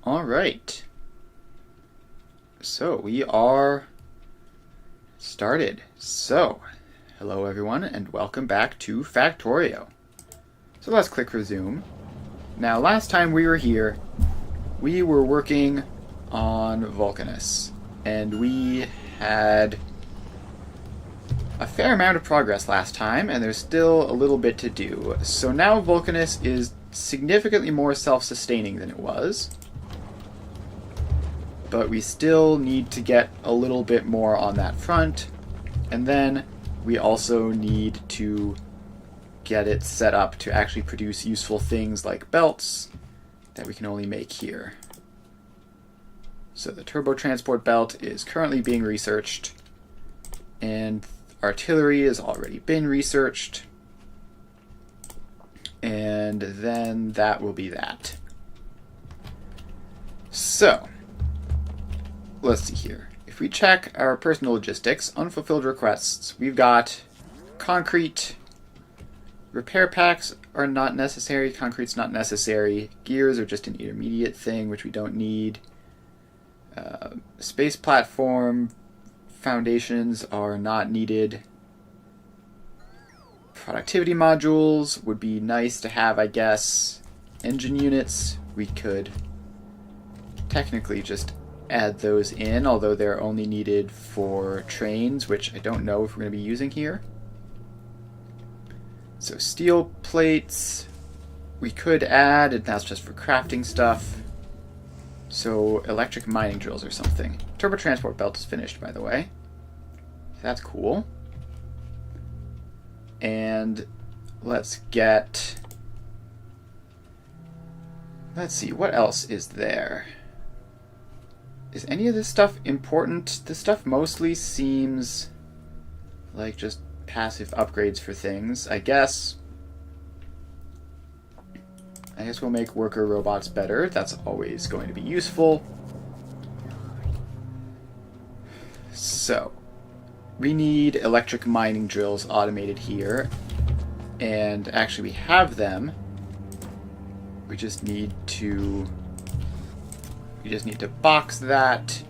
All right. So we are started. So, hello everyone and welcome back to Factorio. So let's click resume. Now last time we were here, we were working on Vulcanus, and we had a fair amount of progress last time, and there's still a little bit to do. So now Vulcanus is significantly more self-sustaining than it was, but we still need to get a little bit more on that front, and then we also need to get it set up to actually produce useful things like belts that we can only make here. So the turbo transport belt is currently being researched, and artillery has already been researched, and then that will be that. So let's see here. If we check our personal logistics, unfulfilled requests, we've got concrete. Repair packs are not necessary. Concrete's not necessary. Gears are just an intermediate thing, which we don't need. Space platform foundations are not needed. Productivity modules would be nice to have, I guess. Engine units, we could technically just add those in, although they're only needed for trains, which I don't know if we're going to be using here. So steel plates we could add, and that's just for crafting stuff. So electric mining drills or something. Turbo transport belt is finished, by the way. That's cool. And let's see, what else is there? Is any of this stuff important? This stuff mostly seems like just passive upgrades for things. I guess we'll make worker robots better. That's always going to be useful. So, we need electric mining drills automated here. And actually we have them. We just need to box that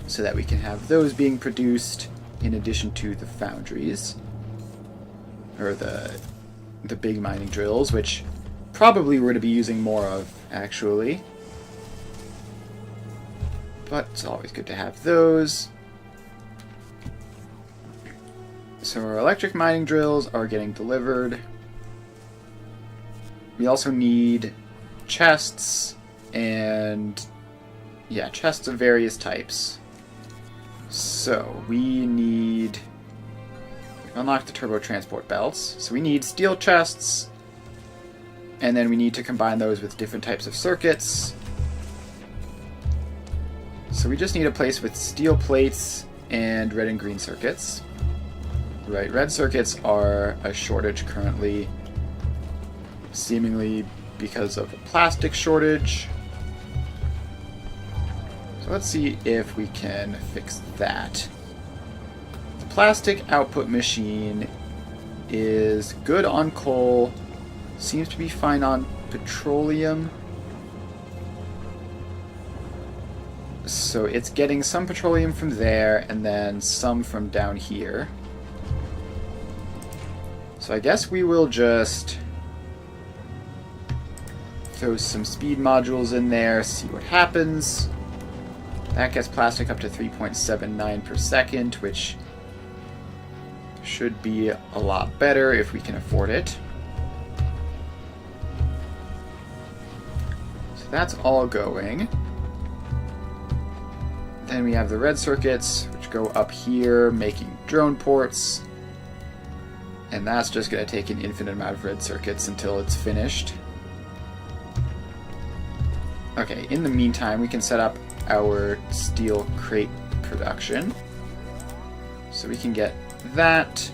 so that we can have those being produced in addition to the foundries, or the big mining drills, which probably we're going to be using more of, actually. But it's always good to have those. So our electric mining drills are getting delivered. We also need chests, and yeah, chests of various types. So we need... we've unlocked the turbo transport belts. So we need steel chests, and then we need to combine those with different types of circuits. So we just need a place with steel plates and red and green circuits. Right, red circuits are a shortage currently, seemingly because of a plastic shortage. So let's see if we can fix that. The plastic output machine is good on coal, seems to be fine on petroleum. So it's getting some petroleum from there and then some from down here. So I guess we will just throw some speed modules in there, see what happens. That gets plastic up to 3.79 per second, which should be a lot better if we can afford it. So that's all going. Then we have the red circuits, which go up here, making drone ports. And that's just going to take an infinite amount of red circuits until it's finished. Okay, in the meantime, we can set up our steel crate production. So we can get that,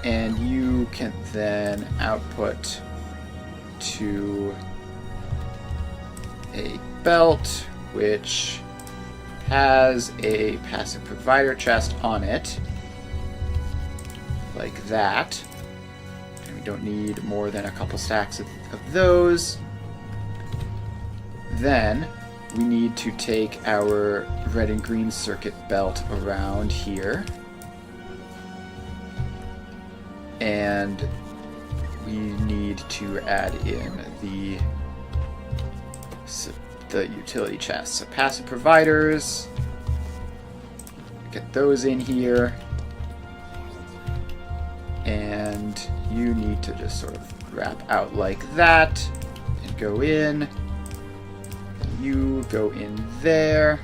and you can then output to a belt, which has a passive provider chest on it, like that. And we don't need more than a couple stacks of those. then we need to take our red and green circuit belt around here. And we need to add in the utility chests. So passive providers, get those in here. And you need to just sort of wrap out like that and go in. You go in there.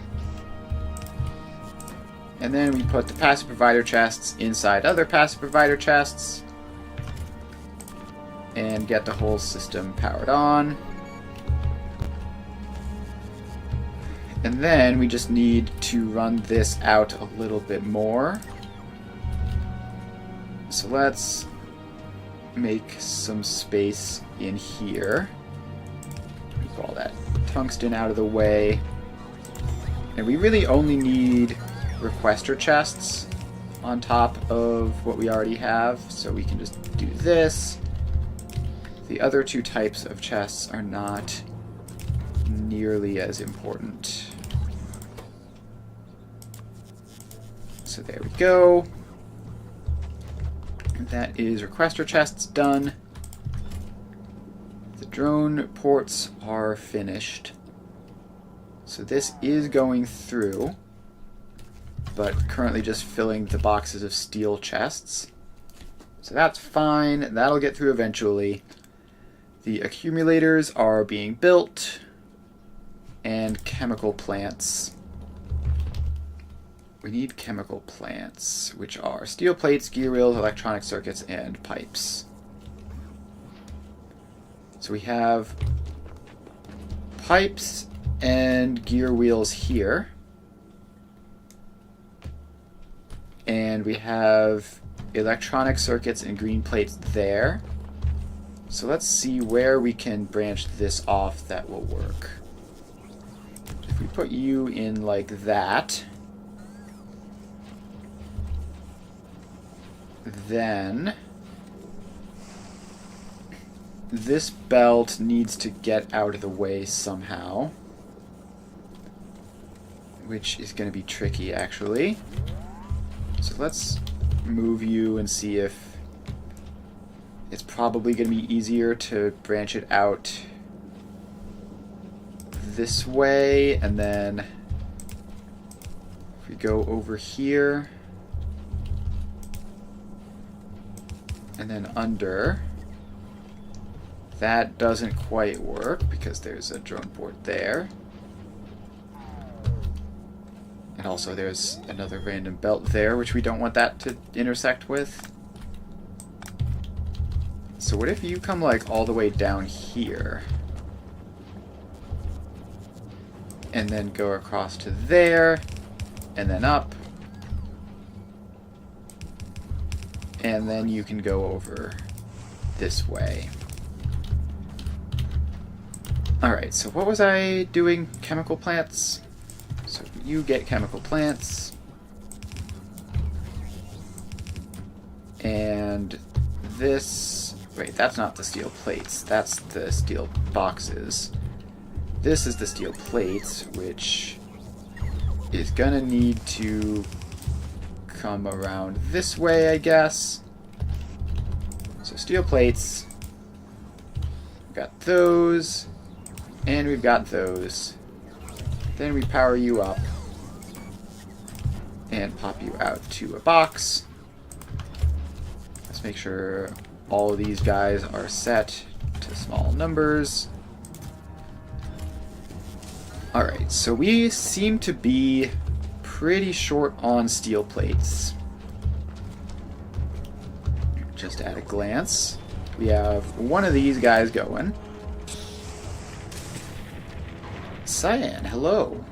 And then we put the passive provider chests inside other passive provider chests and get the whole system powered on. And then we just need to run this out a little bit more. So let's make some space in here. Move all that tungsten out of the way. And we really only need requester chests on top of what we already have, so we can just do this. The other two types of chests are not nearly as important. So there we go. That is requester chests done. The drone ports are finished. So this is going through, but currently just filling the boxes of steel chests. So that's fine. That'll get through eventually. The accumulators are being built, and chemical plants. We need chemical plants, which are steel plates, gear wheels, electronic circuits, and pipes. So we have pipes and gear wheels here. And we have electronic circuits and green plates there. So let's see where we can branch this off that will work. If we put you in like that, then this belt needs to get out of the way somehow, which is going to be tricky actually. So let's move you and see if it's probably going to be easier to branch it out this way, and then if we go over here and then under, that doesn't quite work because there's a drone port there. And also there's another random belt there, which we don't want that to intersect with. So what if you come like all the way down here and then go across to there and then up, and then you can go over this way. Alright, so what was I doing? Chemical plants? So you get chemical plants. And this... Wait, that's not the steel plates. That's the steel boxes. This is the steel plates, which is gonna need to come around this way, I guess. So steel plates. We've got those. And we've got those. Then we power you up and pop you out to a box. Let's make sure all of these guys are set to small numbers. Alright, so we seem to be pretty short on steel plates. Just at a glance, we have one of these guys going. Cyan, hello.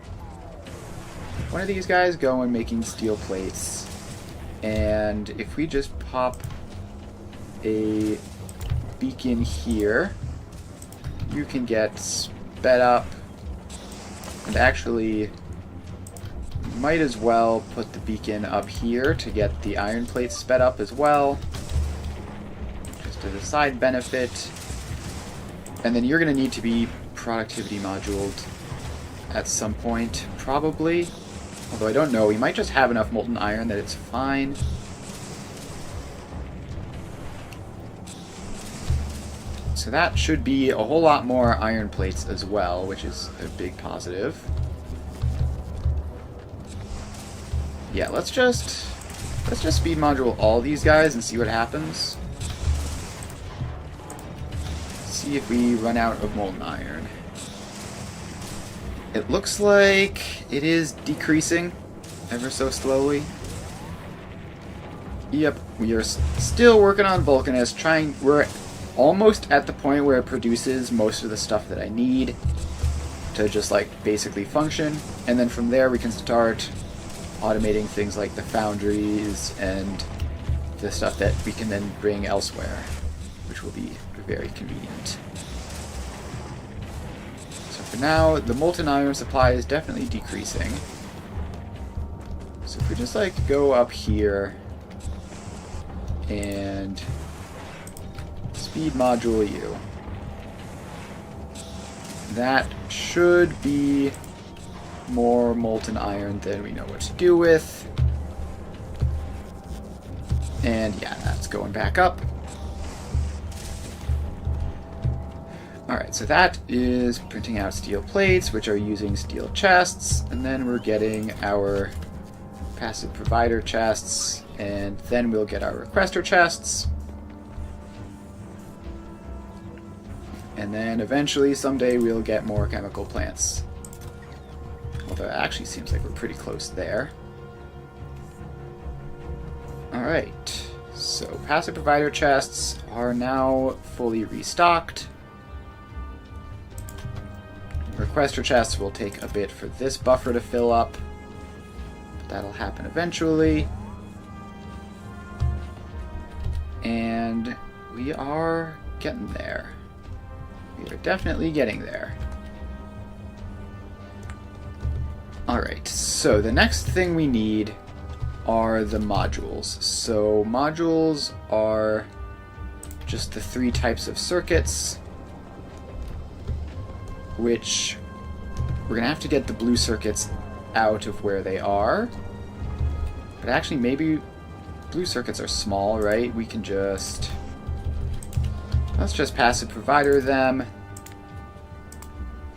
One of these guys going making steel plates. And if we just pop a beacon here, you can get sped up. And actually, might as well put the beacon up here to get the iron plates sped up as well. Just as a side benefit. And then you're going to need to be productivity moduled at some point, probably. Although I don't know, we might just have enough molten iron that it's fine. So that should be a whole lot more iron plates as well, which is a big positive. Yeah, let's just speed module all these guys and see what happens. See if we run out of molten iron. It looks like it is decreasing ever so slowly. Yep, we are still working on Vulcanus, we're almost at the point where it produces most of the stuff that I need to just like basically function, and then from there we can start automating things like the foundries and the stuff that we can then bring elsewhere, which will be very convenient. So for now, the molten iron supply is definitely decreasing. So if we just like go up here and speed module you, that should be more molten iron than we know what to do with. And yeah, that's going back up. Alright, so that is printing out steel plates, which are using steel chests, and then we're getting our passive provider chests, and then we'll get our requester chests. And then eventually, someday, we'll get more chemical plants. Although it actually seems like we're pretty close there. Alright, so passive provider chests are now fully restocked. Requester chests will take a bit for this buffer to fill up, but that'll happen eventually. And we are getting there. We are definitely getting there. Alright, so the next thing we need are the modules. So modules are just the 3 types of circuits, which we're going to have to get the blue circuits out of where they are. But actually, maybe blue circuits are small, right? We can just... let's just passive provider them.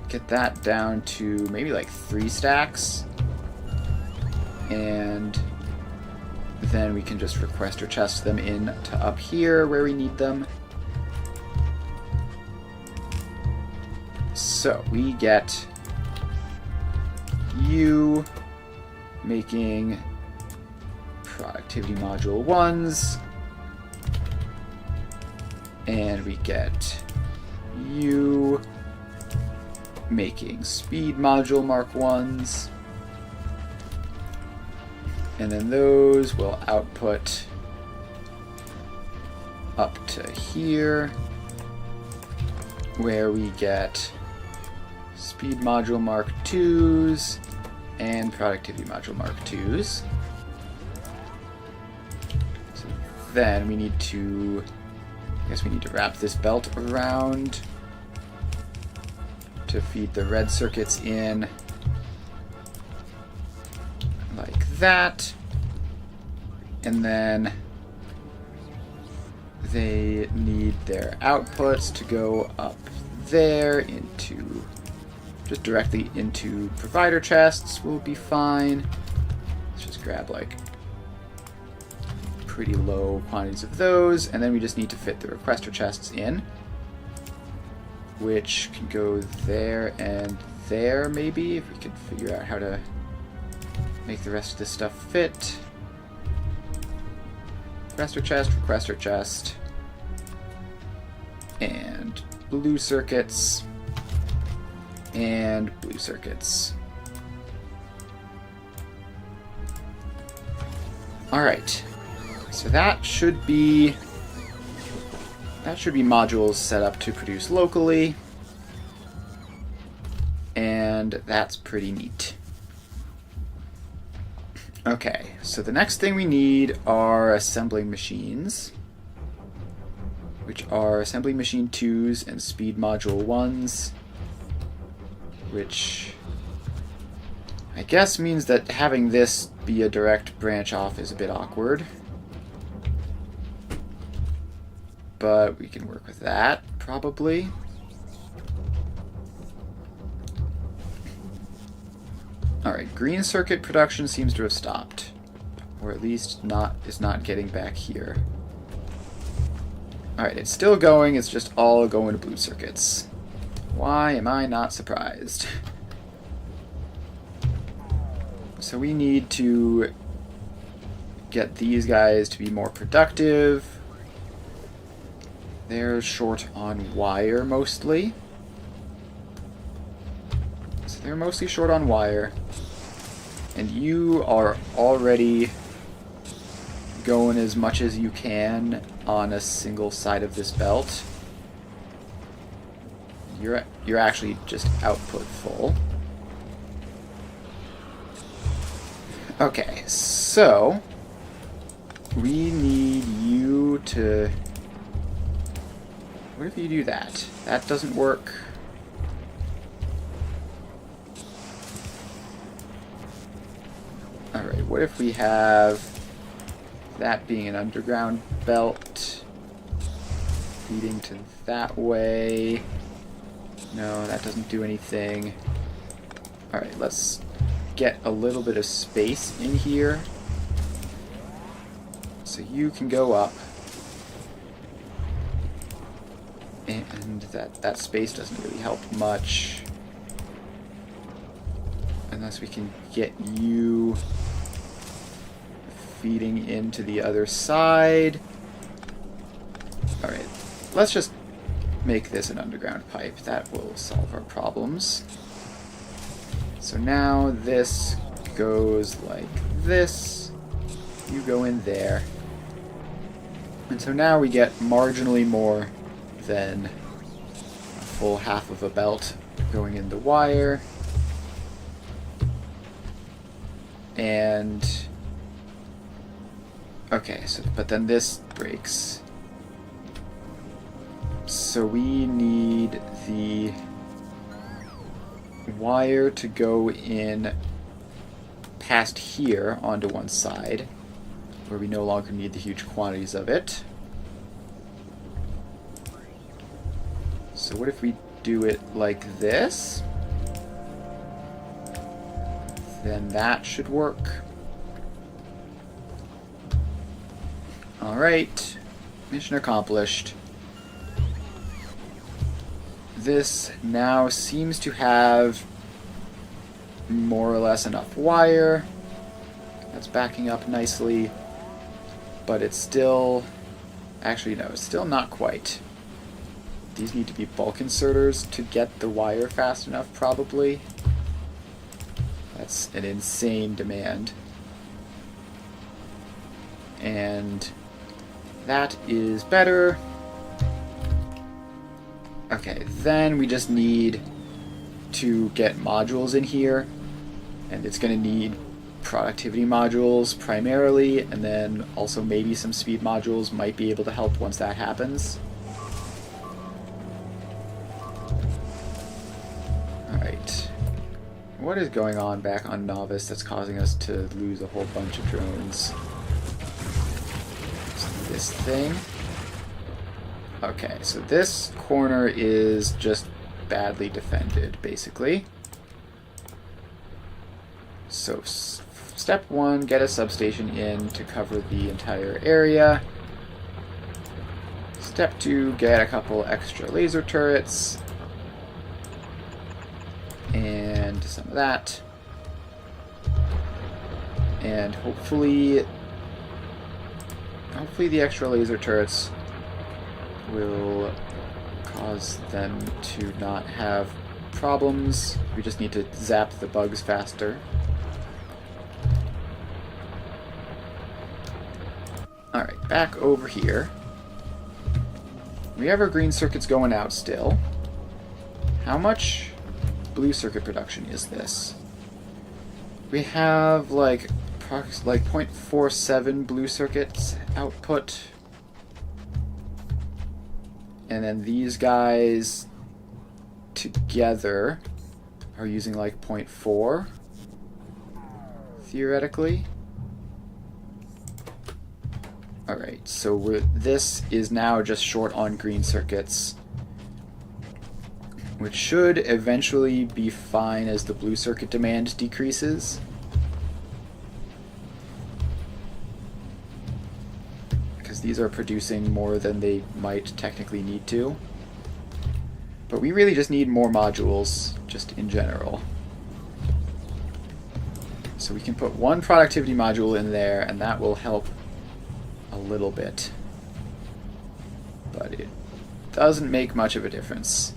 Get that down to maybe like 3 stacks. And then we can just requester chest them in to up here where we need them. So we get you making productivity module 1s, and we get you making speed module mark 1s, and then those will output up to here where we get speed module mark 2s and productivity module mark 2s. So then we need to, I guess we need to wrap this belt around to feed the red circuits in like that. And then they need their outputs to go up there into, just directly into provider chests will be fine. Let's just grab like pretty low quantities of those, and then we just need to fit the requester chests in, which can go there and there maybe, if we could figure out how to make the rest of this stuff fit. Requester chest, and blue circuits, and blue circuits. Alright, so that should be modules set up to produce locally, and that's pretty neat. Okay, so the next thing we need are assembling machines. which are assembly machine 2s and speed module 1s, which I guess means that having this be a direct branch off is a bit awkward. But we can work with that, probably. Alright, green circuit production seems to have stopped. Or at least is not getting back here. Alright, it's still going, it's just all going to blue circuits. Why am I not surprised? So we need to get these guys to be more productive. They're short on wire mostly. So they're mostly short on wire. And you are already going as much as you can on a single side of this belt. You're actually just output full. Okay, so we need you to... What if you do that? That doesn't work. Alright, what if we have that being an underground belt leading to that way? No, that doesn't do anything. Alright, let's get a little bit of space in here. So you can go up. And that space doesn't really help much. Unless we can get you feeding into the other side. Alright, let's just make this an underground pipe. That will solve our problems. So now this goes like this. You go in there. And so now we get marginally more than a full half of a belt going in the wire. And okay, so but then this breaks. So we need the wire to go in past here onto one side, where we no longer need the huge quantities of it. So what if we do it like this? Then that should work. Alright, mission accomplished. This now seems to have more or less enough wire. That's backing up nicely. But it's still... Actually, no, it's still not quite. These need to be bulk inserters to get the wire fast enough, probably. That's an insane demand. And that is better. Okay, then we just need to get modules in here, and it's going to need productivity modules primarily, and then also maybe some speed modules might be able to help once that happens. Alright. What is going on back on Novice that's causing us to lose a whole bunch of drones? So this thing. Okay, so this corner is just badly defended, basically. So, step 1, get a substation in to cover the entire area. Step 2, get a couple extra laser turrets. And some of that. And hopefully the extra laser turrets will cause them to not have problems. We just need to zap the bugs faster. Alright, back over here. We have our green circuits going out still. How much blue circuit production is this? We have like 0.47 blue circuits output. And then these guys together are using like 0.4, theoretically. Alright, so this is now just short on green circuits, which should eventually be fine as the blue circuit demand decreases. Because these are producing more than they might technically need to. But we really just need more modules, just in general. So we can put one productivity module in there, and that will help a little bit. But it doesn't make much of a difference.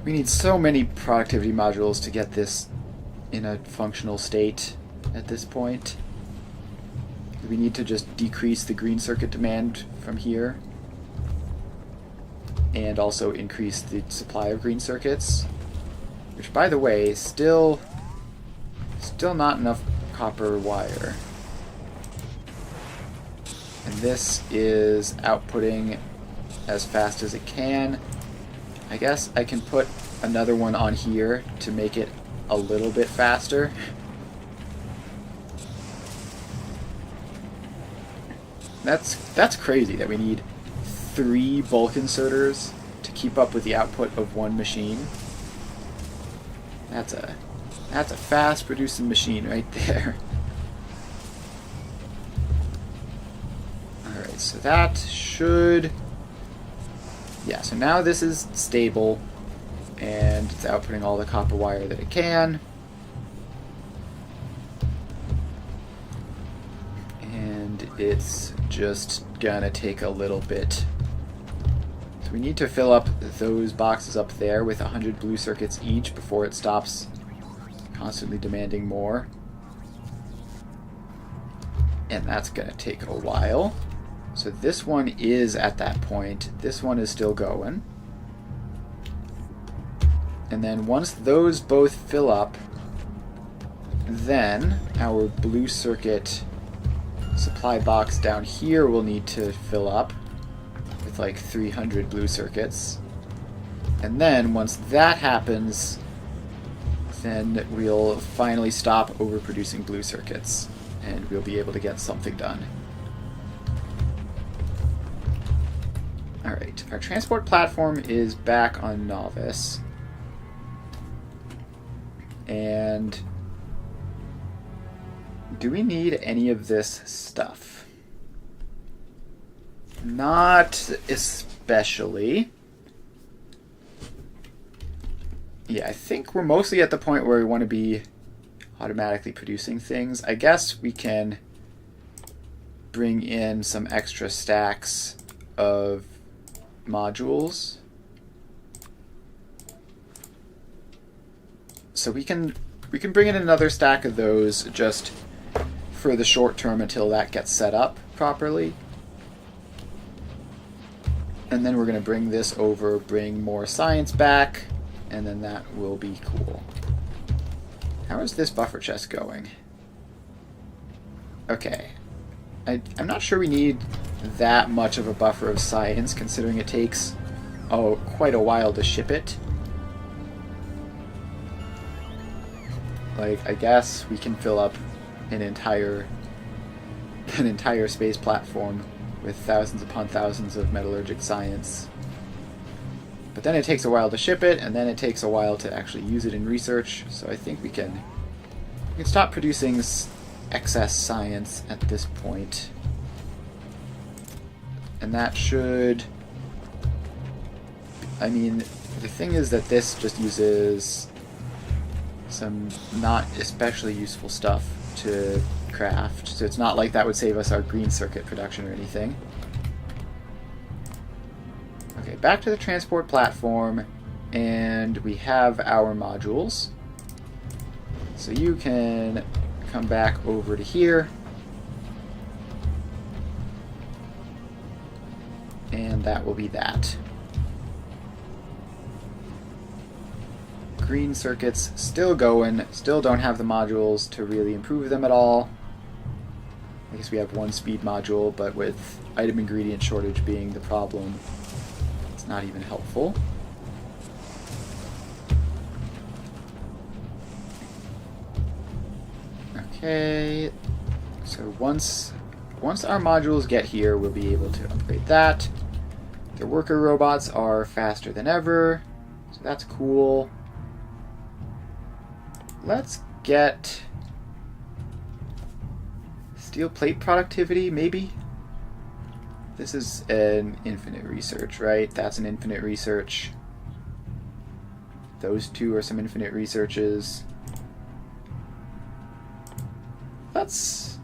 We need so many productivity modules to get this in a functional state at this point. We need to just decrease the green circuit demand from here and also increase the supply of green circuits, which, by the way, still not enough copper wire. And this is outputting as fast as it can. I guess I can put another one on here to make it a little bit faster. That's crazy that we need 3 bulk inserters to keep up with the output of one machine. That's a fast producing machine right there. Alright, so that should... Yeah, so now this is stable, and it's outputting all the copper wire that it can. And it's just gonna take a little bit. So we need to fill up those boxes up there with 100 blue circuits each before it stops constantly demanding more. And that's gonna take a while. So this one is at that point. This one is still going. And then once those both fill up, then our blue circuit supply box down here will need to fill up with like 300 blue circuits. And then once that happens, then we'll finally stop overproducing blue circuits and we'll be able to get something done. Alright, our transport platform is back on Novice. And do we need any of this stuff? Not especially. Yeah, I think we're mostly at the point where we want to be automatically producing things. I guess we can bring in some extra stacks of modules. So we can bring in another stack of those just for the short term until that gets set up properly. And then we're going to bring this over, bring more science back, and then that will be cool. How is this buffer chest going? Okay. I'm not sure we need that much of a buffer of science, considering it takes quite a while to ship it. Like, I guess we can fill up an entire space platform with thousands upon thousands of metallurgic science. But then it takes a while to ship it, and then it takes a while to actually use it in research, so I think we can stop producing excess science at this point. And that should... I mean, the thing is that this just uses some not especially useful stuff to craft, so it's not like that would save us our green circuit production or anything. Okay, back to the transport platform, and we have our modules. So you can come back over to here, and that will be that. Green circuits still going, still don't have the modules to really improve them at all. I guess we have one speed module, but with item ingredient shortage being the problem, it's not even helpful. Okay, so once our modules get here, we'll be able to upgrade that. The worker robots are faster than ever, so that's cool. Let's get steel plate productivity, maybe? This is an infinite research, right? That's an infinite research. Those two are some infinite researches. Let's...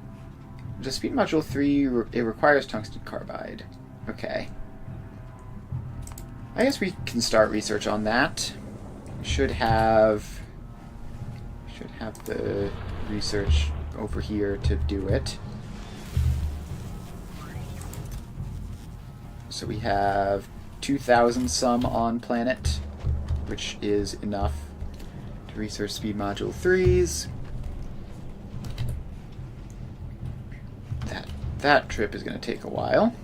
Just speed module 3, it requires tungsten carbide. Okay. I guess we can start research on that. We should have the research over here to do it. So we have 2,000 some on planet, which is enough to research speed module 3s. That trip is going to take a while.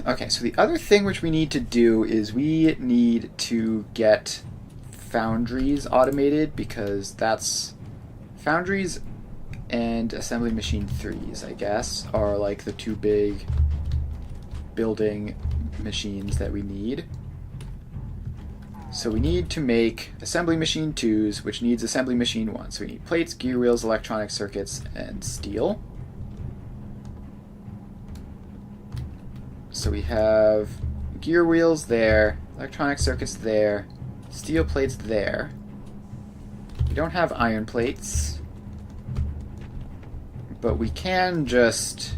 Okay, so the other thing which we need to do is we need to get foundries automated, because that's... Foundries and assembly machine 3s, I guess, are like the two big building machines that we need. So we need to make assembly machine 2s, which needs assembly machine 1. So we need plates, gear wheels, electronic circuits, and steel. So we have gear wheels there, electronic circuits there, steel plates there. We don't have iron plates, but we can just...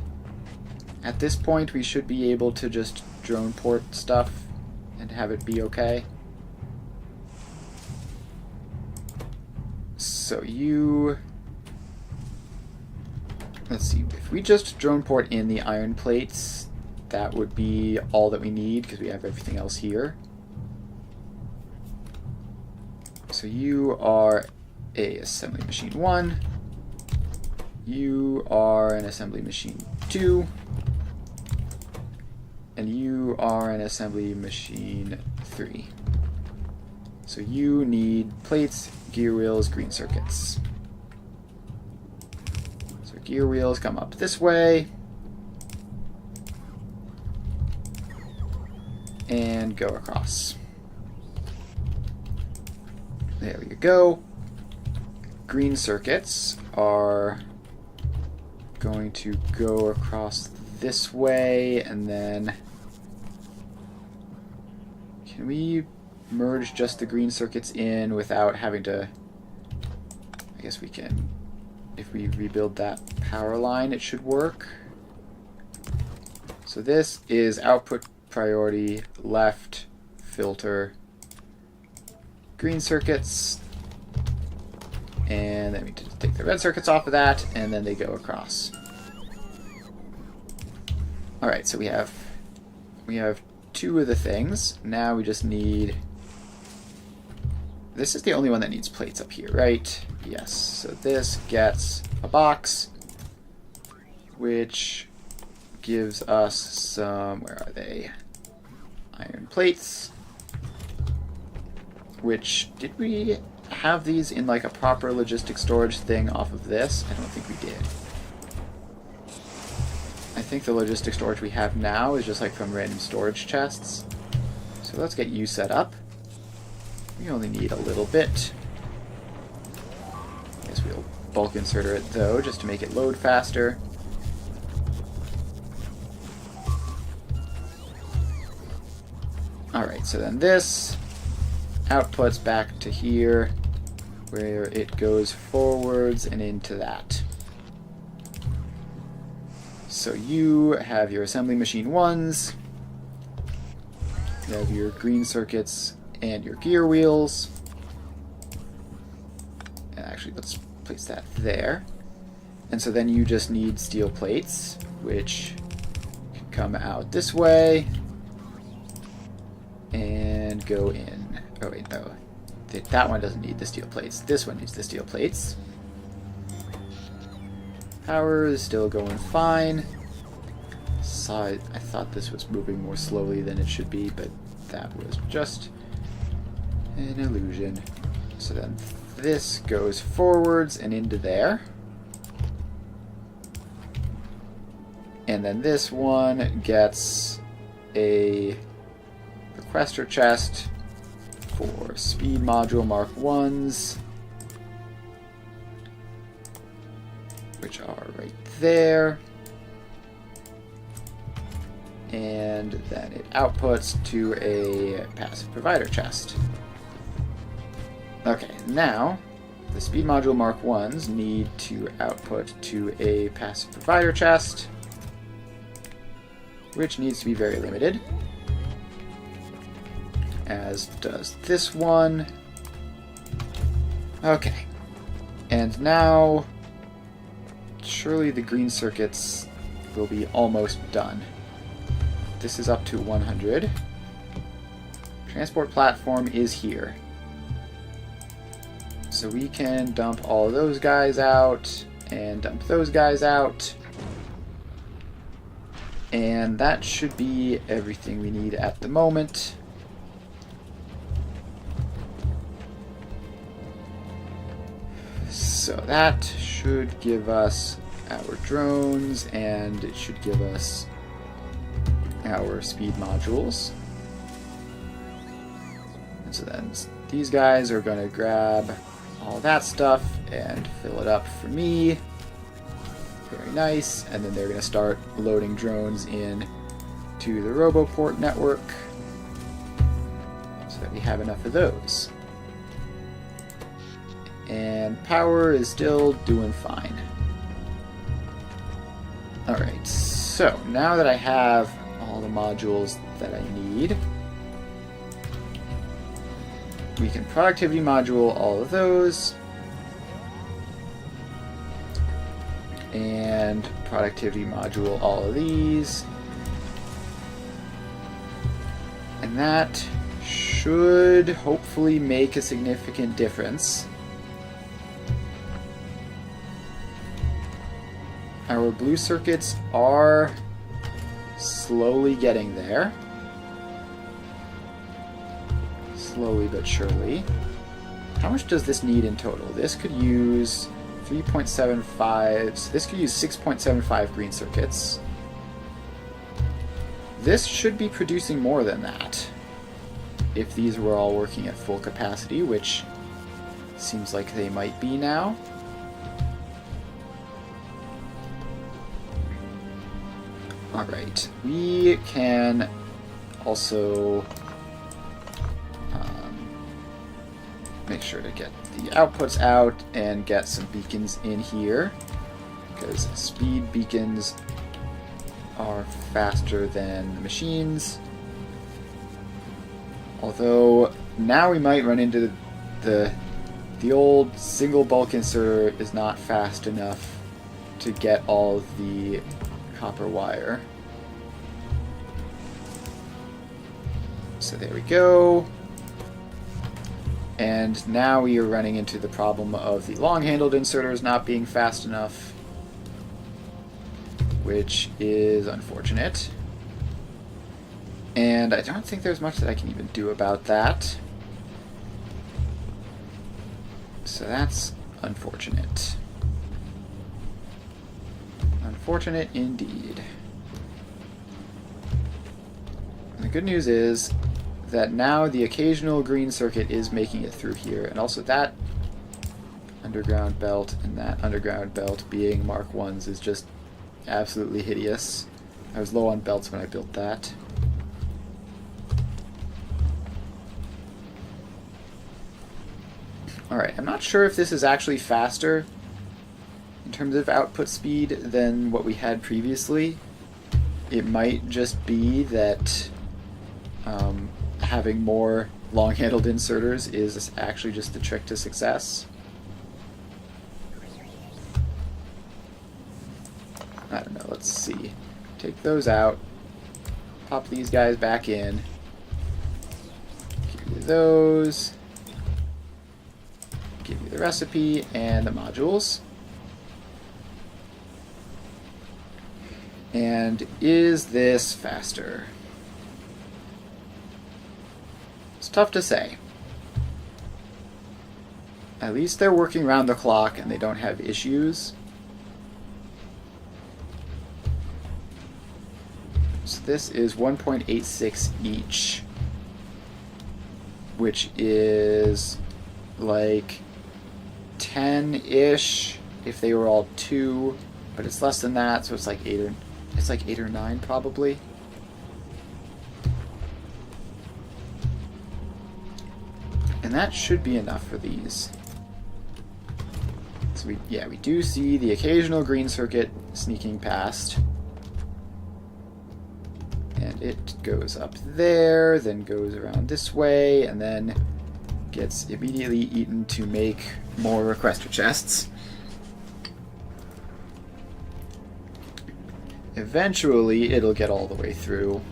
At this point, we should be able to just drone port stuff and have it be okay. So you... Let's see, if we just drone port in the iron plates, that would be all that we need, because we have everything else here. So you are a assembly machine 1. You are an assembly machine 2. And you are an assembly machine 3. So you need plates, gear wheels, green circuits. So gear wheels come up this way. And go across. There we go. Green circuits are going to go across this way, and then... Can we merge just the green circuits in without having to... I guess we can. If we rebuild that power line, it should work. So this is output priority, left, filter, green circuits, and then we take the red circuits off of that, and then they go across. Alright, so we have two of the things. Now we just need... This is the only one that needs plates up here, right? Yes. So this gets a box, which gives us some... Where are they? Iron plates. Which... Did we have these in like a proper logistic storage thing off of this? I don't think we did. I think the logistic storage we have now is just like from random storage chests. So let's get you set up. We only need a little bit. I guess we'll bulk inserter it though, just to make it load faster. Alright, so then this outputs back to here, where it goes forwards and into that. So you have your assembly machine 1s, you have your green circuits and your gear wheels. And actually, let's place that there. And so then you just need steel plates, which can come out this way and go in. Oh wait, no. That one doesn't need the steel plates. This one needs the steel plates. Power is still going fine. I thought this was moving more slowly than it should be, but that was just an illusion. So then this goes forwards and into there. And then this one gets a requester chest for speed module Mark 1s, which are right there. And then it outputs to a passive provider chest. Okay, now the speed module Mark 1s need to output to a passive provider chest, which needs to be very limited, as does this one. Okay, and now surely the green circuits will be almost done. This is up to 100. Transport platform is here. So we can dump all of those guys out and dump those guys out. And that should be everything we need at the moment. So that should give us our drones, and it should give us our speed modules. And so then these guys are going to grab all that stuff and fill it up for me. Very nice. And then they're going to start loading drones in to the RoboPort network so that we have enough of those. And power is still doing fine. Alright, so now that I have all the modules that I need, we can productivity module all of those, and productivity module all of these, and that should hopefully make a significant difference. Our blue circuits are slowly getting there. Slowly but surely. How much does this need in total? This could use 3.75, so this could use 6.75 green circuits. This should be producing more than that if these were all working at full capacity, which seems like they might be now. Alright, we can also make sure to get the outputs out and get some beacons in here, because speed beacons are faster than the machines. Although now we might run into the old single bulk inserter is not fast enough to get all of the copper wire. So there we go. And now we are running into the problem of the long-handled inserters not being fast enough, which is unfortunate. And I don't think there's much that I can even do about that. So that's unfortunate. Unfortunate indeed. And the good news is that now the occasional green circuit is making it through here, and also that underground belt and that underground belt being Mark 1s is just absolutely hideous. I was low on belts when I built that. Alright, I'm not sure if this is actually faster in terms of output speed than what we had previously. It might just be that having more long-handled inserters is actually just the trick to success. I don't know, let's see. Take those out, pop these guys back in, give you those, give you the recipe and the modules. And is this faster? It's tough to say. At least they're working around the clock and they don't have issues. So this is 1.86 each, which is like 10-ish if they were all 2, but it's less than that, so it's like 8 or 9 probably. And that should be enough for these. So we do see the occasional green circuit sneaking past. And it goes up there, then goes around this way, and then gets immediately eaten to make more requester chests. Eventually, it'll get all the way through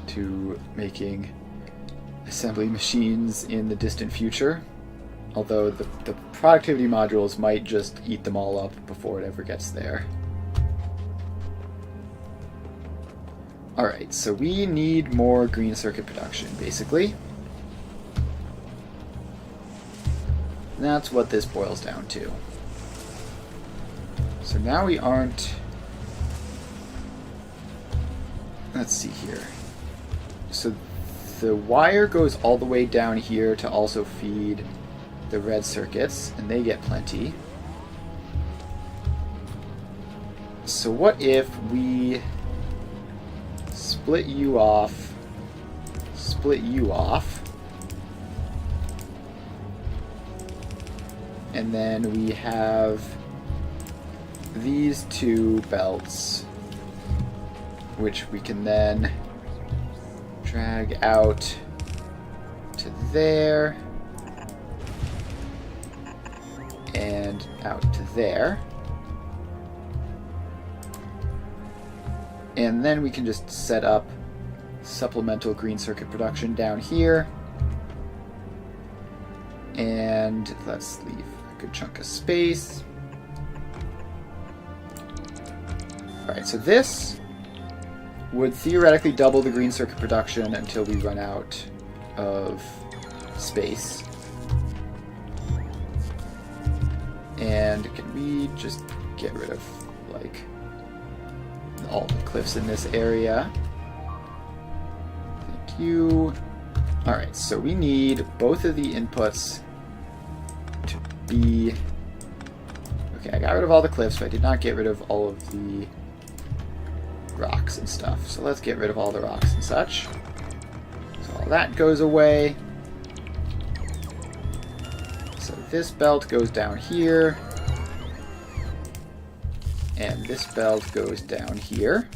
to making assembly machines in the distant future. Although the productivity modules might just eat them all up before it ever gets there. Alright, so we need more green circuit production, basically. And that's what this boils down to. So now we aren't... Let's see here. So the wire goes all the way down here to also feed the red circuits, and they get plenty. So what if we split you off, and then we have these 2 belts, which we can then drag out to there and out to there. And then we can just set up supplemental green circuit production down here. And let's leave a good chunk of space. Alright, so this would theoretically double the green circuit production until we run out of space. And can we just get rid of, like, all the cliffs in this area? Thank you. Alright, so we need both of the inputs to be... Okay, I got rid of all the cliffs, but I did not get rid of all of the rocks and stuff. So let's get rid of all the rocks and such. So all that goes away. So this belt goes down here. And this belt goes down here.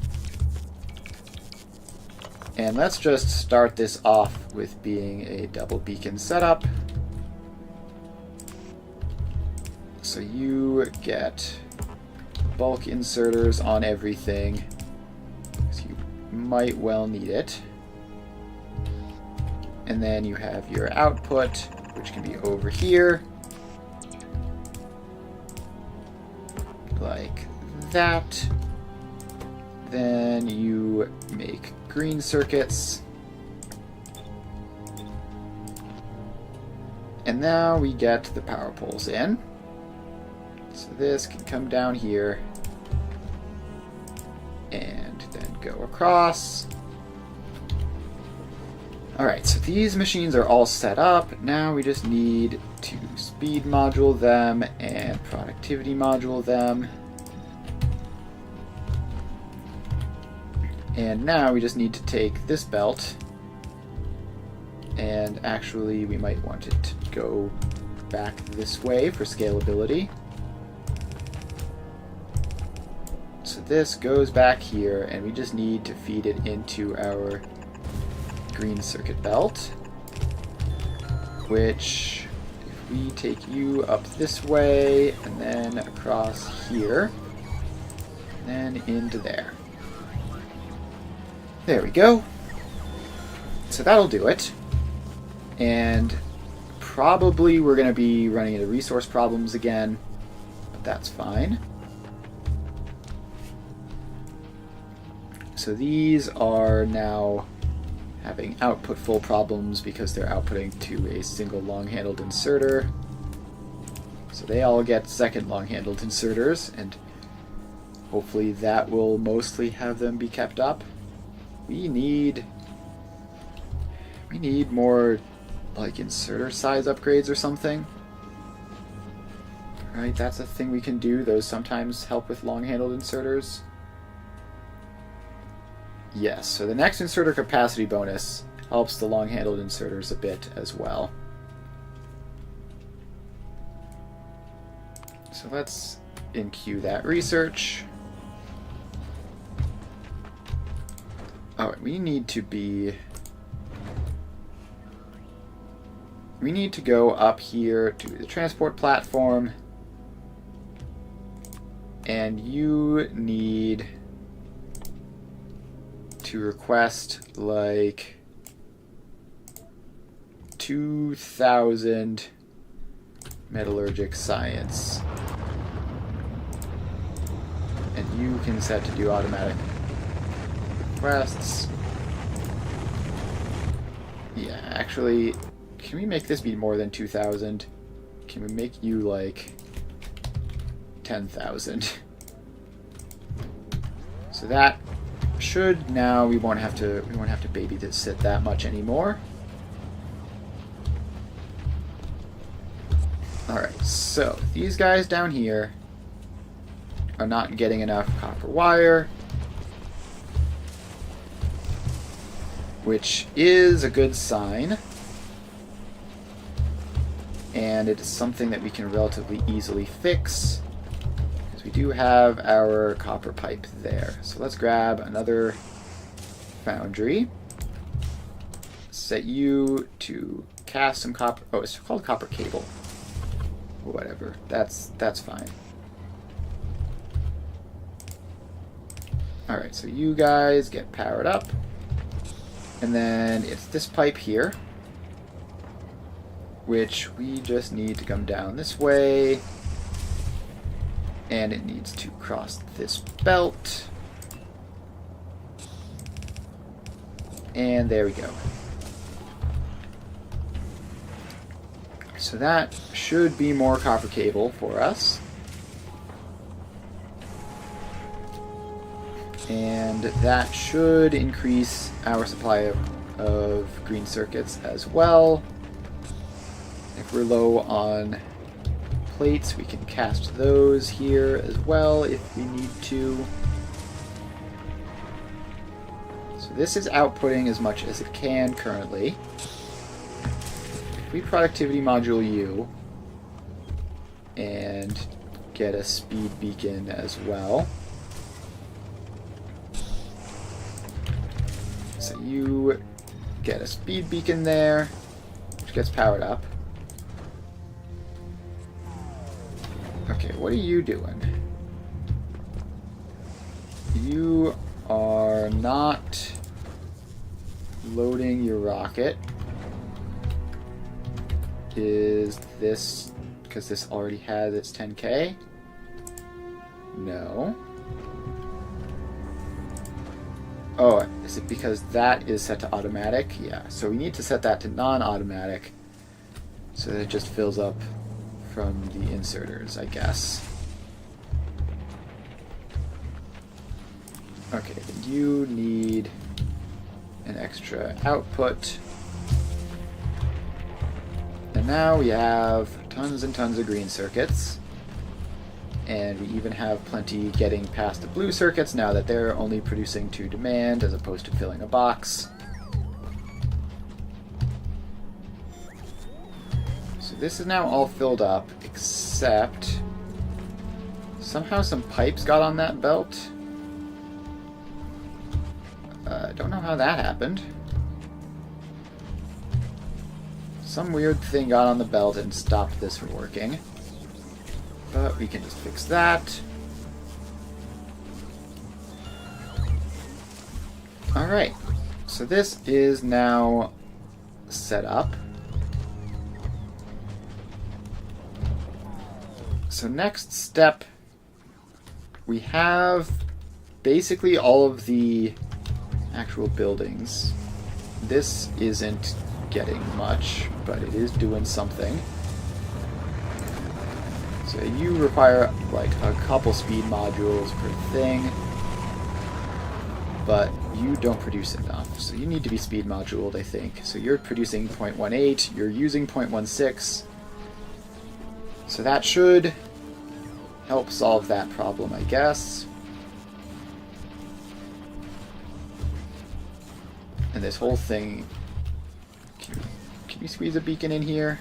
And let's just start this off with being a double beacon setup. So you get bulk inserters on everything, because you might well need it. And then you have your output, which can be over here, like that. Then you make green circuits. And now we get the power poles in. So this can come down here and then go across. Alright, so these machines are all set up. Now we just need to speed module them and productivity module them. And now we just need to take this belt, and actually we might want it to go back this way for scalability. So this goes back here, and we just need to feed it into our green circuit belt, which, if we take you up this way, and then across here, and then into there. There we go. So that'll do it. And probably we're going to be running into resource problems again, but that's fine. So these are now having output full problems because they're outputting to a single long-handled inserter. So they all get second long-handled inserters, and hopefully that will mostly have them be kept up. We need more like inserter size upgrades or something. Right, that's a thing we can do. Those sometimes help with long-handled inserters. Yes, so the next inserter capacity bonus helps the long-handled inserters a bit as well. So let's in-queue that research. Alright, we need to go up here to the transport platform, and you need to request like 2,000 metallurgic science, and you can set to do automatic requests. Yeah, actually, can we make this be more than 2,000? Can we make you like 10,000? So that should now we won't have to babysit that much anymore. Alright, so these guys down here are not getting enough copper wire, which is a good sign, and it is something that we can relatively easily fix. We do have our copper pipe there. So let's grab another foundry. Set you to cast some copper. Oh, it's called copper cable. Whatever. That's fine. Alright, so you guys get powered up. And then it's this pipe here, which we just need to come down this way. And it needs to cross this belt. And there we go. So that should be more copper cable for us. And that should increase our supply of green circuits as well. If we're low on plates, we can cast those here as well if we need to. So this is outputting as much as it can currently. If we productivity module U and get a speed beacon as well. So you get a speed beacon there, which gets powered up. Okay, what are you doing? You are not loading your rocket. Is this because this already has its 10K? No. Oh, is it because that is set to automatic? Yeah, so we need to set that to non-automatic so that it just fills up from the inserters, I guess. Okay, then you need an extra output. And now we have tons and tons of green circuits. And we even have plenty getting past the blue circuits now that they're only producing to demand as opposed to filling a box. So this is now all filled up, except somehow some pipes got on that belt. Don't know how that happened. Some weird thing got on the belt and stopped this from working. But we can just fix that. Alright, so this is now set up. So next step, we have basically all of the actual buildings. This isn't getting much, but it is doing something. So you require like a couple speed modules per thing, but you don't produce enough. So you need to be speed moduled, I think. So you're producing 0.18, you're using 0.16. So that should help solve that problem, I guess. And this whole thing... Can you squeeze a beacon in here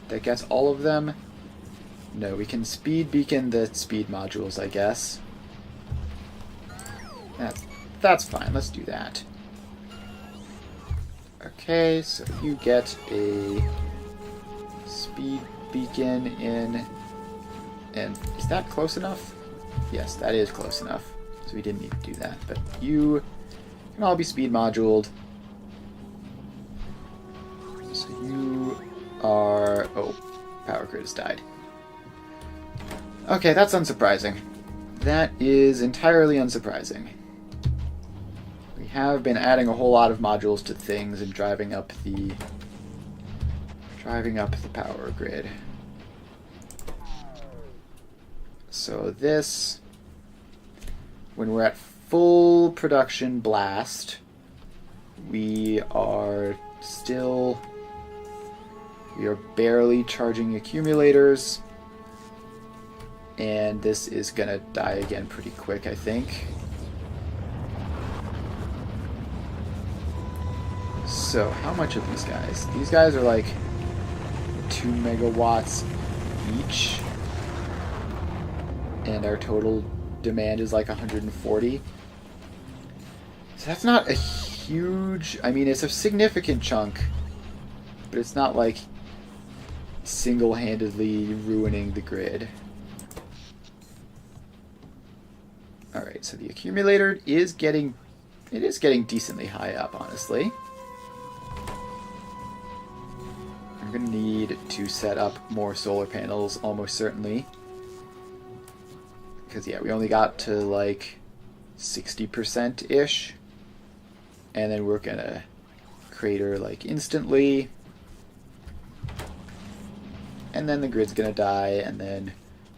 that gets all of them? No, we can speed beacon the speed modules, I guess. That's fine, let's do that. Okay, so you get a speed beacon in, and is that close enough? Yes, that is close enough, so we didn't need to do that, but you can all be speed moduled. So you are... oh, power grid has died. Okay, that's unsurprising. That is entirely unsurprising. We have been adding a whole lot of modules to things and driving up the power grid. So this, when we're at full production blast, we are barely charging accumulators, and this is gonna die again pretty quick, I think. So how much of these guys? These guys are like 2 megawatts each, and our total demand is like 140. So that's not a huge... I mean, it's a significant chunk, but it's not like single-handedly ruining the grid. Alright, so the accumulator is getting... it is getting decently high up, honestly. I'm going to need to set up more solar panels, almost certainly. Because, yeah, we only got to, like, 60%-ish. And then we're going to crater, like, instantly. And then the grid's going to die, and then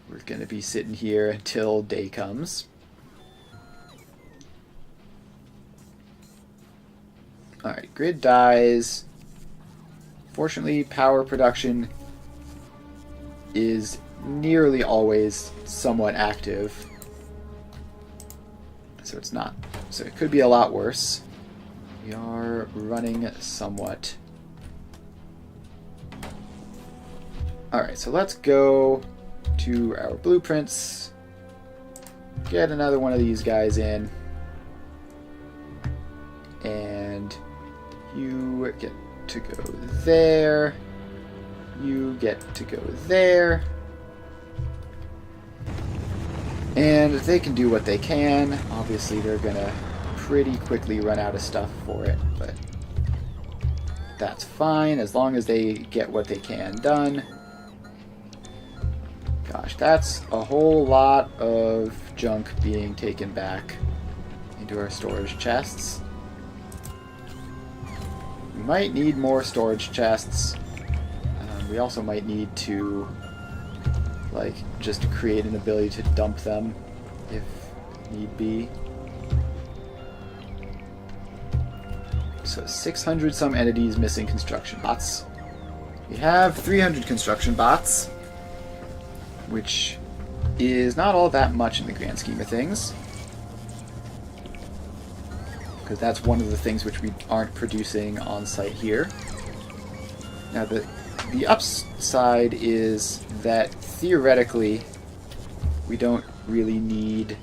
we're going to be sitting here until day comes. Alright, grid dies. Fortunately, power production is nearly always somewhat active. So it's not. So it could be a lot worse. We are running somewhat. Alright, so let's go to our blueprints. Get another one of these guys in. And you get to go there. You get to go there. And they can do what they can. Obviously, they're gonna pretty quickly run out of stuff for it, but that's fine as long as they get what they can done. Gosh, that's a whole lot of junk being taken back into our storage chests. We might need more storage chests. We also might need to, like, just create an ability to dump them if need be. So 600 some entities missing construction bots. We have 300 construction bots, which is not all that much in the grand scheme of things. Because that's one of the things which we aren't producing on site here. Now the upside is that theoretically we don't really need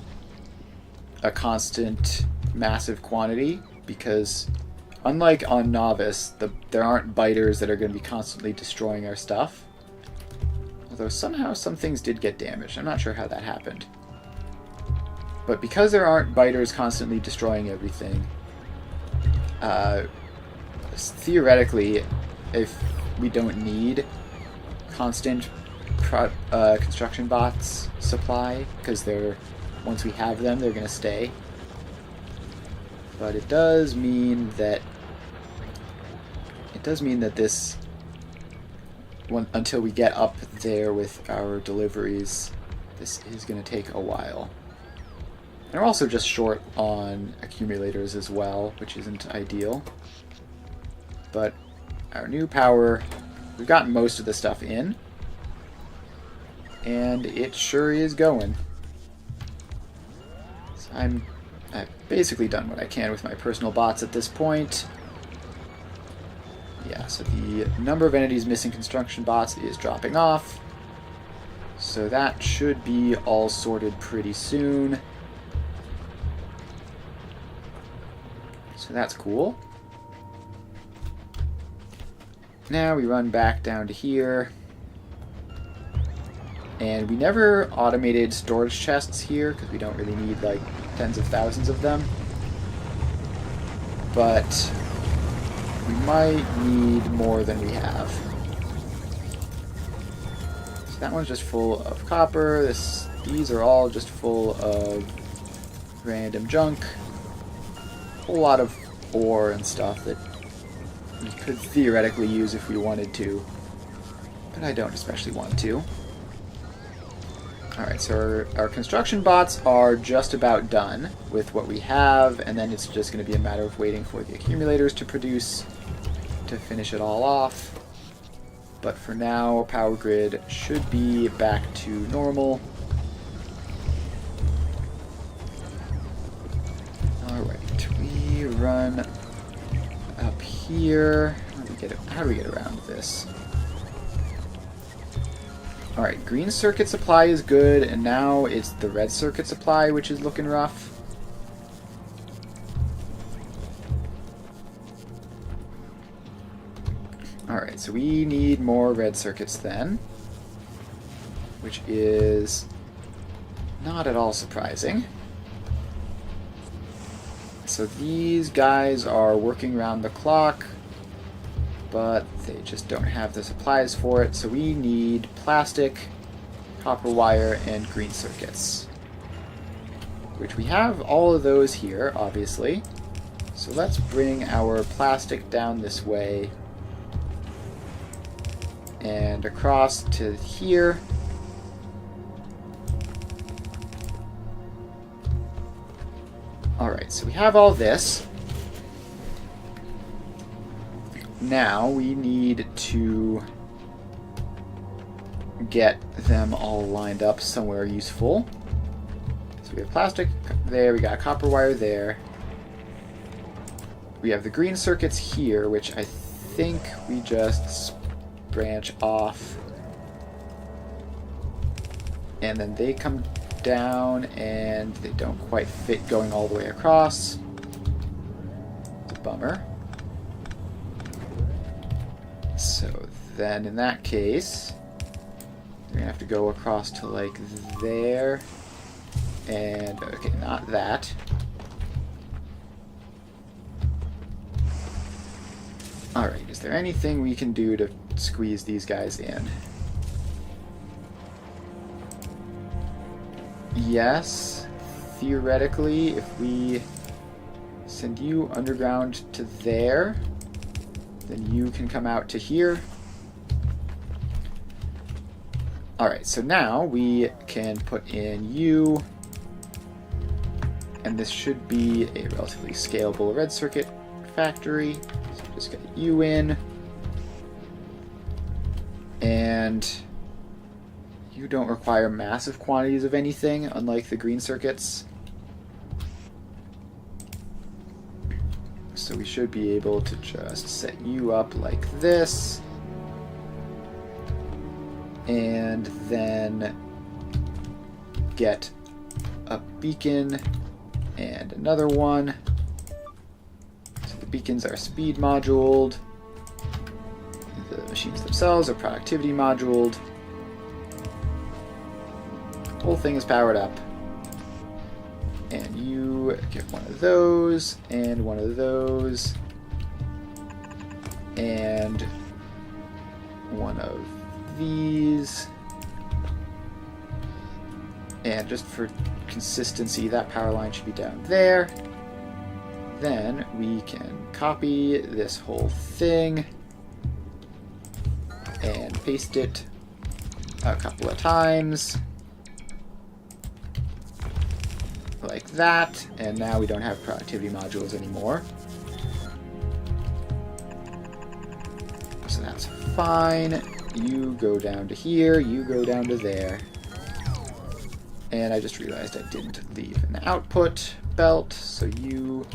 a constant massive quantity, because unlike on Novice, there aren't biters that are going to be constantly destroying our stuff. Although somehow some things did get damaged. I'm not sure how that happened. But because there aren't biters constantly destroying everything, theoretically, if we don't need constant construction bots supply, because once we have them, they're going to stay. But it does mean that this until we get up there with our deliveries, this is going to take a while. And we're also just short on accumulators as well, which isn't ideal. But our new power, we've gotten most of the stuff in, and it sure is going. So I've basically done what I can with my personal bots at this point. Yeah, so the number of entities missing construction bots is dropping off. So that should be all sorted pretty soon. So that's cool. Now we run back down to here. And we never automated storage chests here because we don't really need like tens of thousands of them. But we might need more than we have. So that one's just full of copper. These are all just full of random junk. A whole lot of ore and stuff that we could theoretically use if we wanted to. But I don't especially want to. Alright, so our construction bots are just about done with what we have, and then it's just going to be a matter of waiting for the accumulators to produce to finish it all off. But for now, power grid should be back to normal. Alright, we run up here. How do we get around this? Alright, green circuit supply is good, and now it's the red circuit supply which is looking rough. Alright, so we need more red circuits then, which is not at all surprising. So these guys are working around the clock, but they just don't have the supplies for it, so we need plastic, copper wire, and green circuits. Which we have all of those here, obviously. So let's bring our plastic down this way and across to here. Alright, so we have all this. Now we need to get them all lined up somewhere useful. So we have plastic there, we got copper wire there. We have the green circuits here, which I think we just branch off. And then they come down and they don't quite fit going all the way across. It's a bummer. So then in that case, we're gonna have to go across to like there. And okay, not that. Alright, is there anything we can do to squeeze these guys in? Yes, theoretically, if we send you underground to there, then you can come out to here. Alright, so now we can put in you, and this should be a relatively scalable red circuit factory. So just get you in, and you don't require massive quantities of anything, unlike the green circuits. So we should be able to just set you up like this, and then get a beacon and another one. So the beacons are speed moduled, the machines themselves are productivity moduled. The whole thing is powered up. And you get one of those, and one of those, and one of these. And just for consistency, that power line should be down there. then we can copy this whole thing and paste it a couple of times. Like that, and now we don't have productivity modules anymore. So that's fine. You go down to here, you go down to there. And I just realized I didn't leave an output belt, so you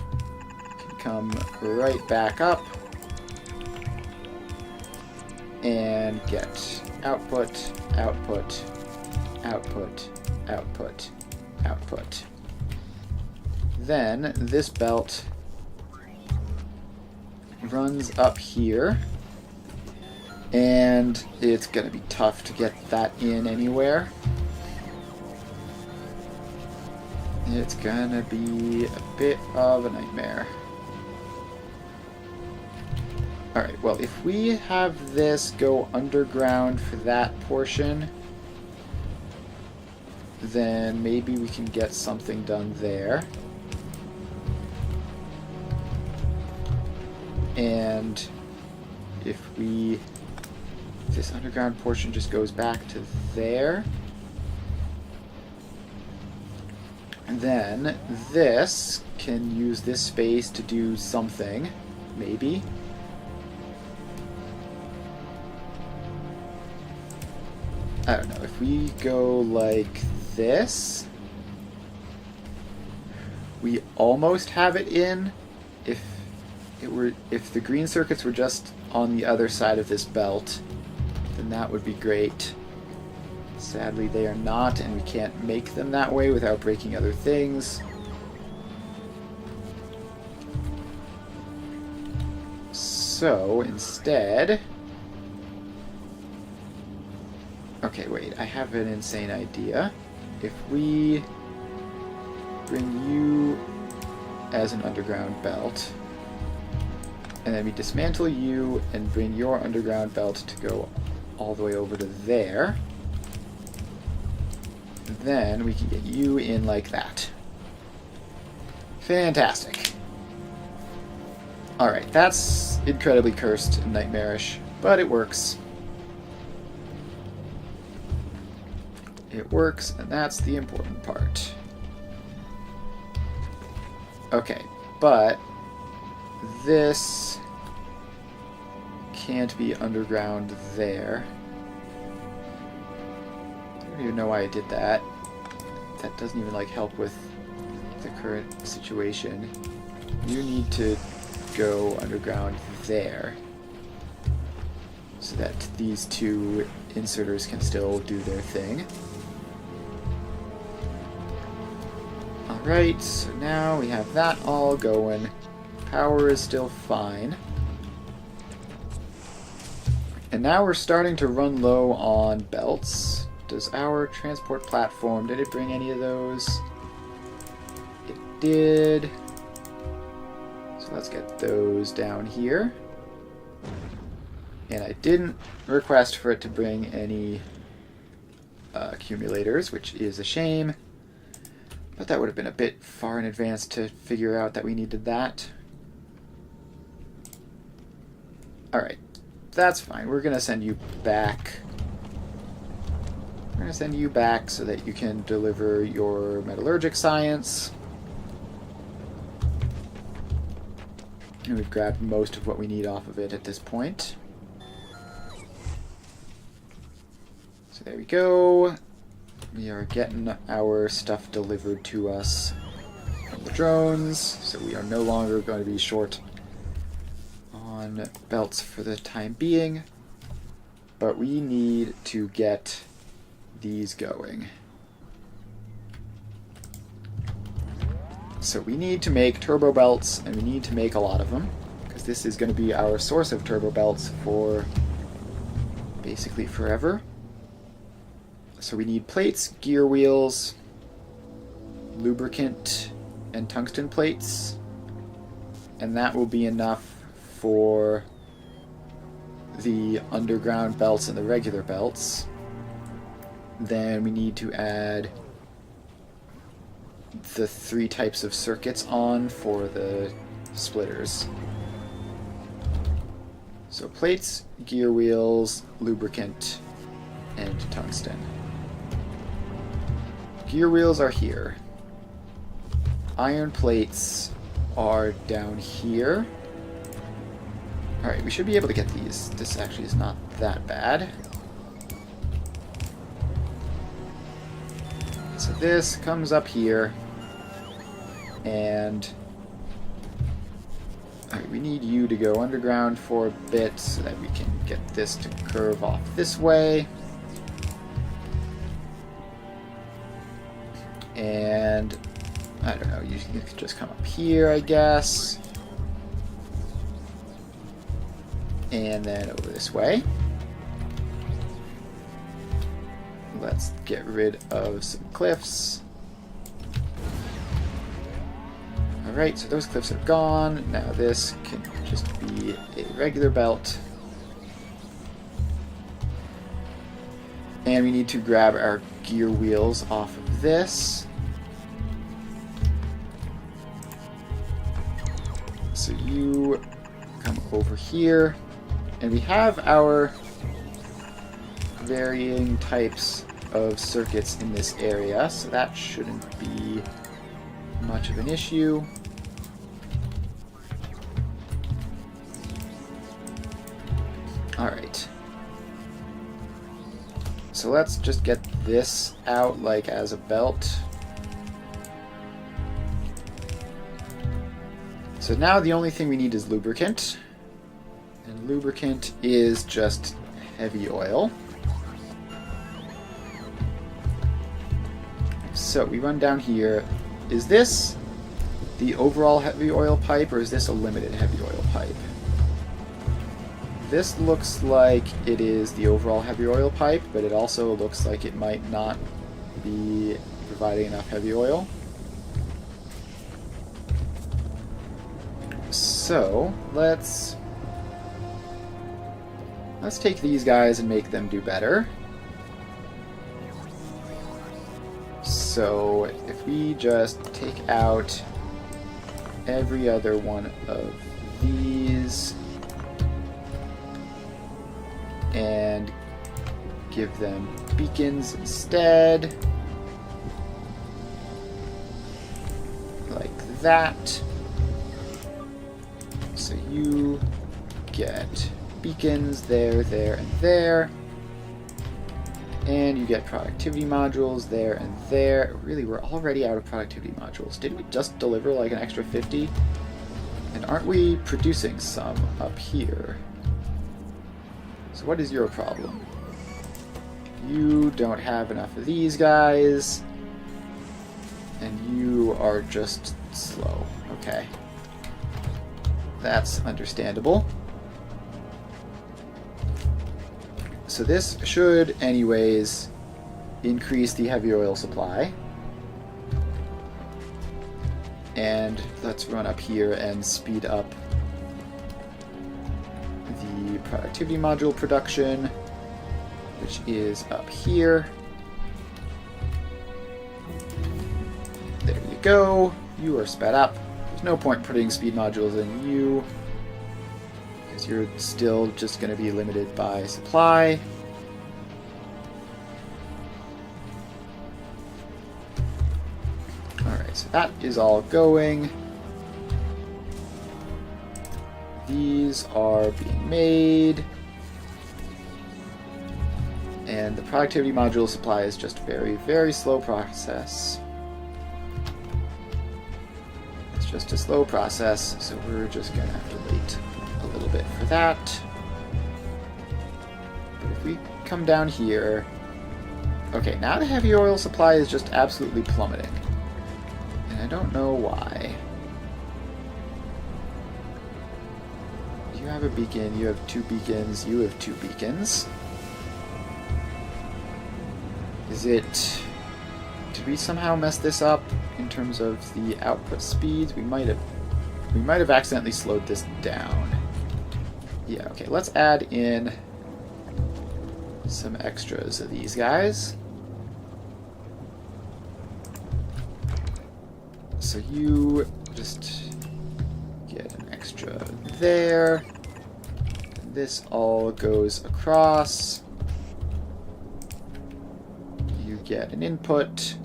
can come right back up and get output, output, output, output, output. Then this belt runs up here, and it's going to be tough to get that in anywhere. It's going to be a bit of a nightmare. Alright, well, if we have this go underground for that portion, then maybe we can get something done there. And if this underground portion just goes back to there, and then this can use this space to do something, maybe. I don't know, if we go like this, we almost have it in. If the green circuits were just on the other side of this belt, then that would be great. Sadly, they are not, and we can't make them that way without breaking other things. So, instead... Okay, wait, I have an insane idea. If we bring you as an underground belt, and then we dismantle you and bring your underground belt to go all the way over to there, then we can get you in like that. Fantastic. Alright, that's incredibly cursed and nightmarish, but it works. It works, and that's the important part. Okay, but this can't be underground there. I don't even know why I did that. That doesn't even like help with the current situation. You need to go underground there so that these two inserters can still do their thing. Alright, so now we have that all going. Power is still fine. And now we're starting to run low on belts. Does our transport platform, did it bring any of those? It did. So let's get those down here. And I didn't request for it to bring any accumulators, which is a shame. But that would have been a bit far in advance to figure out that we needed that. Alright, that's fine. We're going to send you back. We're going to send you back so that you can deliver your metallurgic science. And we've grabbed most of what we need off of it at this point. So there we go. We are getting our stuff delivered to us from the drones, so we are no longer going to be short on belts for the time being. But we need to get these going. So we need to make turbo belts, and we need to make a lot of them, because this is going to be our source of turbo belts for basically forever. So we need plates, gear wheels, lubricant, and tungsten plates. And that will be enough for the underground belts and the regular belts. Then we need to add the 3 types of circuits on for the splitters. So plates, gear wheels, lubricant, and tungsten. Gear wheels are here. Iron plates are down here. Alright, we should be able to get these. This actually is not that bad. So this comes up here. And alright, we need you to go underground for a bit so that we can get this to curve off this way. And I don't know, you could just come up here, I guess. And then over this way. Let's get rid of some cliffs. Alright, so those cliffs are gone. Now this can just be a regular belt. And we need to grab our gear wheels off of this. So you come over here. And we have our varying types of circuits in this area, so that shouldn't be much of an issue. Alright. So let's just get this out like as a belt. So now the only thing we need is lubricant. And lubricant is just heavy oil. So we run down here. Is this the overall heavy oil pipe, or is this a limited heavy oil pipe? This looks like it is the overall heavy oil pipe, but it also looks like it might not be providing enough heavy oil. So let's take these guys and make them do better. So if we just take out every other one of these and give them beacons instead, like that. So you get beacons there, there, and there. And you get productivity modules there and there. Really, we're already out of productivity modules. Didn't we just deliver like an extra 50? And aren't we producing some up here? So what is your problem? You don't have enough of these guys. And you are just slow. Okay. That's understandable. So this should, anyways, increase the heavy oil supply. And let's run up here and speed up the productivity module production, which is up here. There you go. You are sped up. There's no point putting speed modules in you, because you're still just going to be limited by supply. Alright, so that is all going. These are being made. And the productivity module supply is just very, very slow process. It's just a slow process, so we're just going to have to wait a little bit for that. But if we come down here... Okay, now the heavy oil supply is just absolutely plummeting. And I don't know why. You have a beacon, you have 2 beacons, you have 2 beacons. Is it... Did we somehow mess this up in terms of the output speeds? We might have accidentally slowed this down. Yeah, okay, let's add in some extras of these guys. So you just get extra there. This all goes across. You get an input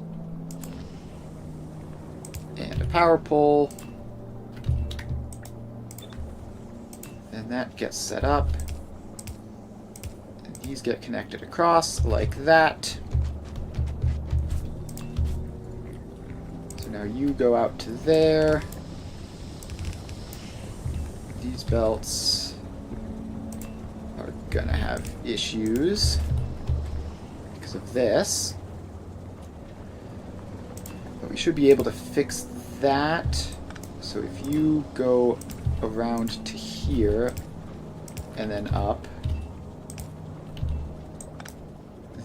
and a power pole. And that gets set up. And these get connected across like that. So now you go out to there. These belts are gonna have issues because of this. But we should be able to fix that. So if you go around to here and then up,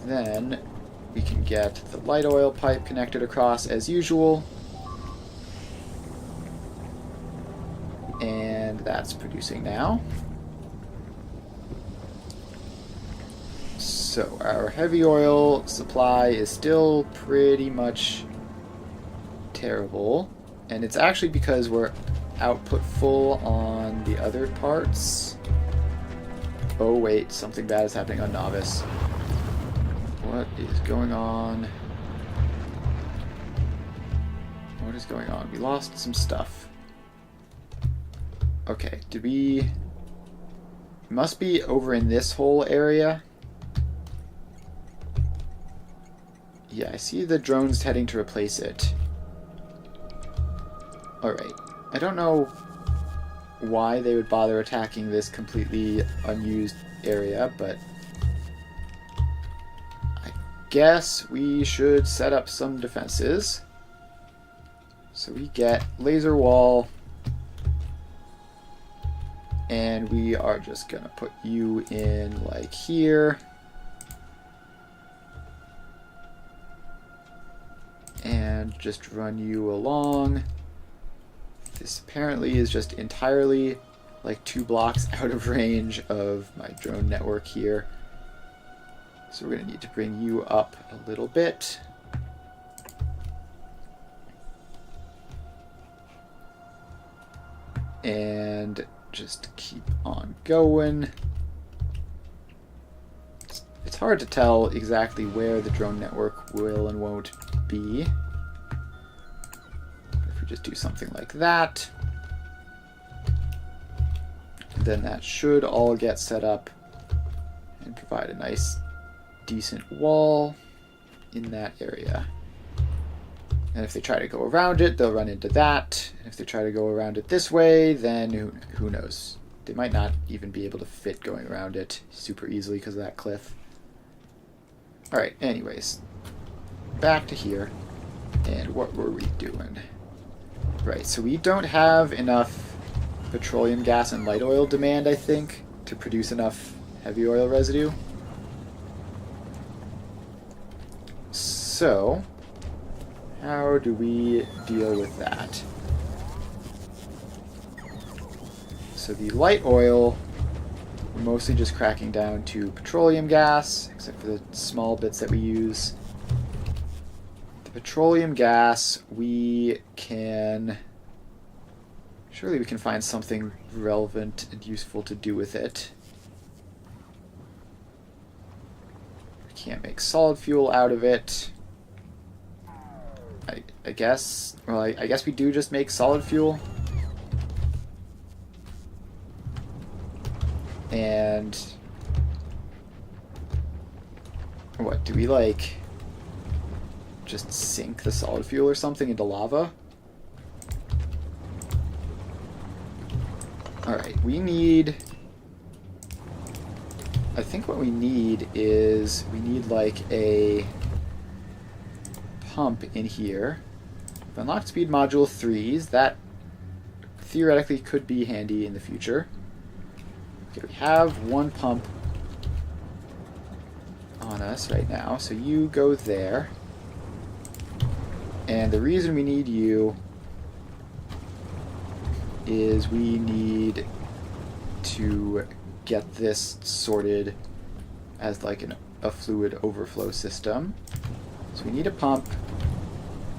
then we can get the light oil pipe connected across as usual. And that's producing now. So our heavy oil supply is still pretty much terrible. And it's actually because we're output full on the other parts. Oh wait, something bad is happening on Novice. What is going on? What is going on? We lost some stuff. Okay, did we... Must be over in this whole area. Yeah, I see the drones heading to replace it. Alright. I don't know why they would bother attacking this completely unused area, but I guess we should set up some defenses. So we get laser wall, and we are just gonna put you in like here. And just run you along. This apparently is just entirely like 2 blocks out of range of my drone network here. So we're going to need to bring you up a little bit. And just keep on going. It's hard to tell exactly where the drone network will and won't be. If we just do something like that, then that should all get set up and provide a nice, decent wall in that area. And if they try to go around it, they'll run into that. And if they try to go around it this way, then who knows? They might not even be able to fit going around it super easily because of that cliff. Alright, anyways. Back to here. And what were we doing? Right, so we don't have enough petroleum gas and light oil demand, I think, to produce enough heavy oil residue. So, how do we deal with that? So the light oil, we're mostly just cracking down to petroleum gas, except for the small bits that we use. The petroleum gas, we can... Surely we can find something relevant and useful to do with it. We can't make solid fuel out of it. I guess... Well, I guess we do just make solid fuel. And... What, do we, like... just sink the solid fuel or something into lava? Alright, we need... I think what we need is... We need, like, a... pump in here. We've unlocked speed module 3s. That theoretically could be handy in the future. Okay, we have one pump on us right now, so you go there. And the reason we need you is we need to get this sorted as like a fluid overflow system. So we need a pump,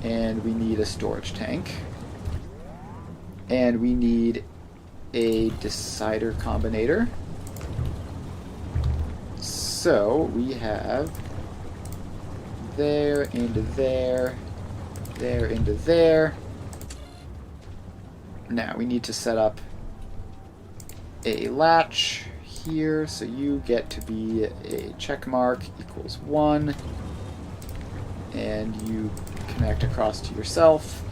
and we need a storage tank, and we need a decider combinator. So we have there into there, there into there. Now we need to set up a latch here, so you get to be a check mark equals 1, and you connect across to yourself.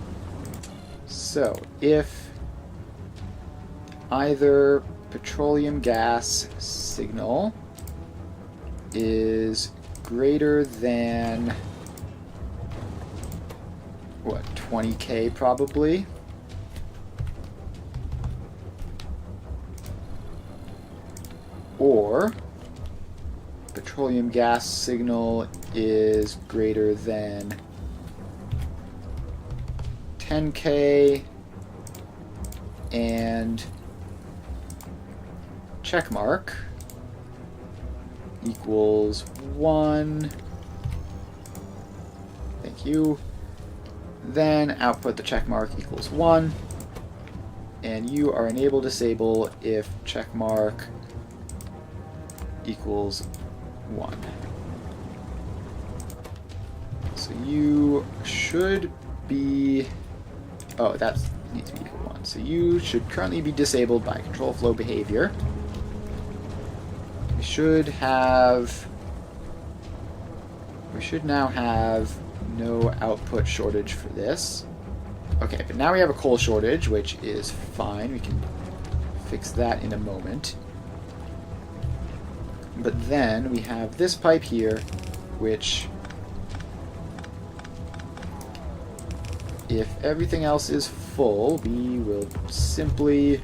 So if either petroleum gas signal is greater than, what, 20K probably, or petroleum gas signal is greater than 10K and check mark equals 1. Thank you. Then output the check mark equals 1. And you are enable disable if check mark equals 1. So you should be... Oh, that needs to be equal 1. So you should currently be disabled by control flow behavior. We should now have no output shortage for this. Okay, but now we have a coal shortage, which is fine. We can fix that in a moment. But then we have this pipe here, which, if everything else is full, we will simply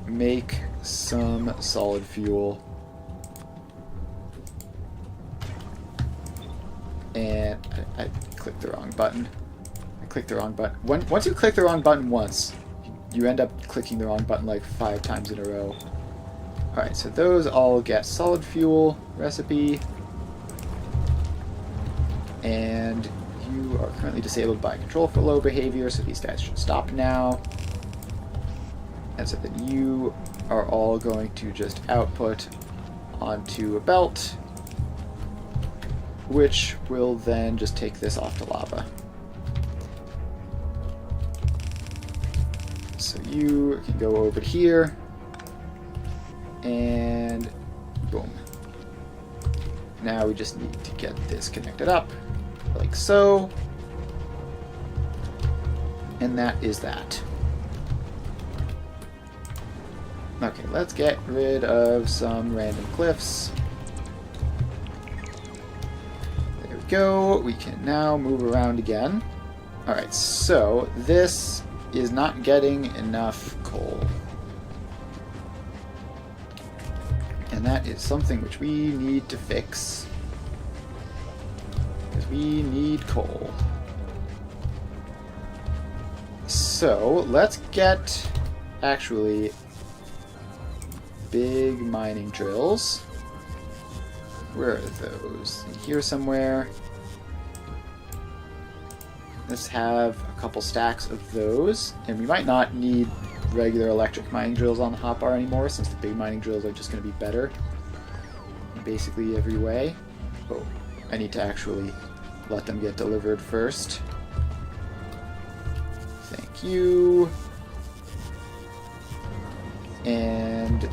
make some solid fuel. And I clicked the wrong button. I clicked the wrong button. Once you click the wrong button once, you end up clicking the wrong button like 5 times in a row. Alright, so those all get solid fuel recipe. And you are currently disabled by control flow behavior, so these guys should stop now. And so then you are all going to just output onto a belt, which will then just take this off to lava. So you can go over here, and boom. Now we just need to get this connected up, like so. And that is that. Okay, let's get rid of some random cliffs. There we go. We can now move around again. Alright, so this is not getting enough coal. And that is something which we need to fix. Because we need coal. So, let's get, actually, big mining drills. Where are those? Here somewhere. Let's have a couple stacks of those. And we might not need regular electric mining drills on the hotbar anymore, since the big mining drills are just going to be better in basically every way. Oh, I need to actually let them get delivered first. Thank you. And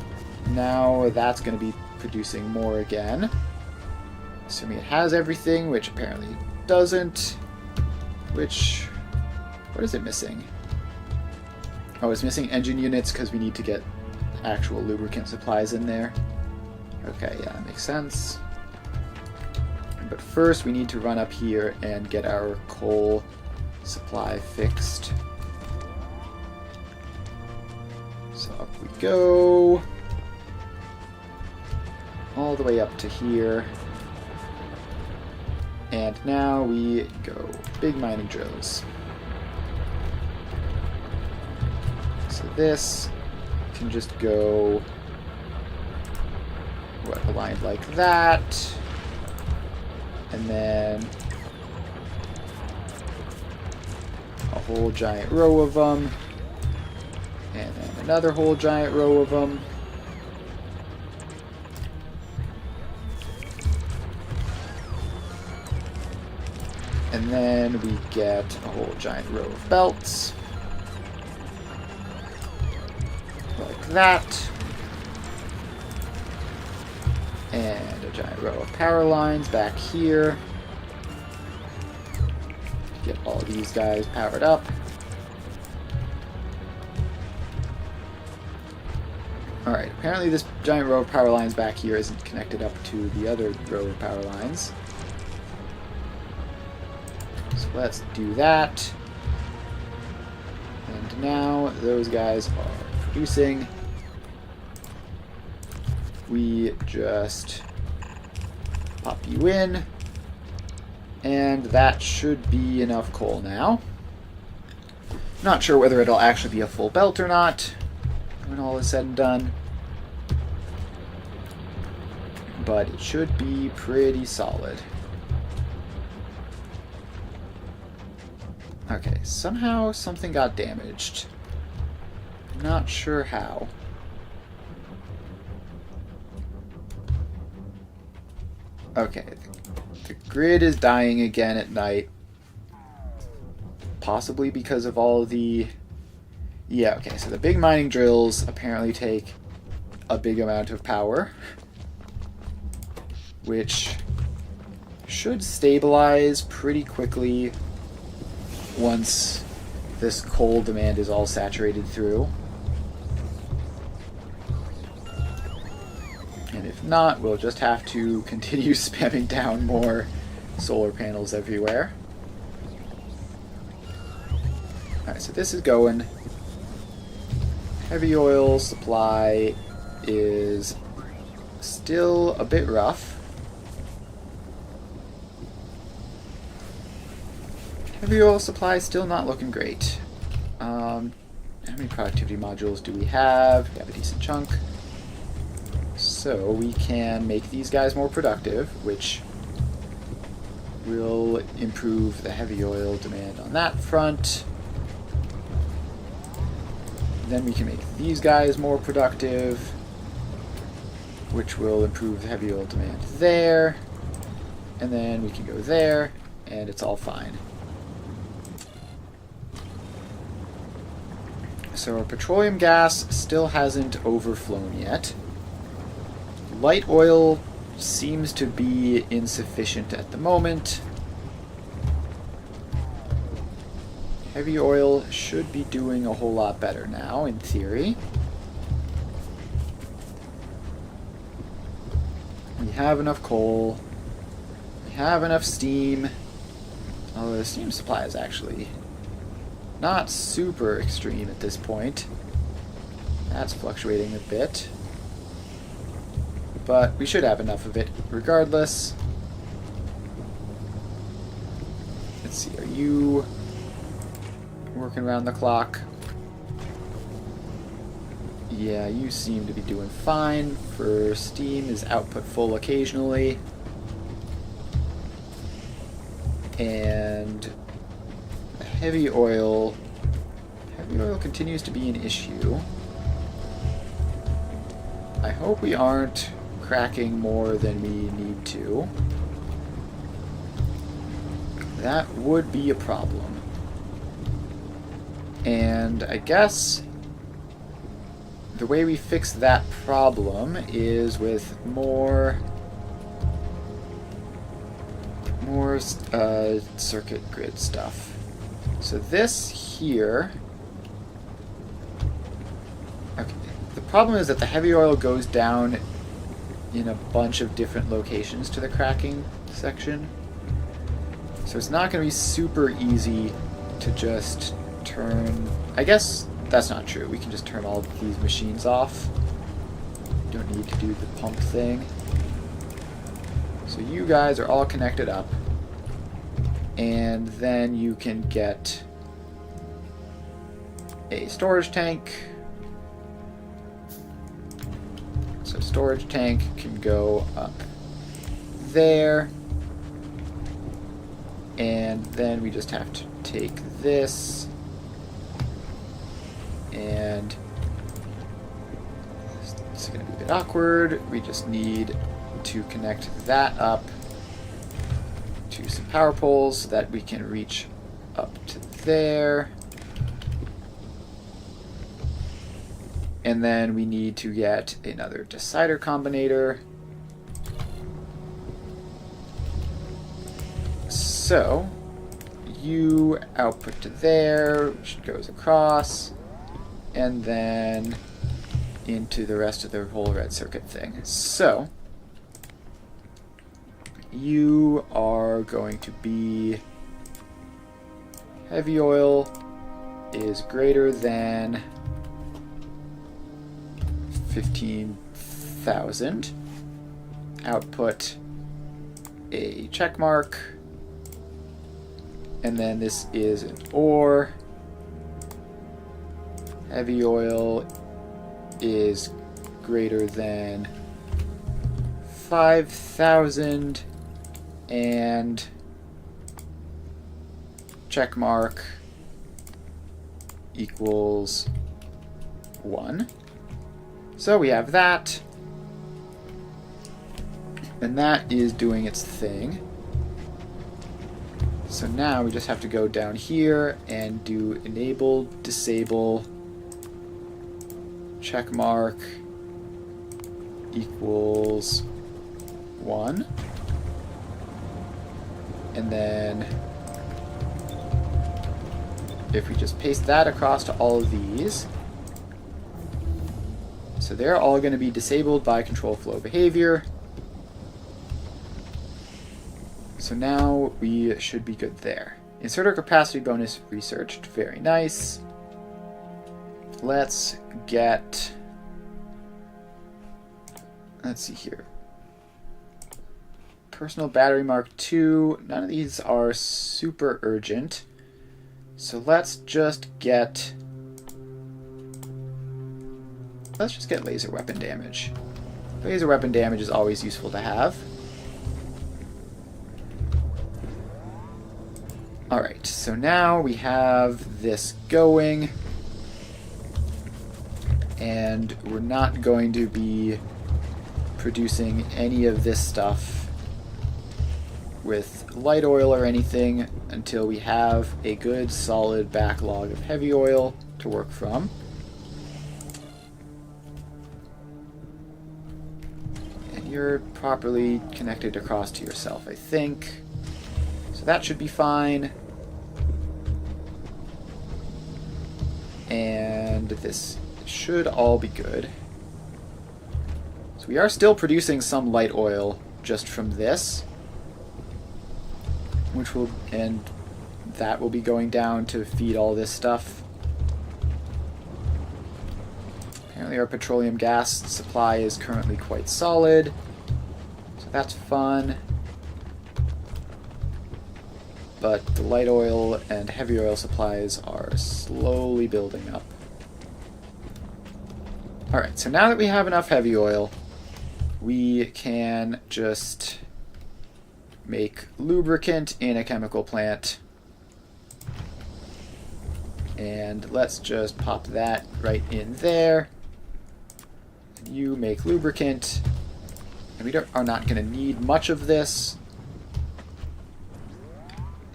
now that's going to be producing more again. Assuming it has everything, which apparently it doesn't. Which... what is it missing? Oh, it's missing engine units because we need to get actual lubricant supplies in there. Okay, yeah, that makes sense. But first we need to run up here and get our coal supply fixed. So up we go. All the way up to here. And now we go big mining drills. So this can just go, what, aligned like that. And then a whole giant row of them. And then another whole giant row of them. And then we get a whole giant row of belts. Like that. And a giant row of power lines back here. Get all these guys powered up. Alright, apparently this giant row of power lines back here isn't connected up to the other row of power lines. So let's do that. And now those guys are producing. We just pop you in, and that should be enough coal now. Not sure whether it'll actually be a full belt or not when all is said and done, but it should be pretty solid. Okay, somehow something got damaged. Not sure how. Okay, the grid is dying again at night. Possibly because of all the... Yeah, okay, so the big mining drills apparently take a big amount of power, which should stabilize pretty quickly once this coal demand is all saturated through. And if not, we'll just have to continue spamming down more solar panels everywhere. Alright, so this is going. Heavy oil supply is still a bit rough. Heavy oil supply is still not looking great. How many productivity modules do we have? We have a decent chunk. So we can make these guys more productive, which will improve the heavy oil demand on that front. Then we can make these guys more productive, which will improve the heavy oil demand there. And then we can go there, and it's all fine. So our petroleum gas still hasn't overflown yet. Light oil seems to be insufficient at the moment. Heavy oil should be doing a whole lot better now, in theory. We have enough coal. We have enough steam. Although the steam supply is actually not super extreme at this point. That's fluctuating a bit. But we should have enough of it regardless. Let's see, are you working around the clock? Yeah, you seem to be doing fine. For steam is output full occasionally. And heavy oil continues to be an issue. I hope we aren't cracking more than we need to. That would be a problem. And I guess the way we fix that problem is with more circuit grid stuff. So this here... Okay, the problem is that the heavy oil goes down in a bunch of different locations to the cracking section. So it's not going to be super easy to just turn... I guess that's not true. We can just turn all of these machines off. Don't need to do the pump thing. So you guys are all connected up. And then you can get a storage tank. So storage tank can go up there. And then we just have to take this And it's going to be a bit awkward. We just need to connect that up to some power poles so that we can reach up to there. And then we need to get another decider combinator. So U output to there, which goes across, and then into the rest of the whole red circuit thing. So you are going to be heavy oil is greater than 15,000. Output a check mark. And then this is an OR. Heavy oil is greater than 5,000 and check mark equals 1. So we have that, and that is doing its thing. So now we just have to go down here and do enable, disable, check mark equals 1. And then if we just paste that across to all of these, so they're all going to be disabled by control flow behavior. So now we should be good there. Inserter capacity bonus researched. Very nice. Let's get... Let's see here. Personal battery Mark II. None of these are super urgent. So let's just get... laser weapon damage. Laser weapon damage is always useful to have. Alright, so now we have this going, and we're not going to be producing any of this stuff with light oil or anything until we have a good solid backlog of heavy oil to work from. And you're properly connected across to yourself, I think. So that should be fine. And this should all be good. So we are still producing some light oil just from this, which will, and that will be going down to feed all this stuff. Apparently our petroleum gas supply is currently quite solid, so that's fun. But the light oil and heavy oil supplies are slowly building up. Alright, so now that we have enough heavy oil, we can just make lubricant in a chemical plant. And let's just pop that right in there. You make lubricant. And we are not going to need much of this.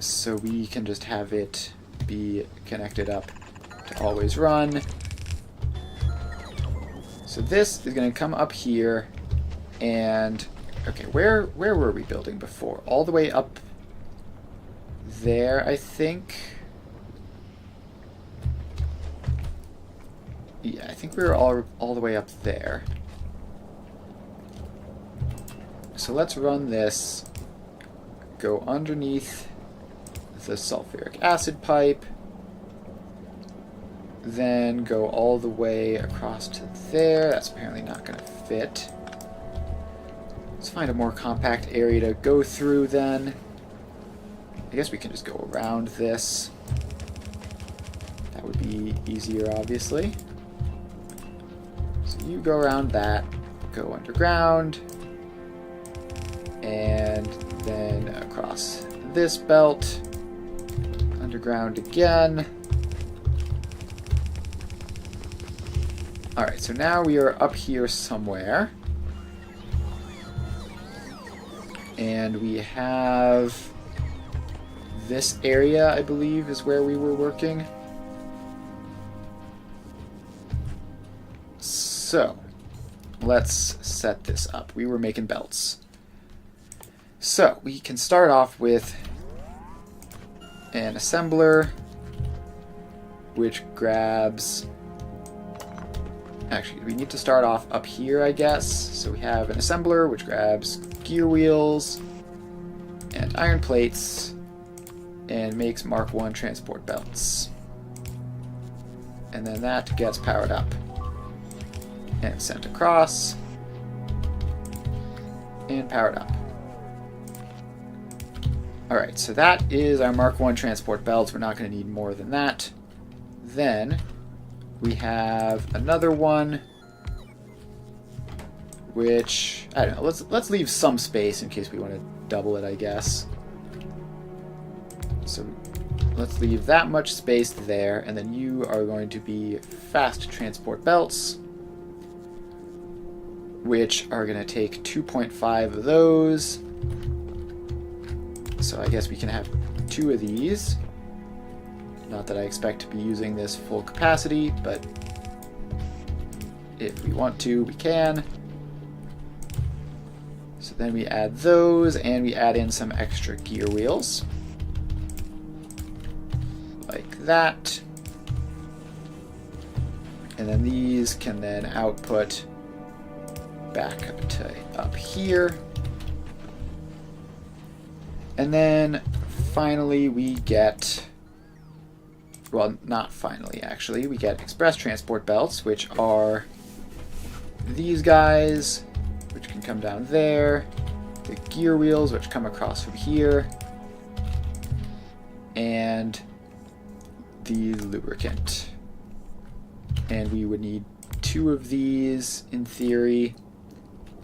So we can just have it be connected up to always run. So this is going to come up here, and okay, where were we building before? All the way up there, I think. Yeah, I think we were all the way up there. So let's run this. Go underneath the sulfuric acid pipe, then go all the way across to there. That's apparently not going to fit. Let's find a more compact area to go through then. I guess we can just go around this. That would be easier, obviously. So you go around that, go underground, and then across this belt. Underground again. Alright, so now we are up here somewhere. And we have this area, I believe, is where we were working. So, let's set this up. We were making belts. So, we can start off with an assembler, which grabs... Actually, we need to start off up here, I guess. So we have an assembler, which grabs gear wheels and iron plates and makes Mark I transport belts. And then that gets powered up and sent across and powered up. Alright, so that is our Mark I transport belts. We're not going to need more than that. Then we have another one, which, I don't know, let's leave some space in case we want to double it, I guess. So let's leave that much space there, and then you are going to be fast transport belts, which are going to take 2.5 of those. So I guess we can have 2 of these. Not that I expect to be using this full capacity, but if we want to, we can. So then we add those, and we add in some extra gear wheels. Like that. And then these can then output back up to up here. And then finally we get... Well, not finally, actually. We get express transport belts, which are these guys, which can come down there. The gear wheels, which come across from here. And the lubricant. And we would need 2 of these, in theory,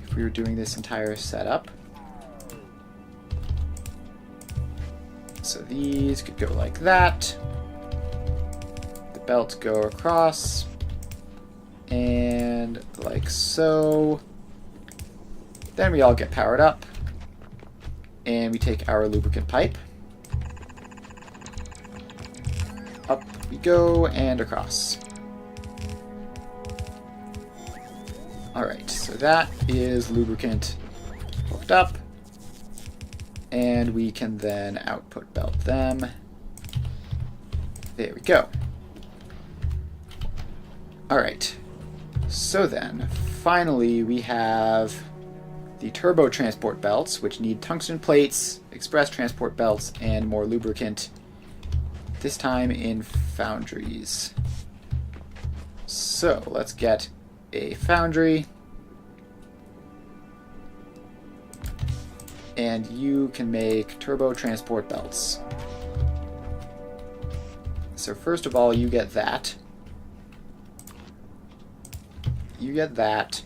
if we were doing this entire setup. So these could go like that. Belts go across, and like so. Then we all get powered up, and we take our lubricant pipe. Up we go, and across. Alright, so that is lubricant hooked up, and we can then output belt them. There we go. Alright, so then, finally we have the turbo transport belts, which need tungsten plates, express transport belts, and more lubricant, this time in foundries. So, let's get a foundry, and you can make turbo transport belts. So first of all, you get that. You get that.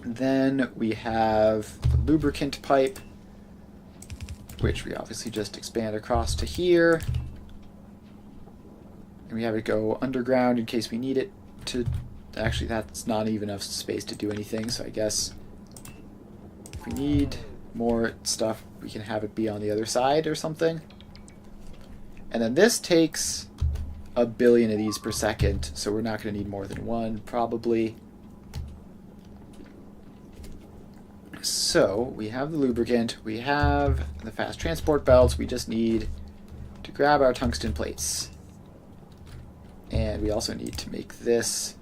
Then we have the lubricant pipe, which we obviously just expand across to here. And we have it go underground in case we need it to... Actually, that's not even enough space to do anything, so I guess if we need more stuff, we can have it be on the other side or something. And then this takes 1 billion of these per second, so we're not going to need more than 1, probably. So, we have the lubricant, we have the fast transport belts, we just need to grab our tungsten plates. And we also need to make this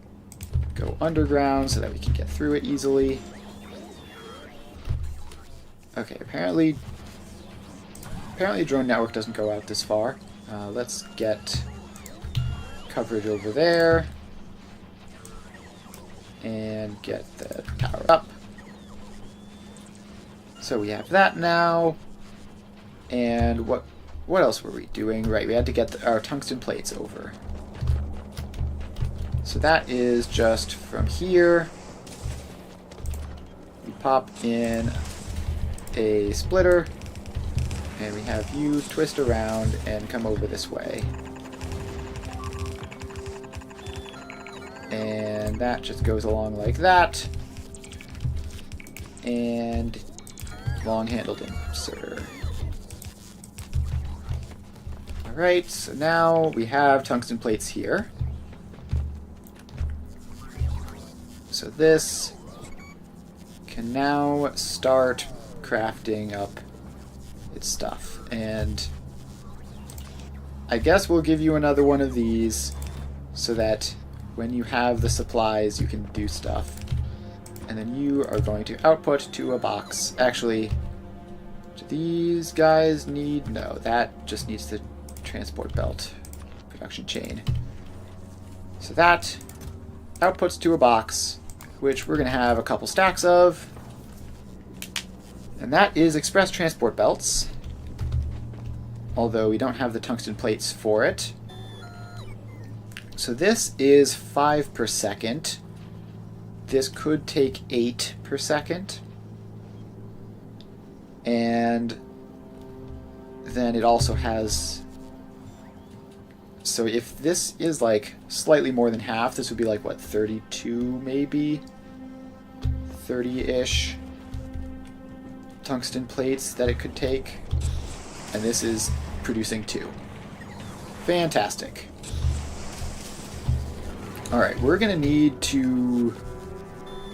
go underground so that we can get through it easily. Okay, apparently drone network doesn't go out this far. Let's get coverage over there and get the power up. So we have that now. And what else were we doing? Right, we had to get our tungsten plates over. So that is just from here. We pop in a splitter, and we have you twist around and come over this way. And that just goes along like that. And long-handled inserter. Alright, so now we have tungsten plates here. So this can now start crafting up its stuff. And I guess we'll give you another one of these so that when you have the supplies you can do stuff. And then you are going to output to a box. Actually, do these guys need... No, that just needs the transport belt production chain. So that outputs to a box, which we're going to have a couple stacks of. And that is express transport belts, although we don't have the tungsten plates for it. So this is 5 per second. This could take 8 per second. And then it also has... So if this is like slightly more than half, this would be like, what, 32 maybe? 30-ish tungsten plates that it could take. And this is producing 2. Fantastic. Alright, we're gonna need to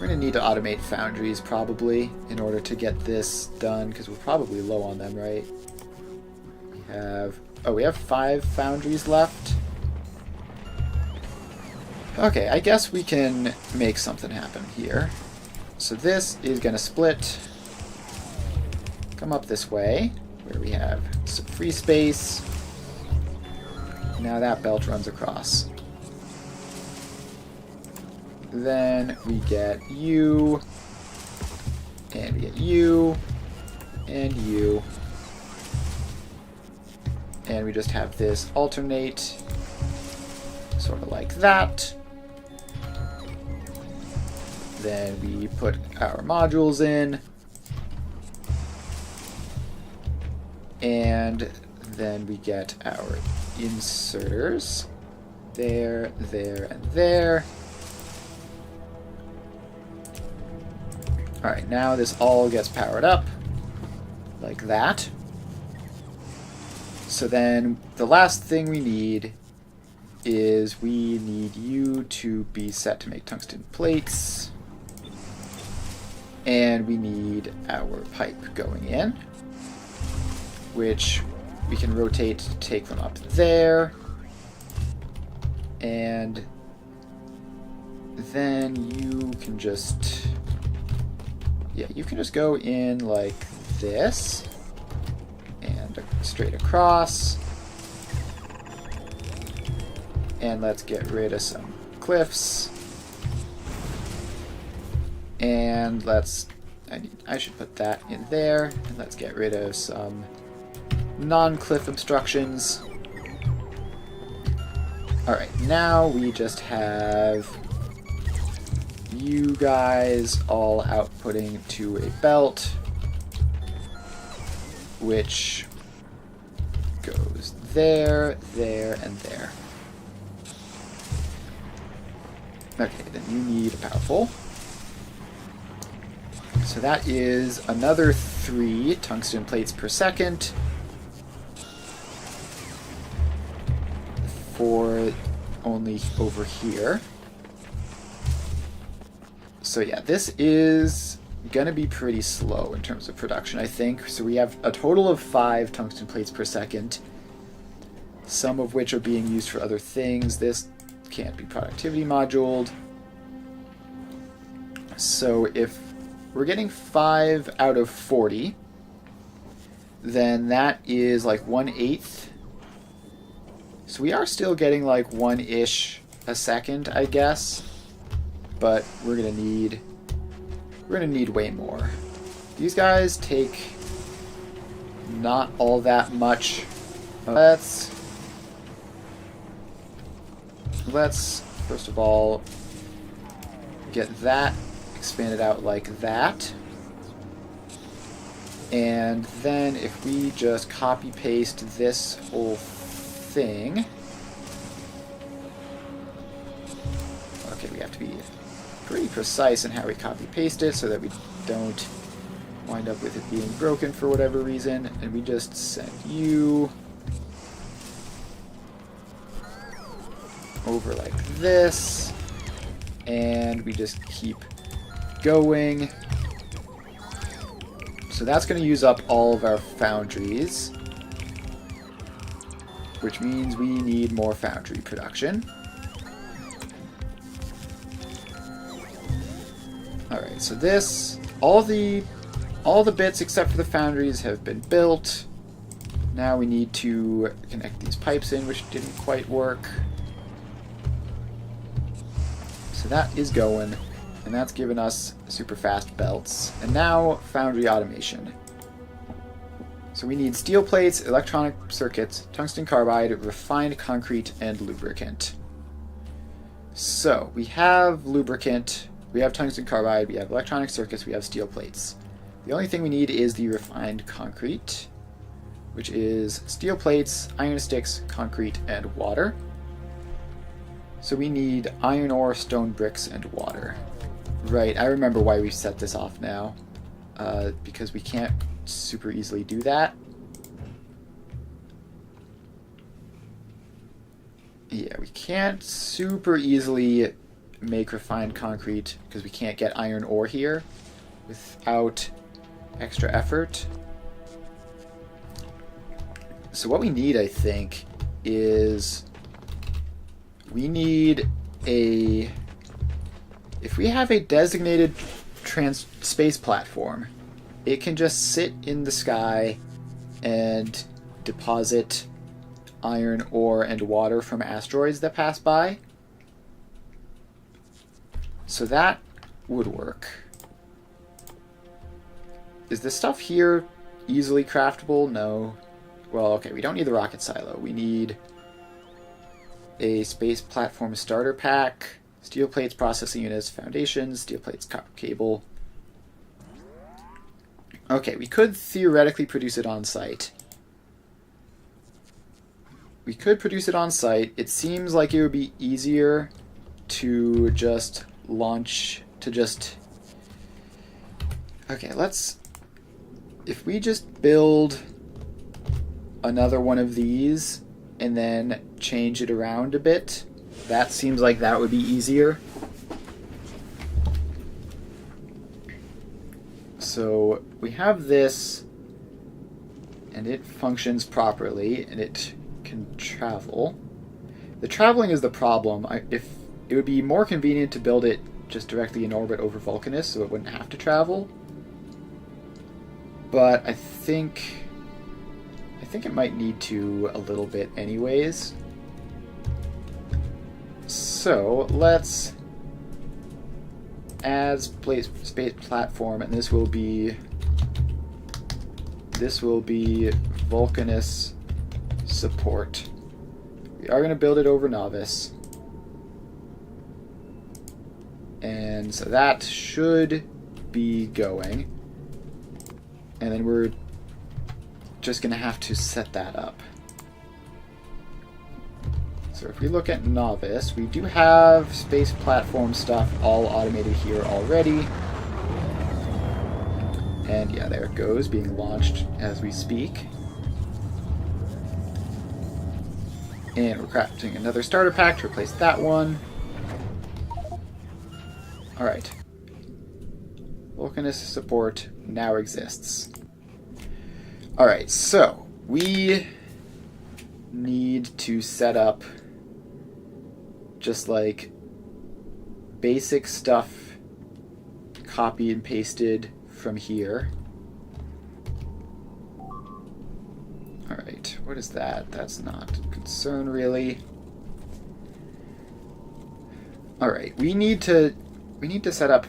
automate foundries probably in order to get this done, because we're probably low on them, right? We have 5 foundries left. Okay, I guess we can make something happen here. So this is gonna split, come up this way, where we have some free space. Now that belt runs across. Then we get you, and we get you, and you. And we just have this alternate, sort of like that. Then we put our modules in. And then we get our inserters. There, there, and there. Alright, now this all gets powered up, like that. So then the last thing we need is we need you to be set to make tungsten plates. And we need our pipe going in, which we can rotate to take them up there. And then you can just... Yeah, you can just go in like this, and straight across. And let's get rid of some cliffs. And let's, I should put that in there. And let's get rid of some non-cliff obstructions. Alright, now we just have you guys all outputting to a belt, which goes there, there, and there. Okay, then you need a powerful. So that is another 3 tungsten plates per second for only over here. So yeah, this is gonna be pretty slow in terms of production, I think. So we have a total of 5 tungsten plates per second, some of which are being used for other things. This can't be productivity moduled. So if we're getting 5 out of 40, then that is like 1/8. So we are still getting like 1-ish a second, I guess. But we're gonna need way more. These guys take not all that much. Let's first of all get that expanded out like that. And then if we just copy paste this whole thing. Okay, to be pretty precise in how we copy paste it so that we don't wind up with it being broken for whatever reason. And we just send you over like this, and we just keep going. So that's going to use up all of our foundries, which means we need more foundry production. Alright, so this, all the bits except for the foundries have been built. Now we need to connect these pipes in, which didn't quite work. So that is going, and that's given us super fast belts. And now foundry automation. So we need steel plates, electronic circuits, tungsten carbide, refined concrete, and lubricant. So we have lubricant, we have tungsten carbide, we have electronic circuits, we have steel plates. The only thing we need is the refined concrete, which is steel plates, iron sticks, concrete, and water. So we need iron ore, stone bricks, and water. Right, I remember why we set this off now. Because we can't super easily do that. Yeah, we can't super easily make refined concrete because we can't get iron ore here without extra effort. So what we need, I think, is we need a... If we have a designated space platform, it can just sit in the sky and deposit iron ore and water from asteroids that pass by. So that would work. Is this stuff here easily craftable? No. Well, okay, we don't need the rocket silo. We need a space platform starter pack, steel plates, processing units, foundations, steel plates, copper cable. Okay, we could theoretically produce it on site. We could produce it on site. It seems like it would be easier to just launch, Okay, let's... If we just build another one of these and then change it around a bit, that seems like that would be easier. So we have this, and it functions properly, and it can travel. The traveling is the problem. If it would be more convenient to build it just directly in orbit over Vulcanus, so it wouldn't have to travel. But I think it might need to a little bit anyways. So let's add space platform, and this will be Vulcanus support. We are going to build it over Novice, and so that should be going, and then we're just going to have to set that up. So if we look at Novice, we do have space platform stuff all automated here already. And yeah, there it goes, being launched as we speak. And we're crafting another starter pack to replace that one. Alright. Vulcanus support now exists. Alright, so we need to set up just like basic stuff copied and pasted from here. Alright, what is that? That's not a concern really. Alright, we need to set up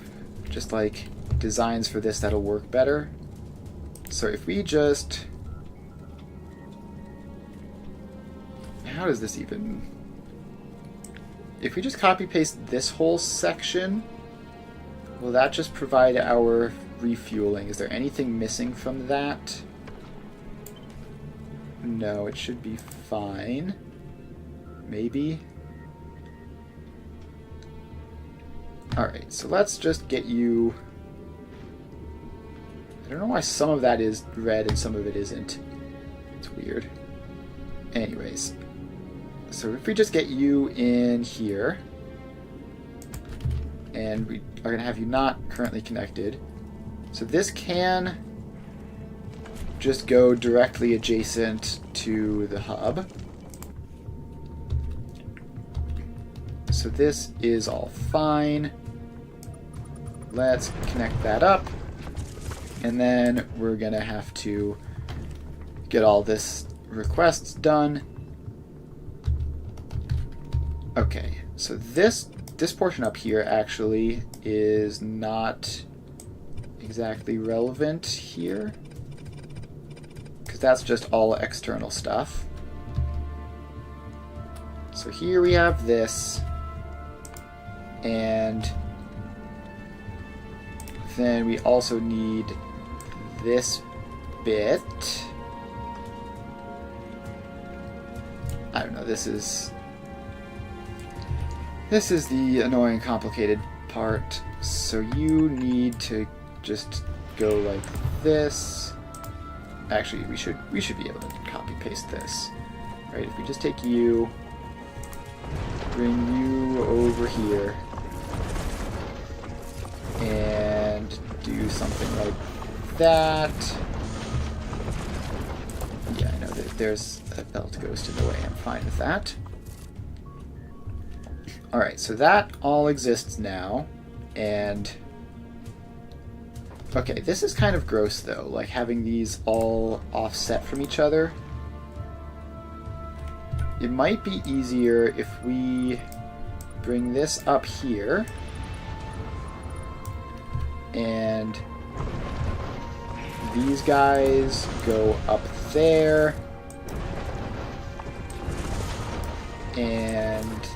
just like designs for this that'll work better. So if we just... How does this even... If we just copy paste this whole section, will that just provide our refueling? Is there anything missing from that? No, it should be fine. Maybe. Alright, so let's just get you... I don't know why some of that is red and some of it isn't. It's weird. Anyways, so if we just get you in here, and we are going to have you not currently connected, so this can just go directly adjacent to the hub. So this is all fine. Let's connect that up. And then we're going to have to get all this requests done. Okay, so this portion up here actually is not exactly relevant here, because that's just all external stuff. So here we have this, and then we also need this bit. I don't know, this is the annoying, complicated part. So you need to just go like this. Actually, we should be able to copy paste this, right? If we just take you, bring you over here, and do something like that. Yeah, I know that there's a belt ghost in the way. I'm fine with that. Alright, so that all exists now, and... Okay, this is kind of gross, though, like having these all offset from each other. It might be easier if we bring this up here, and these guys go up there, and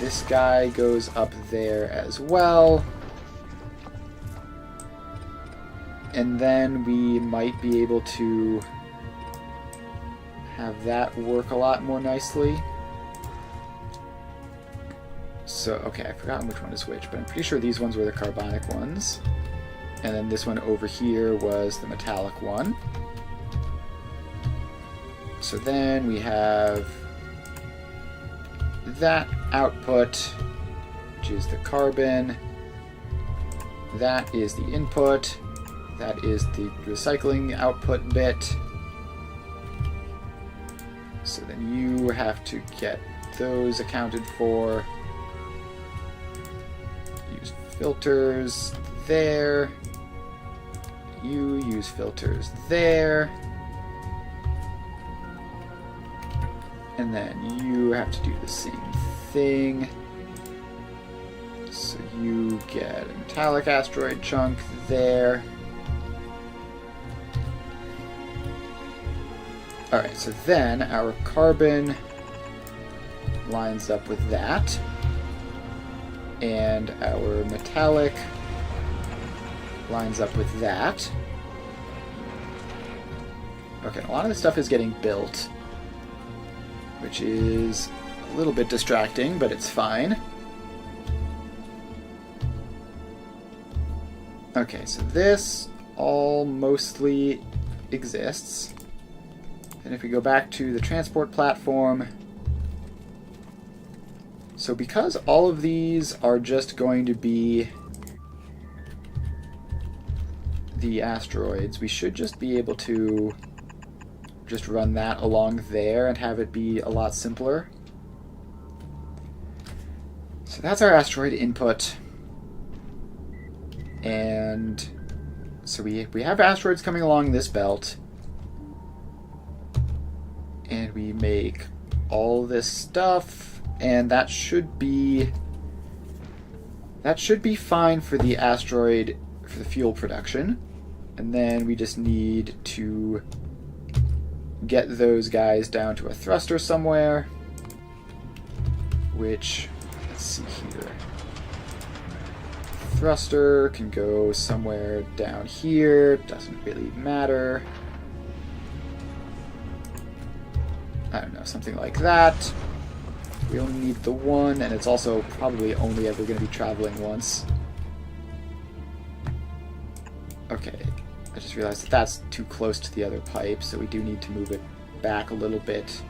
this guy goes up there as well. And then we might be able to have that work a lot more nicely. So, okay, I've forgotten which one is which, but I'm pretty sure these ones were the carbonic ones. And then this one over here was the metallic one. So then we have that output, which is the carbon. That is the input. That is the recycling output bit. So then you have to get those accounted for. Use filters there. You use filters there. And then you have to do the same thing. So you get a metallic asteroid chunk there. Alright, so then our carbon lines up with that. And our metallic lines up with that. Okay, a lot of this stuff is getting built, which is a little bit distracting, but it's fine. Okay, so this all mostly exists. And if we go back to the transport platform, so because all of these are just going to be the asteroids, we should just be able to just run that along there and have it be a lot simpler. So that's our asteroid input. And so we have asteroids coming along this belt. And we make all this stuff, and that should be fine for the asteroid, for the fuel production. And then we just need to get those guys down to a thruster somewhere, which, let's see here. Thruster can go somewhere down here, doesn't really matter. I don't know, something like that. We only need the one, and it's also probably only ever going to be traveling once. Okay, I just realized that that's too close to the other pipe, so we do need to move it back a little bit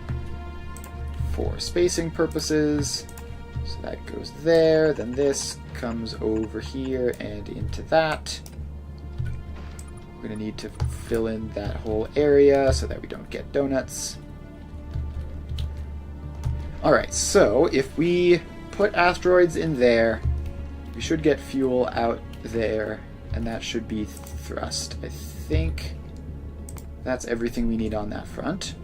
for spacing purposes. So that goes there, then this comes over here and into that. We're going to need to fill in that whole area so that we don't get donuts. Alright, so if we put asteroids in there, we should get fuel out there, and that should be thrust. I think that's everything we need on that front.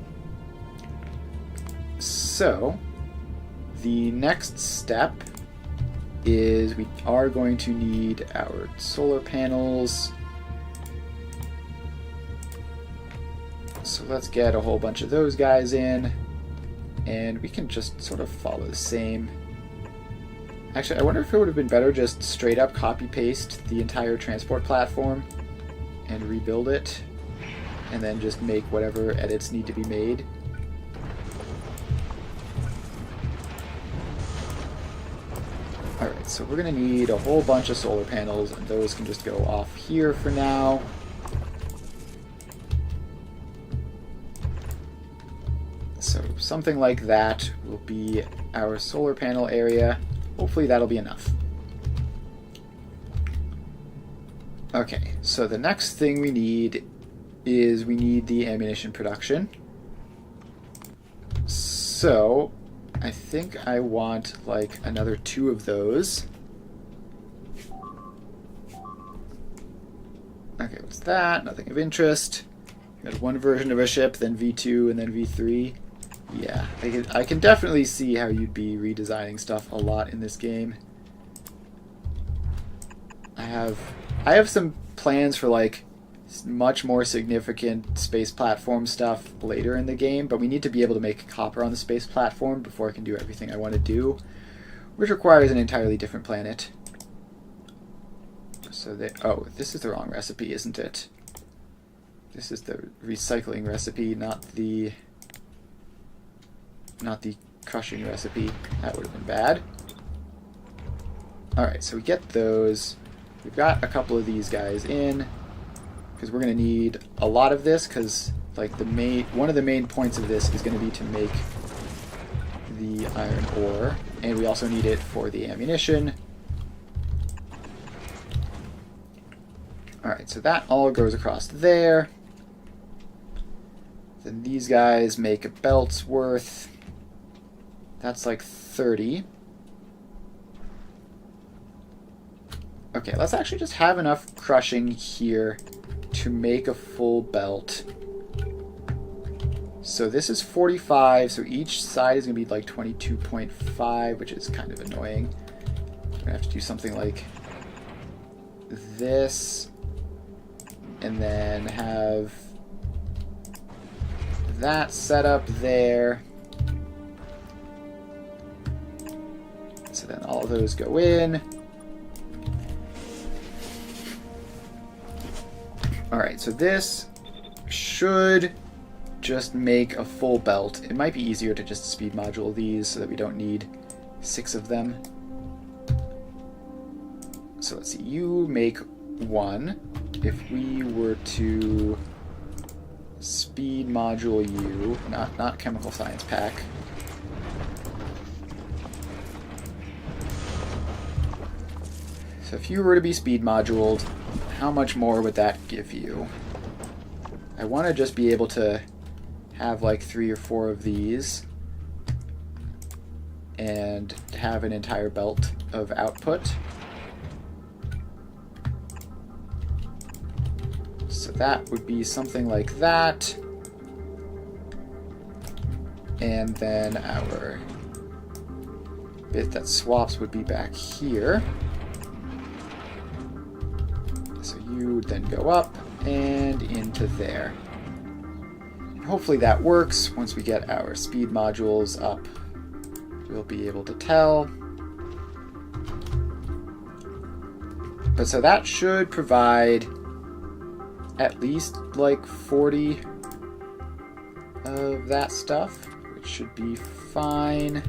So, the next step is we are going to need our solar panels. So let's get a whole bunch of those guys in, and we can just sort of follow the same. Actually, I wonder if it would have been better just straight up copy-paste the entire transport platform and rebuild it, and then just make whatever edits need to be made. Alright, so we're going to need a whole bunch of solar panels, and those can just go off here for now. So something like that will be our solar panel area. Hopefully that'll be enough. Okay, so the next thing we need is we need the ammunition production. So I think I want like another 2 of those. Okay, what's that? Nothing of interest. We had one version of a ship, then V2, and then V3. Yeah, I can definitely see how you'd be redesigning stuff a lot in this game. I have some plans for like much more significant space platform stuff later in the game, but we need to be able to make copper on the space platform before I can do everything I want to do, which requires an entirely different planet. So oh, this is the wrong recipe, isn't it? This is the recycling recipe, not the crushing recipe. That would have been bad. Alright, so we get those. We've got a couple of these guys in, because we're going to need a lot of this, because like one of the main points of this is going to be to make the iron ore, and we also need it for the ammunition. Alright, so that all goes across there. Then these guys make a belt's worth. That's like 30. Okay, let's actually just have enough crushing here to make a full belt. So this is 45, so each side is going to be like 22.5, which is kind of annoying. We're going to have to do something like this, and then have that set up there. So then all of those go in. Alright, so this should just make a full belt. It might be easier to just speed module these so that we don't need 6 of them. So let's see, you make 1. If we were to speed module you, not chemical science pack. So if you were to be speed moduled, how much more would that give you? I want to just be able to have like 3 or 4 of these and have an entire belt of output. So that would be something like that. And then our bit that swaps would be back here. So you would then go up and into there. Hopefully that works. Once we get our speed modules up, we'll be able to tell. But so that should provide at least like 40 of that stuff, which should be fine.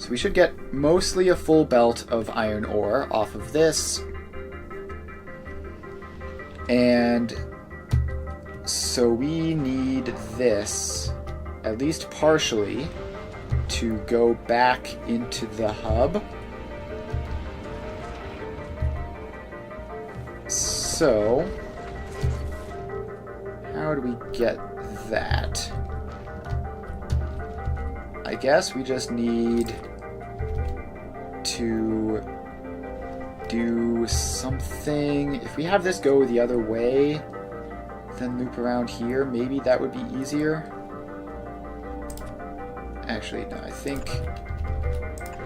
So we should get mostly a full belt of iron ore off of this. And so we need this, at least partially, to go back into the hub. So, how do we get that? I guess we just need to do something. If we have this go the other way, then loop around here, maybe that would be easier. Actually, no, I think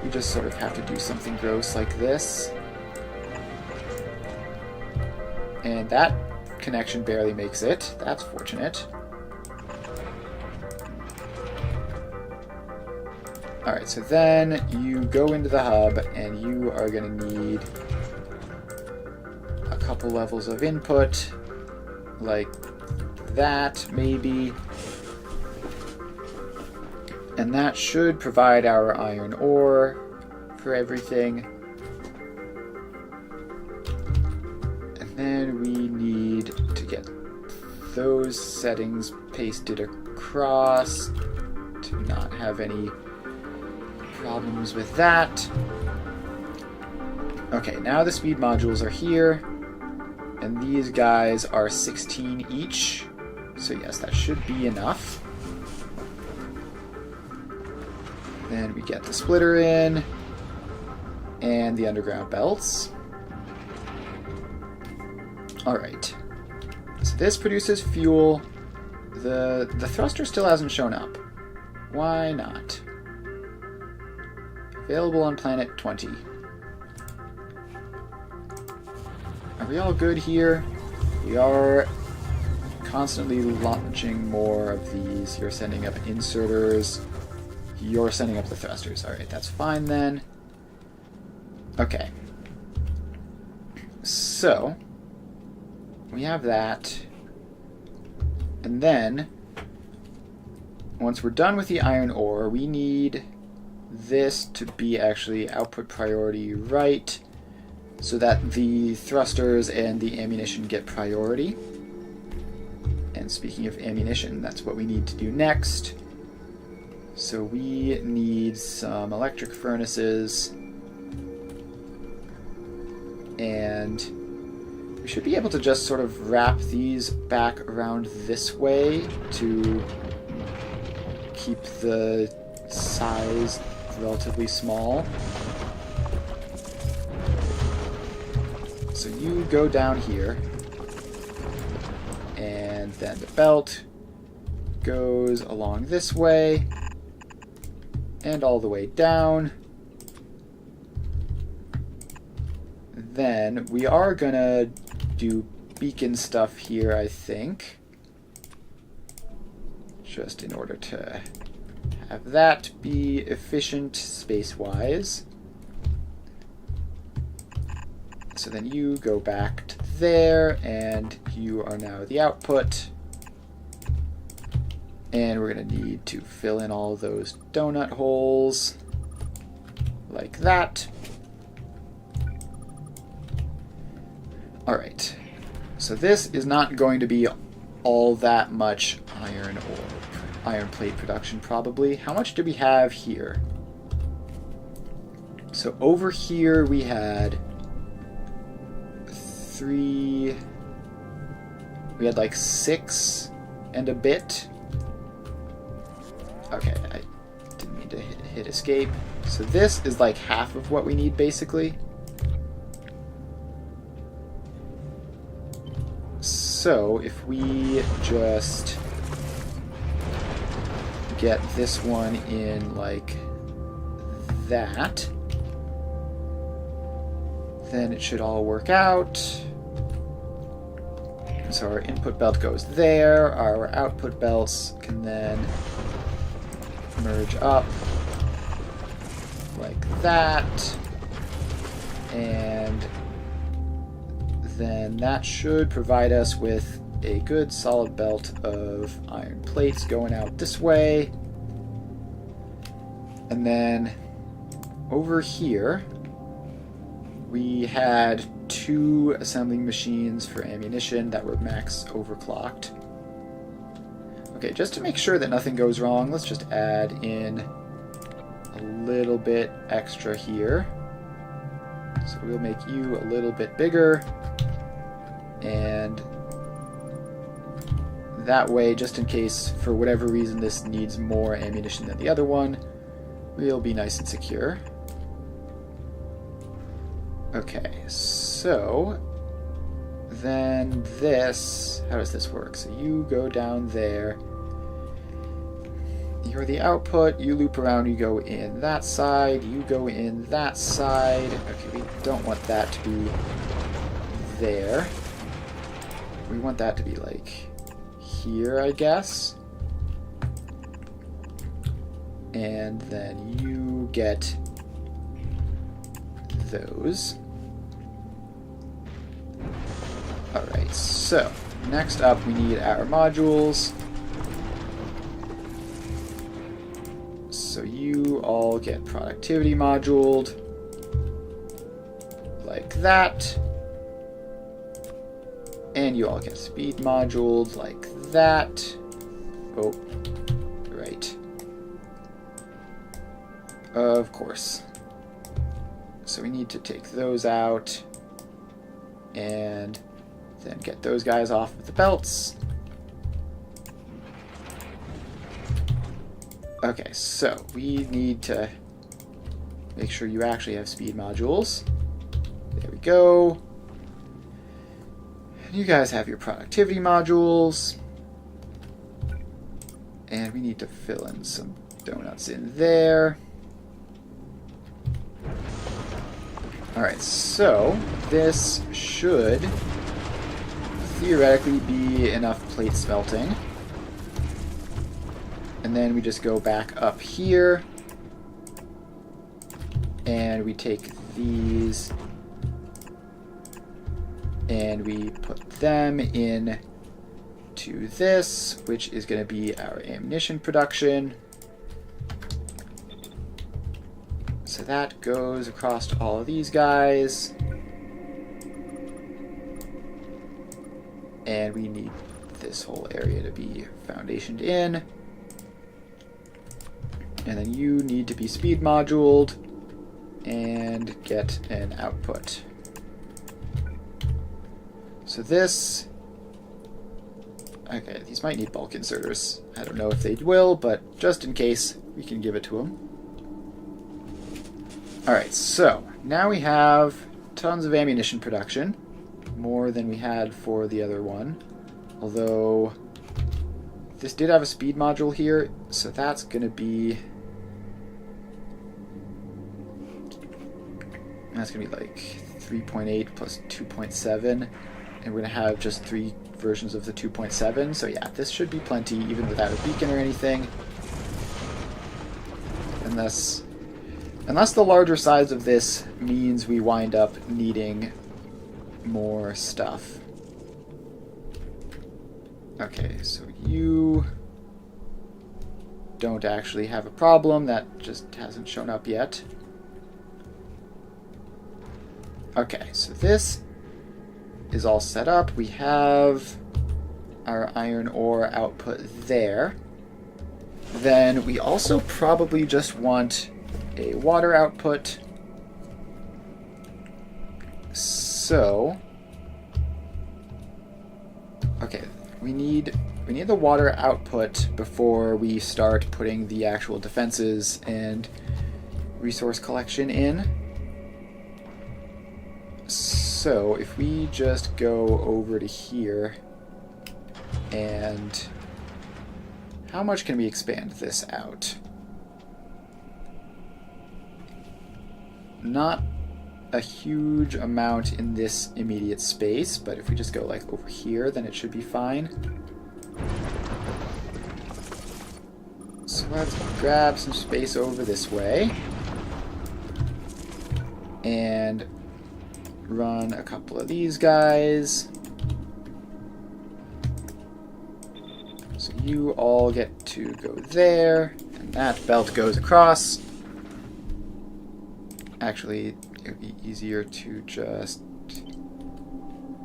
we just sort of have to do something gross like this. And that connection barely makes it. That's fortunate. Alright, so then you go into the hub, and you are going to need a couple levels of input, like that, maybe. And that should provide our iron ore for everything. And then we need to get those settings pasted across to not have any problems with that. Okay, now the speed modules are here, and these guys are 16 each, so yes, that should be enough. Then we get the splitter in, and the underground belts. Alright, so this produces fuel. The thruster still hasn't shown up. Why not? Available on planet 20. Are we all good here? We are constantly launching more of these. You're sending up inserters. You're sending up the thrusters. Alright, that's fine then. Okay. So, we have that. And then, once we're done with the iron ore, we need this to be actually output priority right, so that the thrusters and the ammunition get priority. And speaking of ammunition, that's what we need to do next. So we need some electric furnaces, and we should be able to just sort of wrap these back around this way to keep the size relatively small. So you go down here, and then the belt goes along this way and all the way down. Then we are gonna do beacon stuff here, I think, just in order to have that be efficient space-wise. So then you go back to there, and you are now the output. And we're going to need to fill in all those donut holes, like that. Alright, so this is not going to be all that much iron plate production, probably. How much do we have here? So over here we had we had like 6 and a bit. Okay, I didn't mean to hit escape. So this is like half of what we need, basically. So if we just get this one in like that, then it should all work out. So our input belt goes there, our output belts can then merge up like that, and then that should provide us with a good solid belt of iron plates going out this way. And then over here, we had 2 assembling machines for ammunition that were max overclocked. Okay, just to make sure that nothing goes wrong, let's just add in a little bit extra here. So we'll make you a little bit bigger, and that way, just in case for whatever reason this needs more ammunition than the other one, we'll be nice and secure. Okay, so then this, how does this work? So you go down there, you're the output, you loop around, you go in that side, you go in that side. Okay, we don't want that to be there. We want that to be like here, I guess. And then you get those. Alright, so next up we need our modules. So you all get productivity moduled like that. And you all get speed moduled like that. Oh, right. Of course. So we need to take those out and then get those guys off of the belts. Okay, so we need to make sure you actually have speed modules. There we go. You guys have your productivity modules. And we need to fill in some donuts in there. Alright, so this should theoretically be enough plate smelting. And then we just go back up here. And we take these and we put them in to this, which is going to be our ammunition production. So that goes across to all of these guys. And we need this whole area to be foundationed in. And then you need to be speed moduled and get an output. So this, okay, these might need bulk inserters. I don't know if they will, but just in case, we can give it to them. Alright, so now we have tons of ammunition production, more than we had for the other one. Although, this did have a speed module here, so that's going to be... That's going to be like 3.8 plus 2.7. And we're going to have just 3 versions of the 2.7. So yeah, this should be plenty, even without a beacon or anything. Unless the larger size of this means we wind up needing more stuff. Okay, so you don't actually have a problem. That just hasn't shown up yet. Okay, so this is all set up. We have our iron ore output there. Then we also probably just want a water output. So, okay, we need the water output before we start putting the actual defenses and resource collection in. So if we just go over to here, and how much can we expand this out? Not a huge amount in this immediate space, but if we just go like over here, then it should be fine. So let's grab some space over this way and run a couple of these guys. So you all get to go there, and that belt goes across. Actually, it would be easier to just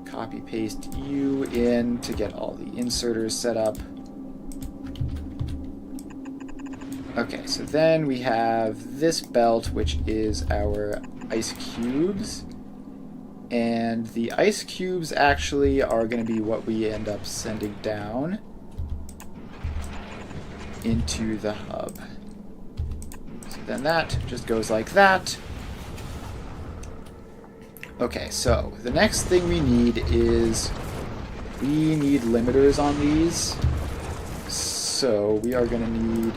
copy paste you in to get all the inserters set up. Okay, so then we have this belt, which is our ice cubes. And the ice cubes actually are going to be what we end up sending down into the hub. So then that just goes like that. Okay, so the next thing we need is we need limiters on these. So we are going to need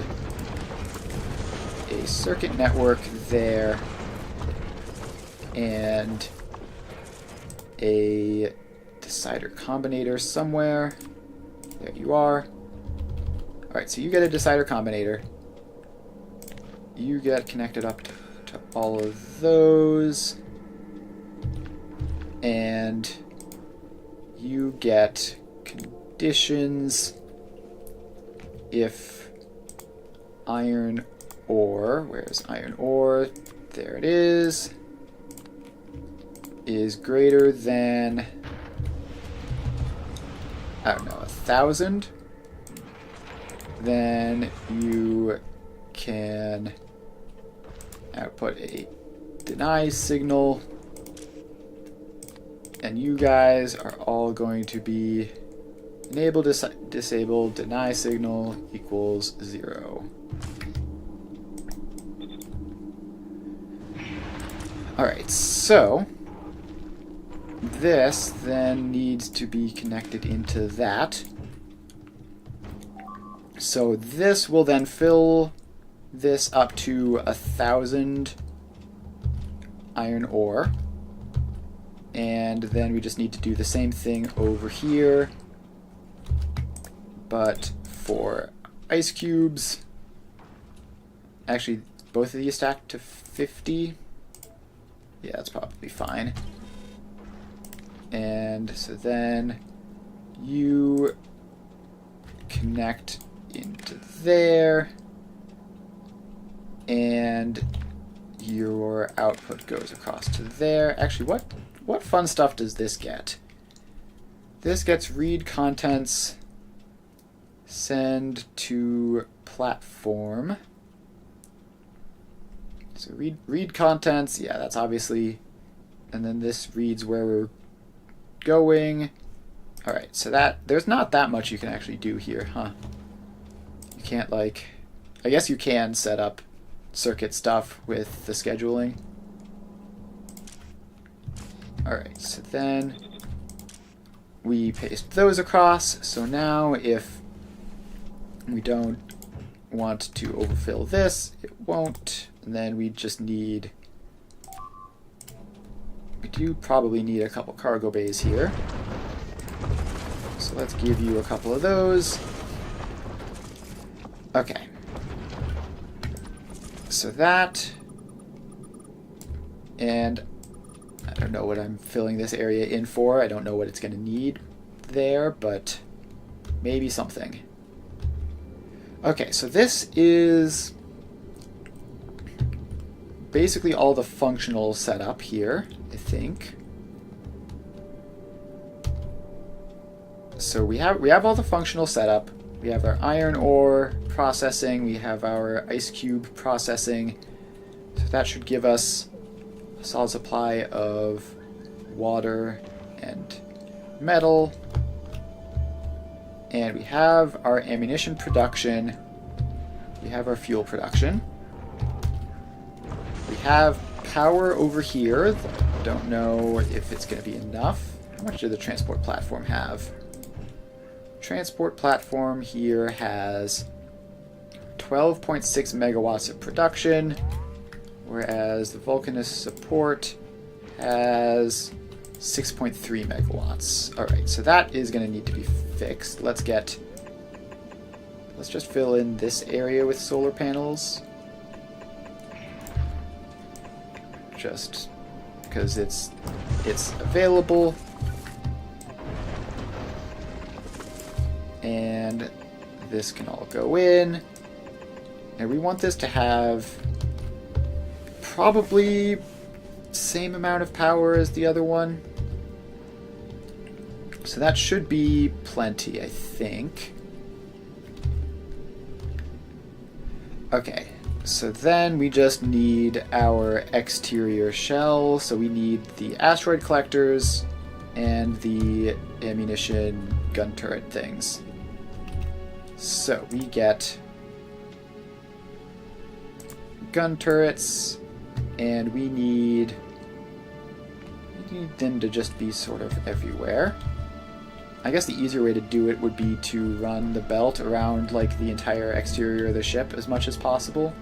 a circuit network there and a decider combinator somewhere. There you are. Alright, so you get a decider combinator. You get connected up to all of those. And you get conditions if iron ore, where's iron ore? There it is greater than, I don't know, 1,000, then you can output a deny signal, and you guys are all going to be enable, disable, deny signal equals 0. Alright, so this then needs to be connected into that. So this will then fill this up to 1,000 iron ore. And then we just need to do the same thing over here, but for ice cubes. Actually, both of these stack to 50. Yeah, that's probably fine. And so then you connect into there, and your output goes across to there. Actually, what fun stuff does this get? This gets read contents, send to platform. So read contents, yeah, that's obviously, and then this reads where we're going. Alright, so there's not that much you can actually do here, huh? You can't, like, I guess you can set up circuit stuff with the scheduling. Alright, so then we paste those across. So now if we don't want to overfill this, it won't. And then we just need, we do probably need a couple cargo bays here. So let's give you a couple of those. Okay. So that, and I don't know what I'm filling this area in for. I don't know what it's going to need there, but maybe something. Okay, so this is basically all the functional setup here, I think. So we have all the functional setup. We have our iron ore processing. We have our ice cube processing. So that should give us a solid supply of water and metal. And we have our ammunition production. We have our fuel production. We have power over here. Don't know if it's going to be enough. How much did the transport platform have? Transport platform here has 12.6 megawatts of production, whereas the Vulcanus support has 6.3 megawatts. Alright, so that is going to need to be fixed. Let's just fill in this area with solar panels. Just because it's available. And this can all go in. And we want this to have probably same amount of power as the other one. So that should be plenty, I think. Okay, so then we just need our exterior shell. So we need the asteroid collectors and the ammunition gun turret things. So we get gun turrets, and we need them to just be sort of everywhere. I guess the easier way to do it would be to run the belt around like the entire exterior of the ship as much as possible,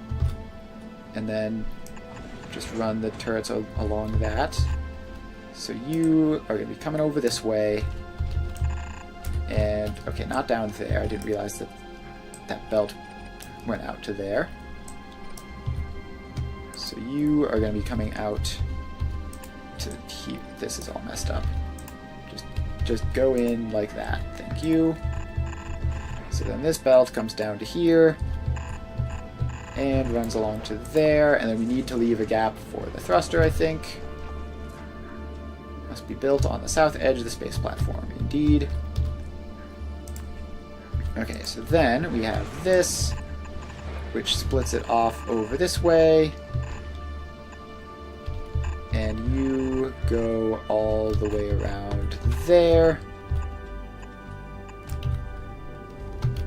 and then just run the turrets along that. So you are going to be coming over this way, and okay, not down there. I didn't realize that that belt went out to there. So you are going to be coming out to here. This is all messed up. Just go in like that. Thank you. So then this belt comes down to here and runs along to there, and then we need to leave a gap for the thruster, I think. Must be built on the south edge of the space platform. Indeed. Okay, so then we have this, which splits it off over this way. And you go all the way around there.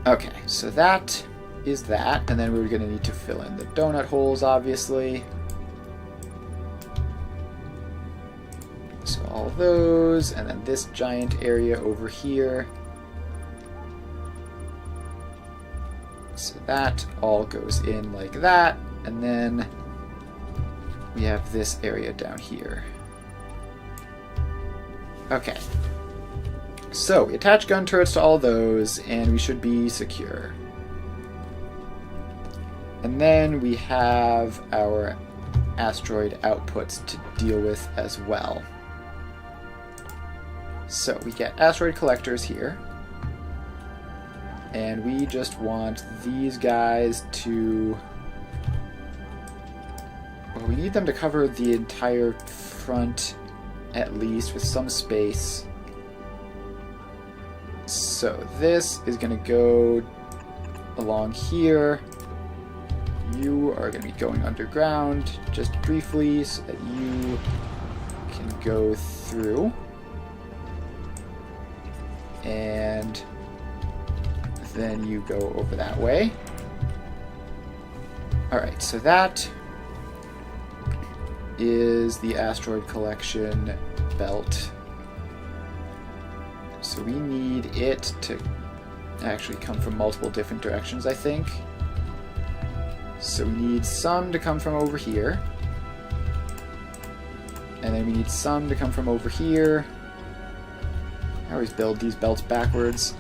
Okay, so that is that. And then we're going to need to fill in the donut holes, obviously. So all those, and then this giant area over here. So that all goes in like that. And then we have this area down here. Okay. So, we attach gun turrets to all those, and we should be secure. And then we have our asteroid outputs to deal with as well. So, we get asteroid collectors here. And we just want these guys to... Well, we need them to cover the entire front, at least, with some space. So this is going to go along here. You are going to be going underground just briefly so that you can go through. And then you go over that way. Alright, so that is the asteroid collection belt. So we need it to actually come from multiple different directions, I think. So we need some to come from over here. And then we need some to come from over here. I always build these belts backwards.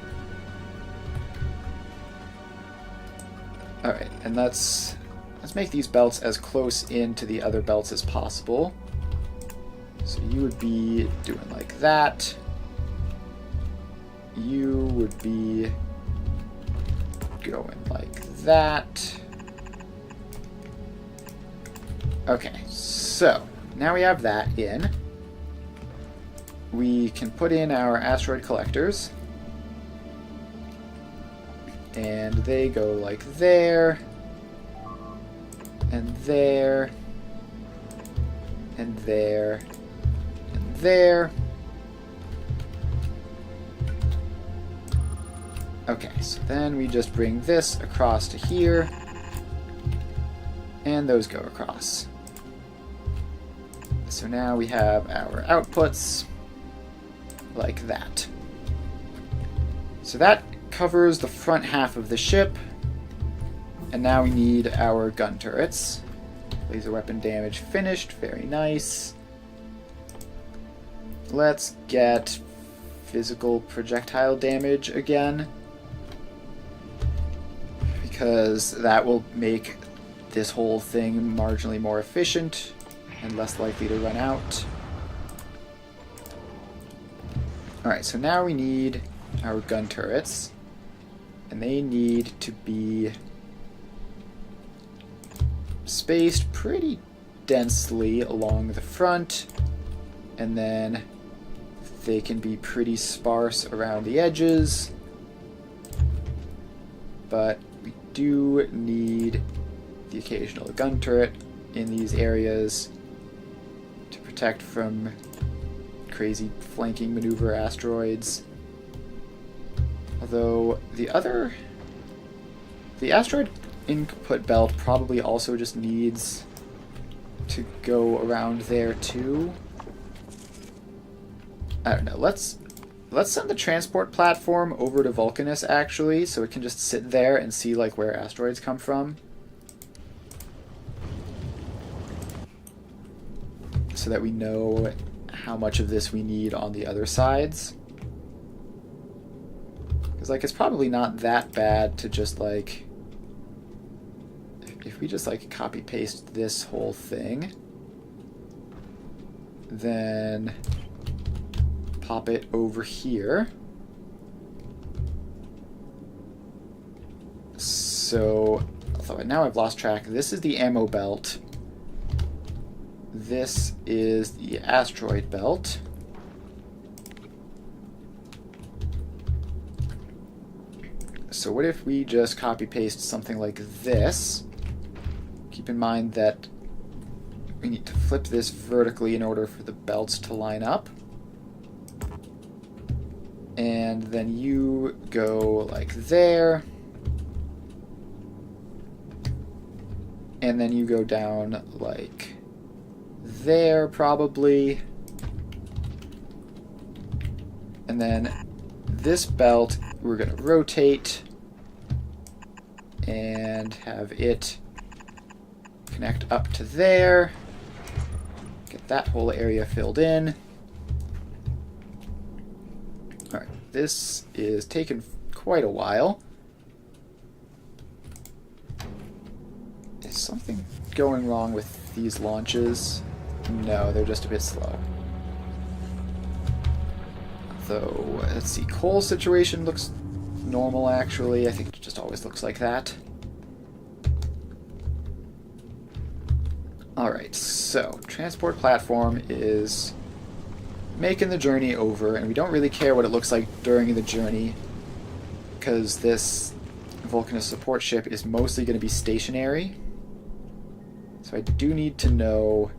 Alright, and let's make these belts as close in to the other belts as possible. So you would be doing like that. You would be going like that. Okay, so now we have that in. We can put in our asteroid collectors. And they go like there. And there. And there. And there. Okay, so then we just bring this across to here. And those go across. So now we have our outputs like that. So that covers the front half of the ship. And now we need our gun turrets. Laser weapon damage finished. Very nice. Let's get physical projectile damage again, because that will make this whole thing marginally more efficient and less likely to run out. Alright, so now we need our gun turrets, and they need to be spaced pretty densely along the front, and then they can be pretty sparse around the edges. But we do need the occasional gun turret in these areas to protect from crazy flanking maneuver asteroids. Although the asteroid input belt probably also just needs to go around there too. I don't know. Let's send the transport platform over to Vulcanus actually, so it can just sit there and see like where asteroids come from. So that we know how much of this we need on the other sides. Because like it's probably not that bad to just like, if we just like copy paste this whole thing, then pop it over here. So now I've lost track. This is the ammo belt. This is the asteroid belt. So what if we just copy paste something like this? Keep in mind that we need to flip this vertically in order for the belts to line up. And then you go like there. And then you go down like there probably. And then this belt we're going to rotate and have it connect up to there. Get that whole area filled in. Alright, this is taking quite a while. Is something going wrong with these launches? No, they're just a bit slow. Though, let's see, coal situation looks normal actually. I think it just always looks like that. Alright, so transport platform is making the journey over, and we don't really care what it looks like during the journey because this Vulcanus support ship is mostly going to be stationary. So I do need to know,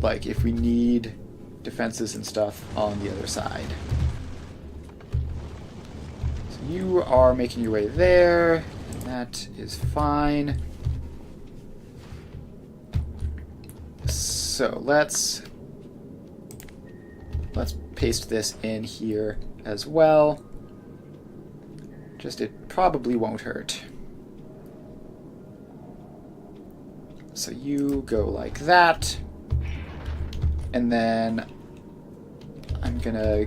like, if we need defenses and stuff on the other side. So you are making your way there, and that is fine. So let's paste this in here as well. Just it probably won't hurt. So you go like that. And then I'm gonna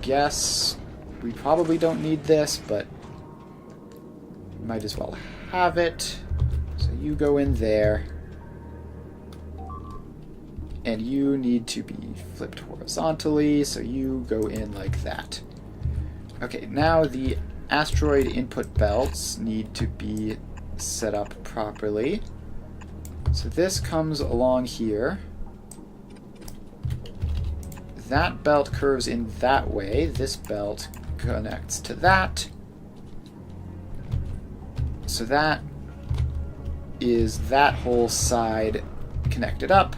guess we probably don't need this, but might as well have it. So you go in there. And you need to be flipped horizontally, so you go in like that. Okay, now the asteroid input belts need to be set up properly. So this comes along here. That belt curves in that way. This belt connects to that. So that is that whole side connected up.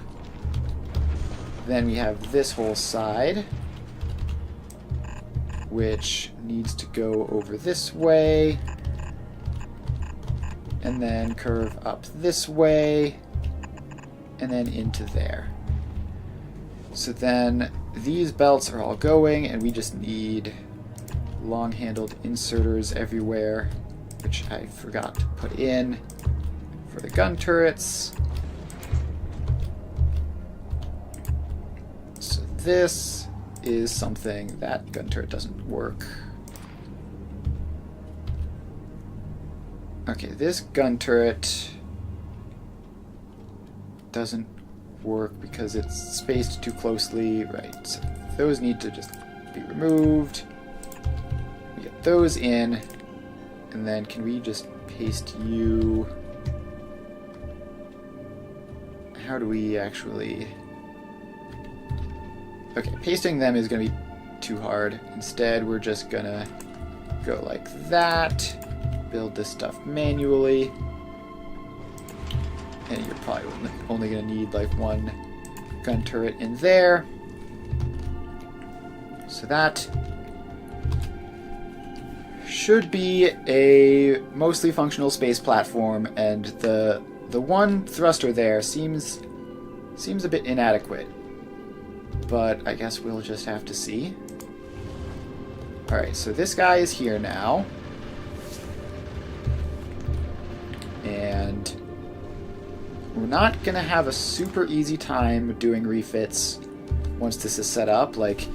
Then we have this whole side, which needs to go over this way, and then curve up this way, and then into there. So then these belts are all going, and we just need long-handled inserters everywhere, which I forgot to put in for the gun turrets. So this is something that gun turret doesn't work. Okay, this gun turret doesn't work because it's spaced too closely. Right, so those need to just be removed. We get those in, and then can we just paste you? how do we actually... Okay, pasting them is going to be too hard. Instead, we're just going to go like that, build this stuff manually, and you're probably only going to need like one gun turret in there. So that should be a mostly functional space platform, and the one thruster there seems a bit inadequate. But I guess we'll just have to see. Alright, so this guy is here now. And we're not going to have a super easy time doing refits once this is set up. Like,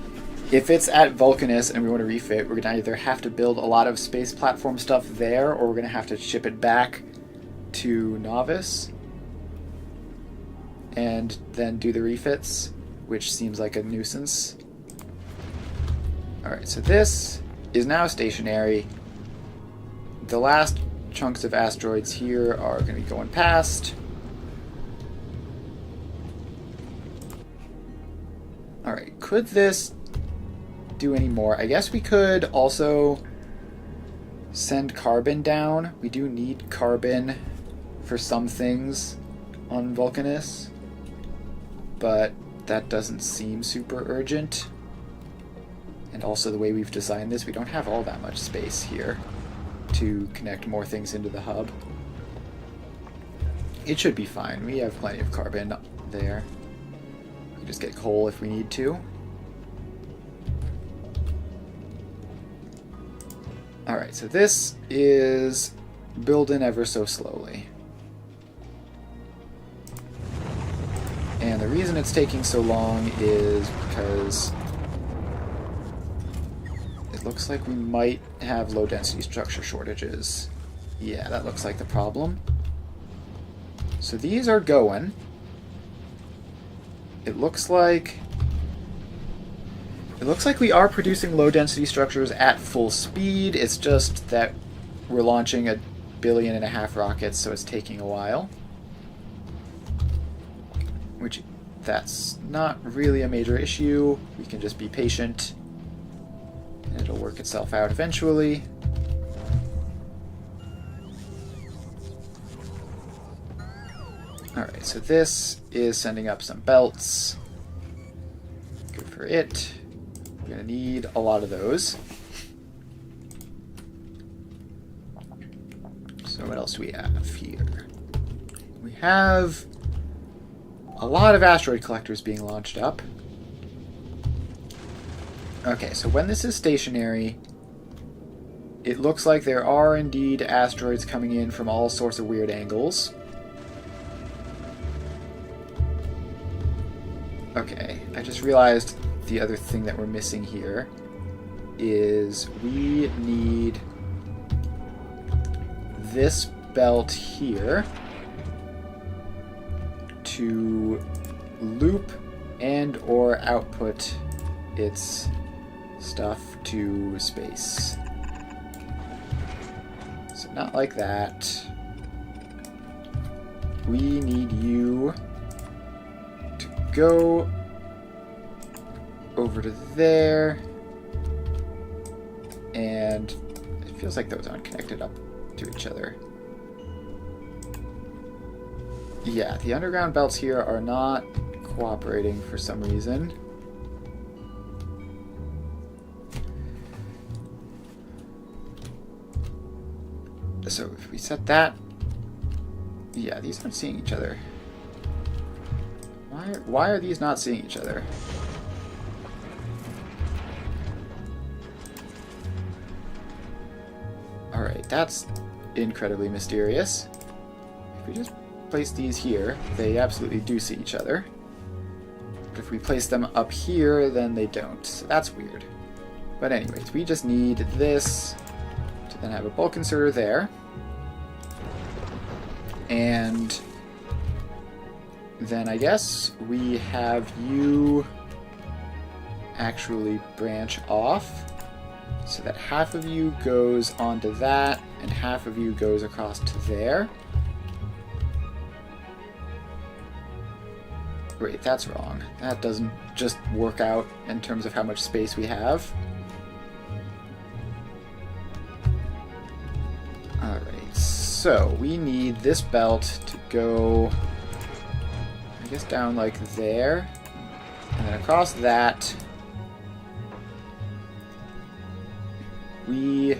if it's at Vulcanus and we want to refit, we're going to either have to build a lot of space platform stuff there, or we're going to have to ship it back to Novice and then do the refits, which seems like a nuisance. Alright, so this is now stationary. The last chunks of asteroids here are going to be going past. Alright, could this do any more? I guess we could also send carbon down. We do need carbon for some things on Vulcanus, but that doesn't seem super urgent. And also the way we've designed this, we don't have all that much space here to connect more things into the hub. It should be fine. We have plenty of carbon there. We can just get coal if we need to. Alright, so this is building ever so slowly. And the reason it's taking so long is because it looks like we might have low density structure shortages. Yeah, that looks like the problem. So these are going. It looks like we are producing low density structures at full speed. It's just that we're launching 1.5 billion rockets, so it's taking a while. Which, that's not really a major issue. We can just be patient, and it'll work itself out eventually. Alright, so this is sending up some belts. Good for it. We're going to need a lot of those. So what else do we have here? We have a lot of asteroid collectors being launched up. Okay, so when this is stationary, it looks like there are indeed asteroids coming in from all sorts of weird angles. Okay, I just realized the other thing that we're missing here is we need this belt here to loop and or output its stuff to space. So not like that. We need you to go over to there, and it feels like those aren't connected up to each other. Yeah, the underground belts here are not cooperating for some reason. So if we set that... Yeah, these aren't seeing each other. Why are these not seeing each other? Alright, that's incredibly mysterious. If we just place these here, they absolutely do see each other. But if we place them up here, then they don't. So that's weird. But anyways, we just need this to then have a bulk inserter there. And then I guess we have you actually branch off so that half of you goes onto that and half of you goes across to there. Wait, that's wrong. That doesn't just work out in terms of how much space we have. Alright, so we need this belt to go, I guess, down like there. And then across that, we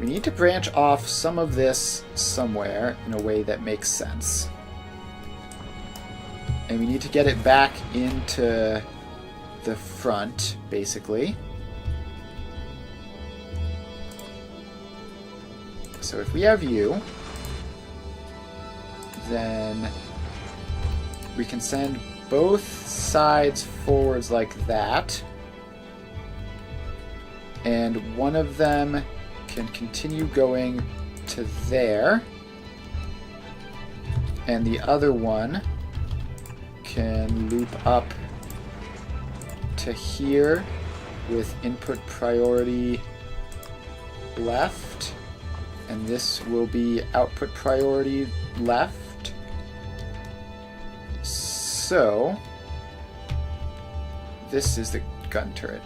need to branch off some of this somewhere in a way that makes sense. And we need to get it back into the front, basically. So if we have you, then we can send both sides forwards like that. And one of them can continue going to there. And the other one can loop up to here with input priority left. And this will be output priority left. So this is the gun turret.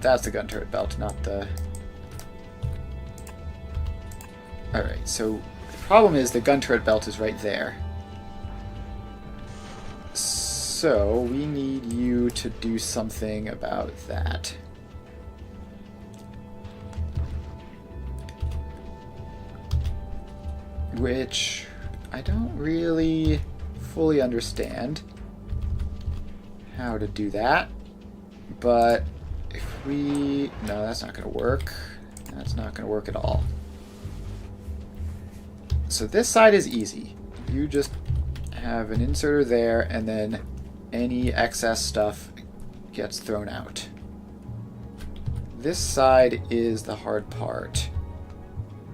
That's the gun turret belt, not the... Alright, so the problem is the gun turret belt is right there. So we need you to do something about that. Which I don't really fully understand how to do that. But if we... No, that's not going to work. That's not going to work at all. So this side is easy. You just have an inserter there, and then any excess stuff gets thrown out. This side is the hard part.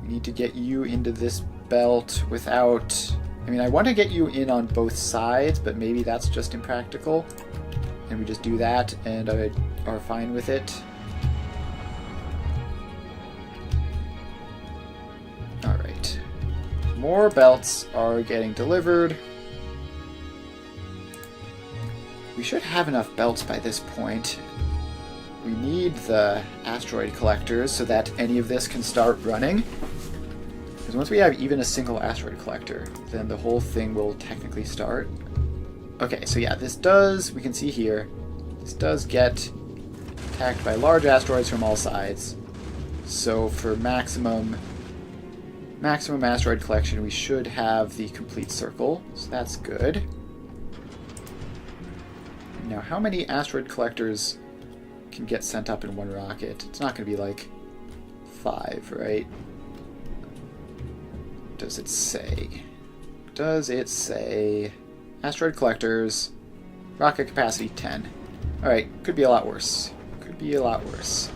We need to get you into this belt without... I mean, I want to get you in on both sides, but maybe that's just impractical. And we just do that, and I are fine with it. Alright. More belts are getting delivered. We should have enough belts by this point. We need the asteroid collectors so that any of this can start running. Because once we have even a single asteroid collector, then the whole thing will technically start. Okay, so yeah, this does, we can see here, this does get attacked by large asteroids from all sides. So for maximum asteroid collection, we should have the complete circle, so that's good. Now, how many asteroid collectors can get sent up in one rocket? It's not going to be like 5, right? Does it say? Does it say asteroid collectors, rocket capacity 10? Alright, could be a lot worse. Could be a lot worse.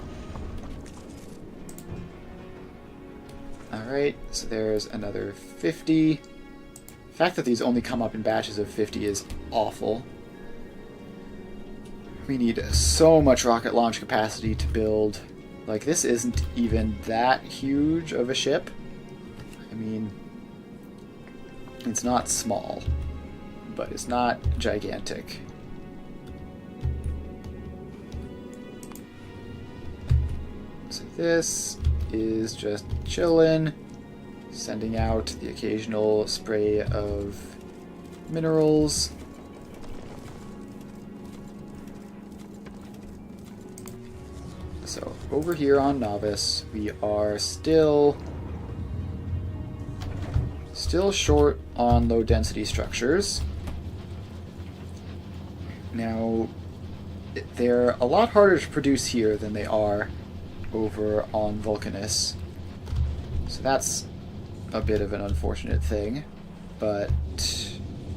Alright, so there's another 50. The fact that these only come up in batches of 50 is awful. We need so much rocket launch capacity to build. Like, this isn't even that huge of a ship. I mean, it's not small, but it's not gigantic. So this is just chillin', sending out the occasional spray of minerals. So over here on Novice, we are still short on low density structures. Now, they're a lot harder to produce here than they are over on Vulcanus. So that's a bit of an unfortunate thing. But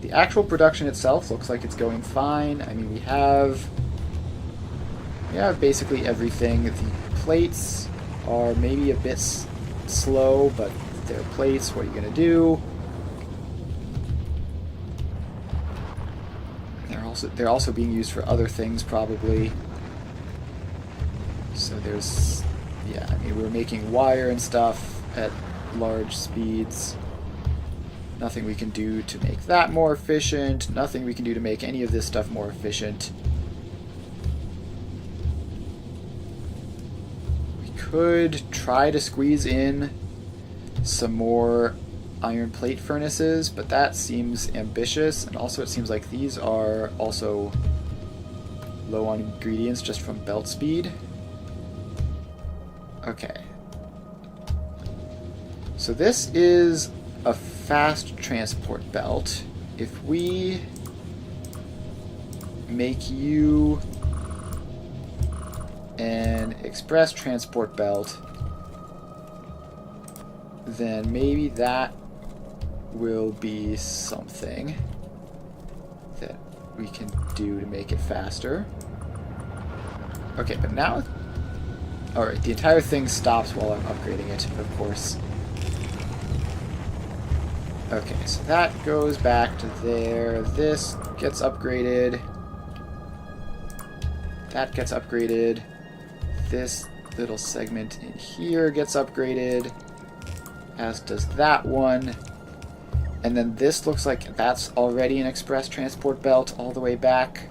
the actual production itself looks like it's going fine. I mean, we have basically everything. The plates are maybe a bit slow, but they're plates. What are you going to do? They're also being used for other things, probably. So there's... Yeah, I mean, we're making wire and stuff at large speeds. Nothing we can do to make that more efficient. Nothing we can do to make any of this stuff more efficient. We could try to squeeze in some more iron plate furnaces, but that seems ambitious, and also it seems like these are also low on ingredients just from belt speed. Okay. So this is a fast transport belt. If we make you an express transport belt, then maybe that will be something that we can do to make it faster. Okay, but now... Alright, the entire thing stops while I'm upgrading it, of course. Okay, so that goes back to there. This gets upgraded. That gets upgraded. This little segment in here gets upgraded, as does that one. And then this looks like that's already an express transport belt all the way back.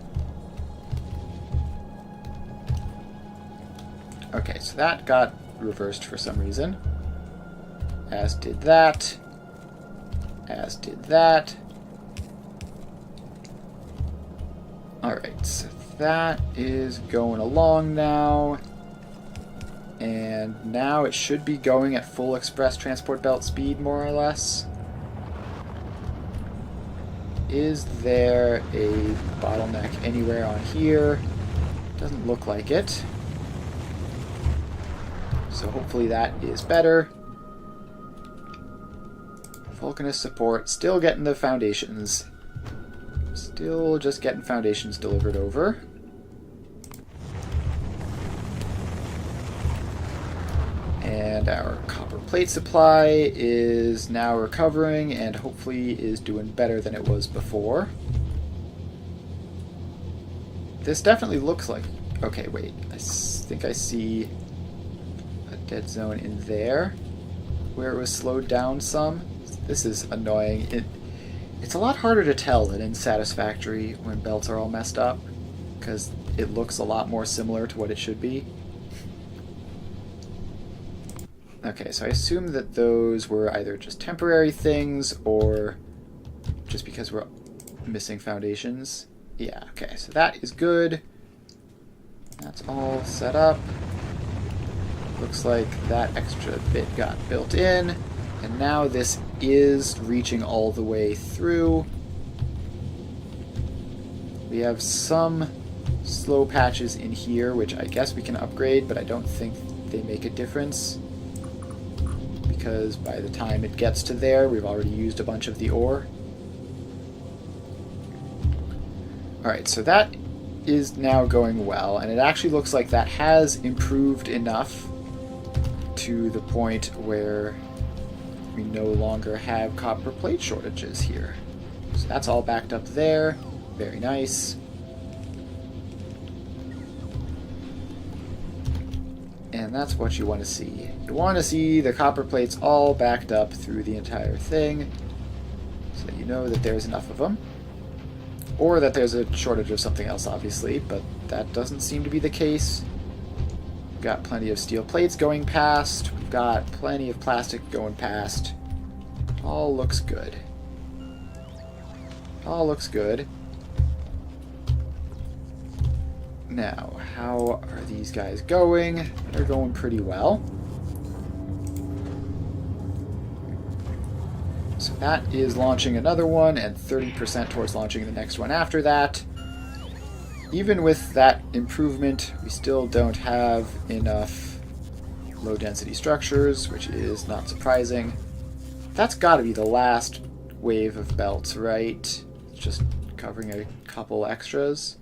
Okay, so that got reversed for some reason. As did that. As did that. Alright, so that is going along now. And now it should be going at full express transport belt speed, more or less. Is there a bottleneck anywhere on here? Doesn't look like it. So hopefully that is better. Vulcanus support, still getting the foundations. Still just getting foundations delivered over. And our copper plate supply is now recovering and hopefully is doing better than it was before. This definitely looks like... Okay, wait. I think I see a dead zone in there where it was slowed down some. This is annoying. It's a lot harder to tell than in Satisfactory when belts are all messed up, because it looks a lot more similar to what it should be. Okay, so I assume that those were either just temporary things or just because we're missing foundations. Yeah, okay, so that is good. That's all set up. Looks like that extra bit got built in. And now this is reaching all the way through. We have some slow patches in here, which I guess we can upgrade, but I don't think they make a difference. Because by the time it gets to there, we've already used a bunch of the ore. Alright, so that is now going well, and it actually looks like that has improved enough to the point where we no longer have copper plate shortages here. So that's all backed up there. Very nice. And that's what you want to see. You want to see the copper plates all backed up through the entire thing, so you know that there's enough of them. Or that there's a shortage of something else, obviously, but that doesn't seem to be the case. We've got plenty of steel plates going past. We've got plenty of plastic going past. All looks good. All looks good. Now, how are these guys going? They're going pretty well. So that is launching another one, and 30% towards launching the next one after that. Even with that improvement, we still don't have enough low-density structures, which is not surprising. That's got to be the last wave of belts, right? Just covering a couple extras.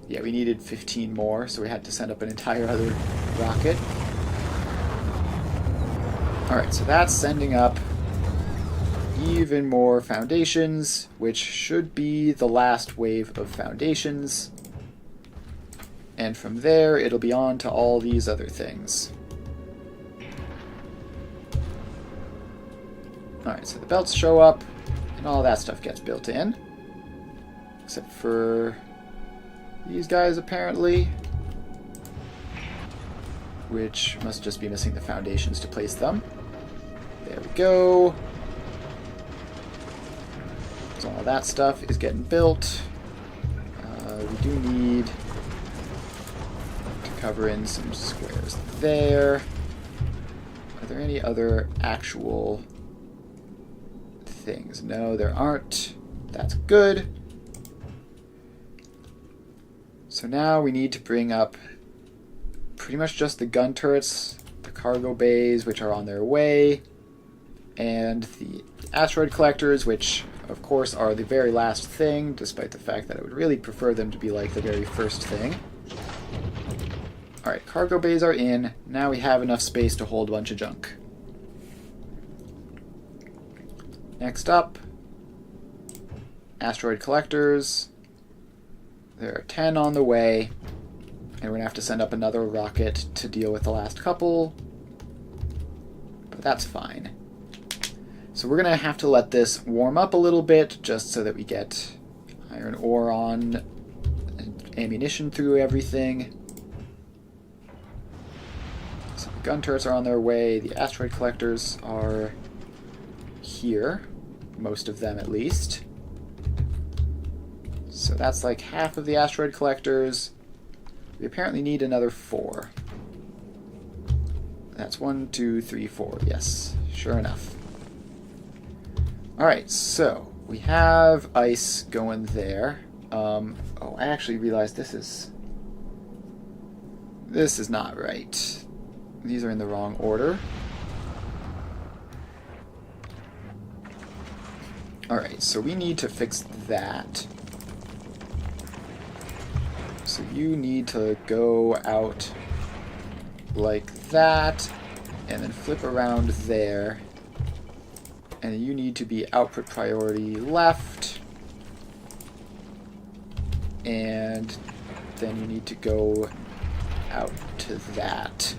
Yeah, we needed 15 more, so we had to send up an entire other rocket. Alright, so that's sending up even more foundations, which should be the last wave of foundations. And from there, it'll be on to all these other things. Alright, so the belts show up, and all that stuff gets built in. Except for these guys, apparently. Which must just be missing the foundations to place them. There we go. So all that stuff is getting built. We do need to cover in some squares there. Are there any other actual things? No, there aren't. That's good. So now we need to bring up pretty much just the gun turrets, the cargo bays, which are on their way, and the asteroid collectors, which of course are the very last thing, despite the fact that I would really prefer them to be like the very first thing. Alright, cargo bays are in. Now we have enough space to hold a bunch of junk. Next up, asteroid collectors. There are 10 on the way, and we're going to have to send up another rocket to deal with the last couple, but that's fine. So we're going to have to let this warm up a little bit, just so that we get iron ore on and ammunition through everything. So the gun turrets are on their way, the asteroid collectors are here, most of them at least. So that's like half of the asteroid collectors. We apparently need another 4. That's 1, 2, 3, 4. Yes, sure enough. Alright, so we have ice going there. Oh, I actually realized this is not right. These are in the wrong order. Alright, so we need to fix that. So you need to go out like that, and then flip around there. And you need to be output priority left. And then you need to go out to that.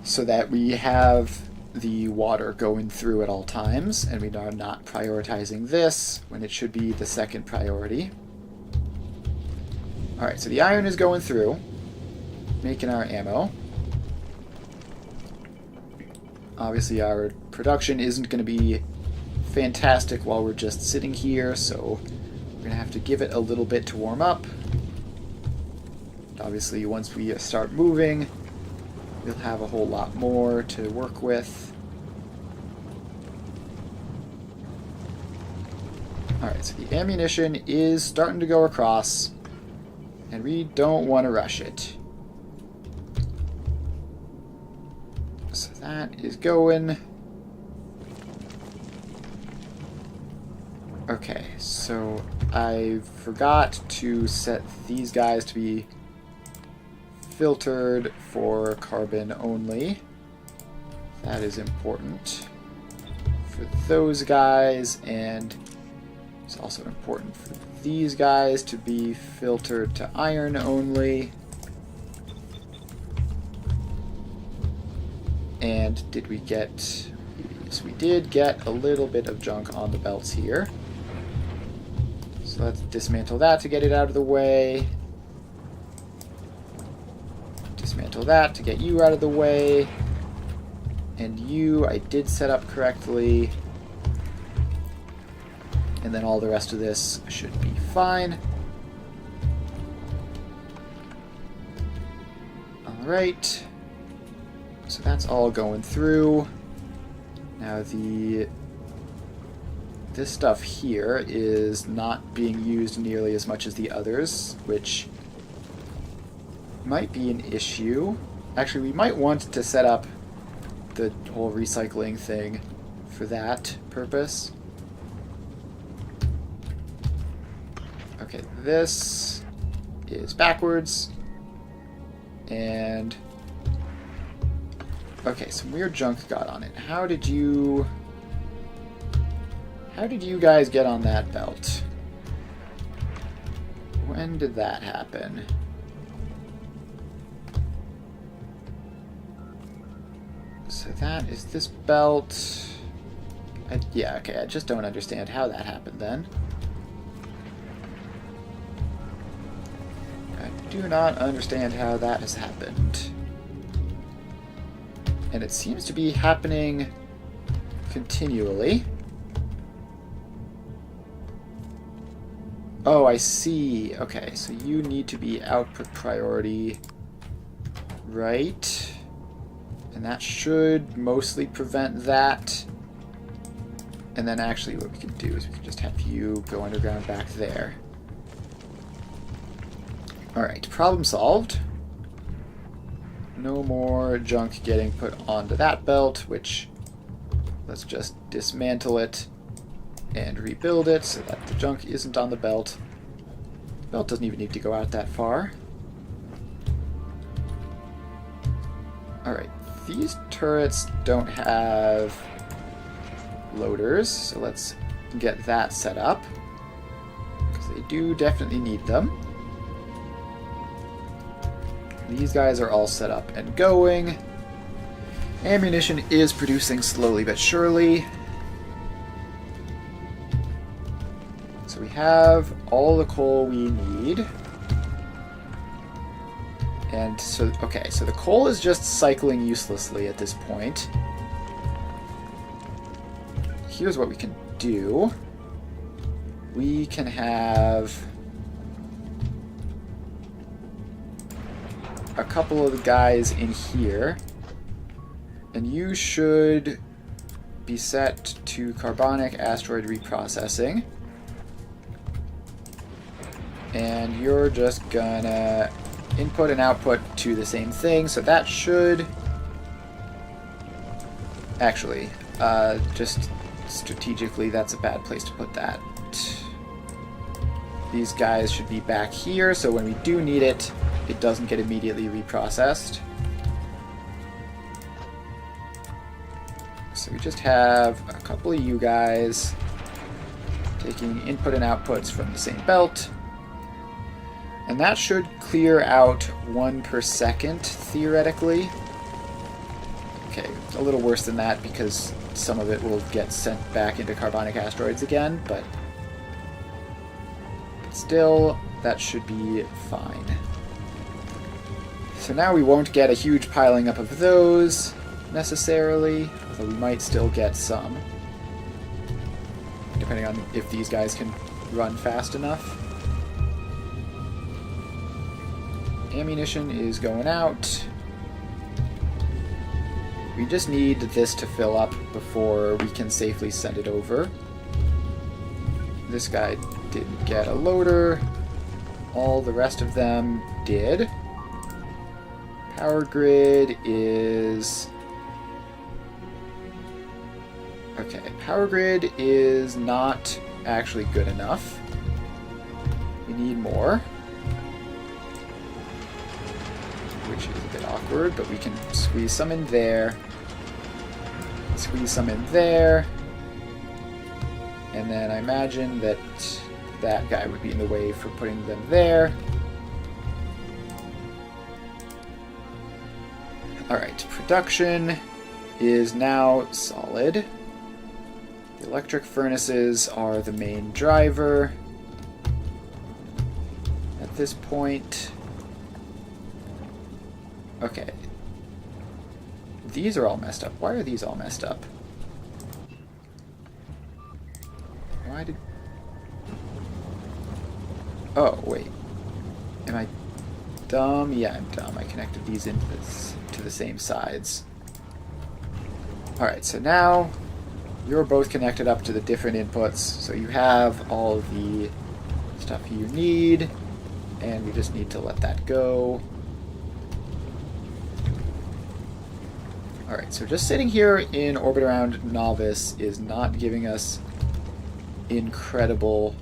So that we have the water going through at all times, and we are not prioritizing this when it should be the second priority. Alright, so the iron is going through, making our ammo. Obviously our production isn't going to be fantastic while we're just sitting here, so we're going to have to give it a little bit to warm up. Obviously once we start moving, we'll have a whole lot more to work with. Alright, so the ammunition is starting to go across, and we don't want to rush it. So that is going. Okay, so I forgot to set these guys to be filtered for carbon only. That is important for those guys, and it's also important for these guys to be filtered to iron only. And did we get... Yes, we did get a little bit of junk on the belts here. So let's dismantle that to get it out of the way. Dismantle that to get you out of the way. And you, I did set up correctly. And then all the rest of this should be fine. Alright. So that's all going through. Now this stuff here is not being used nearly as much as the others, which might be an issue. Actually, we might want to set up the whole recycling thing for that purpose. Okay, this is backwards. And okay, some weird junk got on it. How did you guys get on that belt? When did that happen? So that is this belt. Yeah, okay, I just don't understand how that happened then. I do not understand how that has happened. And it seems to be happening continually. Oh, I see. Okay, so you need to be output priority, right? And that should mostly prevent that. And then actually what we can do is we can just have you go underground back there. Alright, problem solved. No more junk getting put onto that belt, which let's just dismantle it and rebuild it so that the junk isn't on the belt. The belt doesn't even need to go out that far. Alright, these turrets don't have loaders, so let's get that set up, because they do definitely need them. These guys are all set up and going. Ammunition is producing slowly but surely. So we have all the coal we need. And so, okay, so the coal is just cycling uselessly at this point. Here's what we can do. We can have a couple of the guys in here, and you should be set to carbonic asteroid reprocessing, and you're just gonna input and output to the same thing, so that should actually just strategically that's a bad place to put that. These guys should be back here, so when we do need it, it doesn't get immediately reprocessed. So we just have a couple of you guys taking input and outputs from the same belt. And that should clear out 1 per second, theoretically. Okay, a little worse than that because some of it will get sent back into carbonic asteroids again, but still, that should be fine. So now we won't get a huge piling up of those, necessarily, although we might still get some, depending on if these guys can run fast enough. Ammunition is going out. We just need this to fill up before we can safely send it over. This guy didn't get a loader. All the rest of them did. Power grid is... okay, power grid is not actually good enough. We need more. Which is a bit awkward, but we can squeeze some in there. Squeeze some in there. And then I imagine that that guy would be in the way for putting them there. Alright, production is now solid. The electric furnaces are the main driver at this point. Okay. These are all messed up. Why are these all messed up? Why did... oh, wait. Am I dumb? Yeah, I'm dumb. I connected these into this, to the same sides. Alright, so now you're both connected up to the different inputs, so you have all of the stuff you need, and we just need to let that go. Alright, so just sitting here in orbit around Novice is not giving us incredible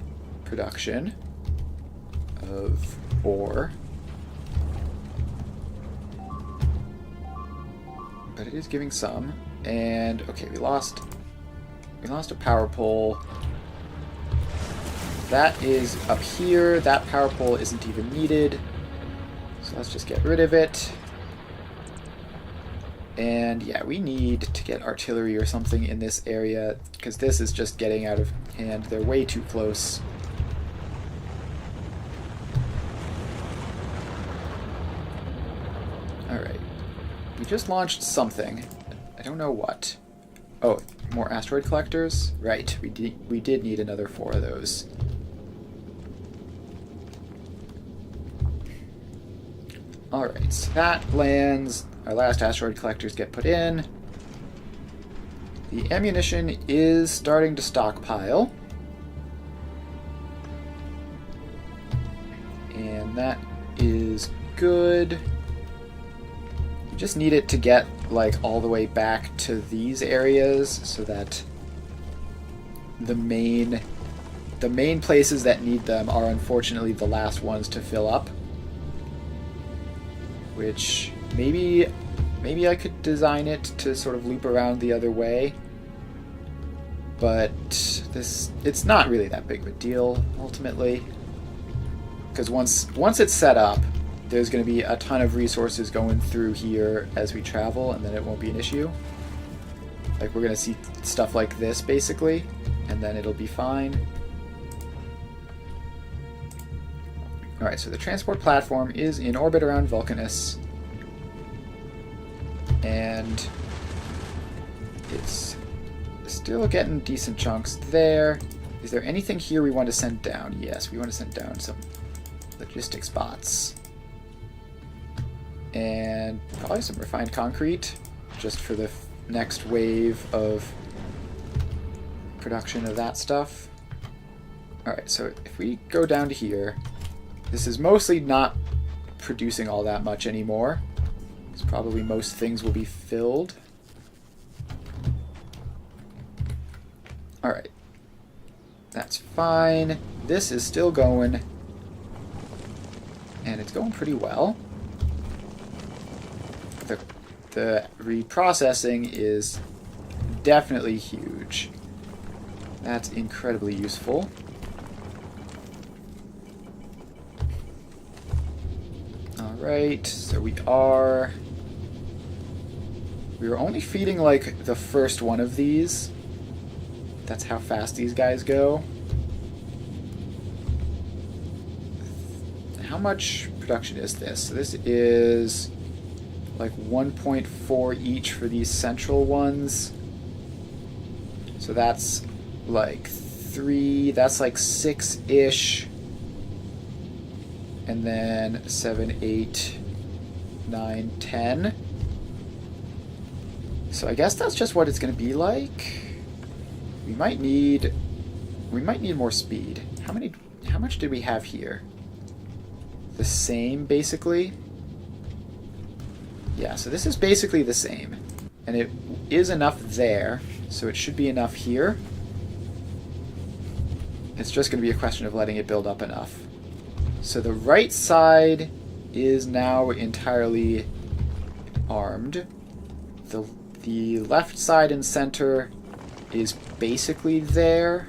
production of ore. But it is giving some. And okay, we lost a power pole. That is up here. That power pole isn't even needed. So let's just get rid of it. And yeah, we need to get artillery or something in this area, because this is just getting out of hand. They're way too close. Alright. We just launched something. I don't know what. Oh, more asteroid collectors? Right, we did need another 4 of those. Alright, so that lands. Our last asteroid collectors get put in. The ammunition is starting to stockpile. And that is good. We just need it to get, like, all the way back to these areas so that the main places that need them are unfortunately the last ones to fill up. Which maybe I could design it to sort of loop around the other way, but it's not really that big of a deal ultimately, because once it's set up, there's going to be a ton of resources going through here as we travel, and then it won't be an issue. Like, we're going to see stuff like this basically, and then it'll be fine. Alright, so the transport platform is in orbit around Vulcanus. And it's still getting decent chunks there. Is there anything here we want to send down? Yes, we want to send down some logistics bots. And probably some refined concrete, just for the next wave of production of that stuff. Alright, so if we go down to here, this is mostly not producing all that much anymore. Because probably most things will be filled. Alright. That's fine. This is still going. And it's going pretty well. The reprocessing is definitely huge. That's incredibly useful. Alright, so we were only feeding like the first one of these. That's how fast these guys go. How much production is this? So this is like 1.4 each for these central ones. So that's like 3, that's like 6-ish. And then 7, 8, 9, 10. So I guess that's just what it's going to be like. We might need more speed. How much did we have here? The same, basically. Yeah, so this is basically the same. And it is enough there, so it should be enough here. It's just going to be a question of letting it build up enough. So the right side is now entirely armed. The left side and center is basically there.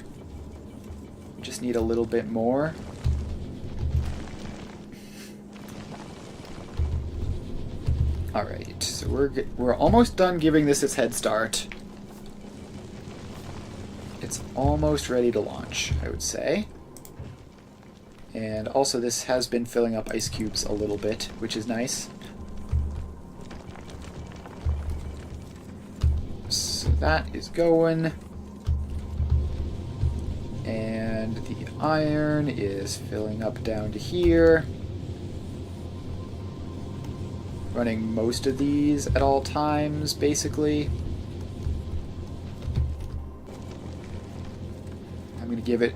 We just need a little bit more. Alright, so we're almost done giving this its head start. It's almost ready to launch, I would say. And also this has been filling up ice cubes a little bit, which is nice. So that is going. And the iron is filling up down to here. Running most of these at all times, basically. I'm going to give it...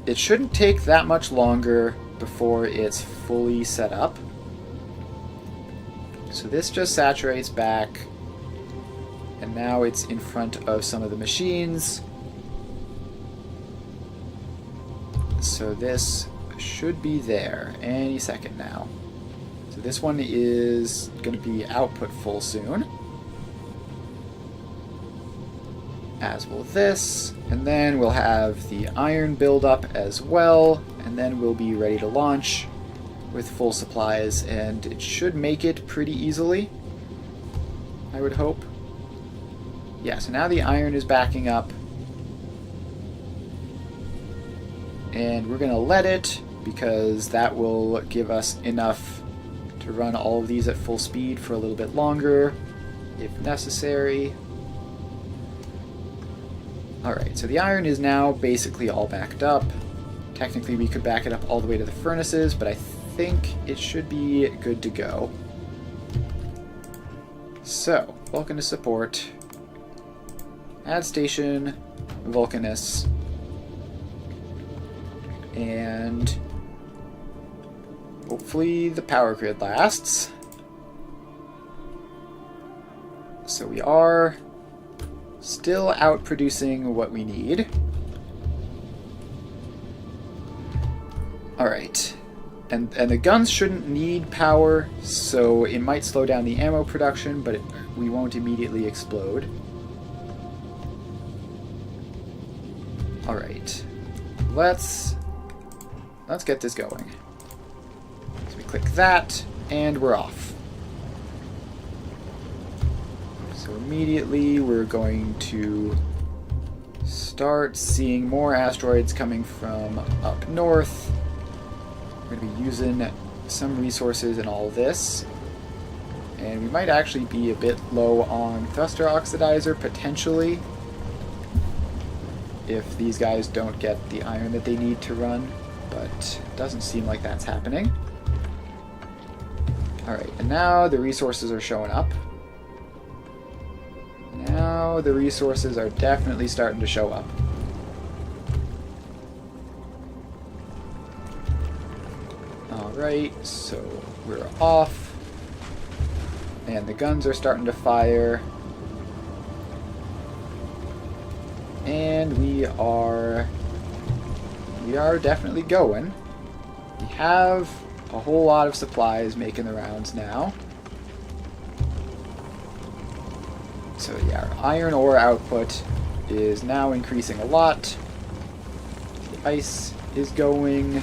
It shouldn't take that much longer before it's fully set up. So this just saturates back. And now it's in front of some of the machines. So this should be there any second now. So this one is going to be output full soon. As will this. And then we'll have the iron build up as well. And then we'll be ready to launch with full supplies. And it should make it pretty easily. I would hope. Yeah, so now the iron is backing up. And we're going to let it, because that will give us enough to run all of these at full speed for a little bit longer, if necessary. Alright, so the iron is now basically all backed up. Technically we could back it up all the way to the furnaces, but I think it should be good to go. So, Vulcanus support. Add station, Vulcanus. And hopefully the power grid lasts. So we are still out producing what we need. Alright. And the guns shouldn't need power, so it might slow down the ammo production, but we won't immediately explode. Alright. Let's get this going. So we click that, and we're off. So immediately we're going to start seeing more asteroids coming from up north. We're going to be using some resources in all this. And we might actually be a bit low on thruster oxidizer, potentially, if these guys don't get the iron that they need to run. But it doesn't seem like that's happening. Alright, and now the resources are showing up. Now the resources are definitely starting to show up. Alright, so we're off. And the guns are starting to fire. And we are definitely going. We have a whole lot of supplies making the rounds now. So yeah, our iron ore output is now increasing a lot. The ice is going.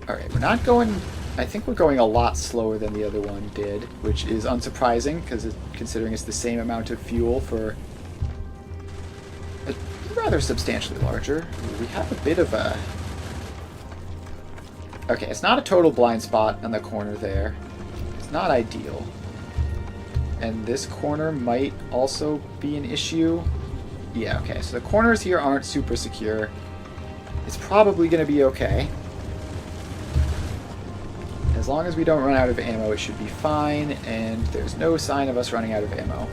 Alright, we're not going... I think we're going a lot slower than the other one did, which is unsurprising, because considering it's the same amount of fuel for a rather substantially larger. We have a bit of a... Okay, it's not a total blind spot on the corner there. It's not ideal. And this corner might also be an issue. Yeah, okay, so the corners here aren't super secure. It's probably going to be okay. As long as we don't run out of ammo, it should be fine, and there's no sign of us running out of ammo.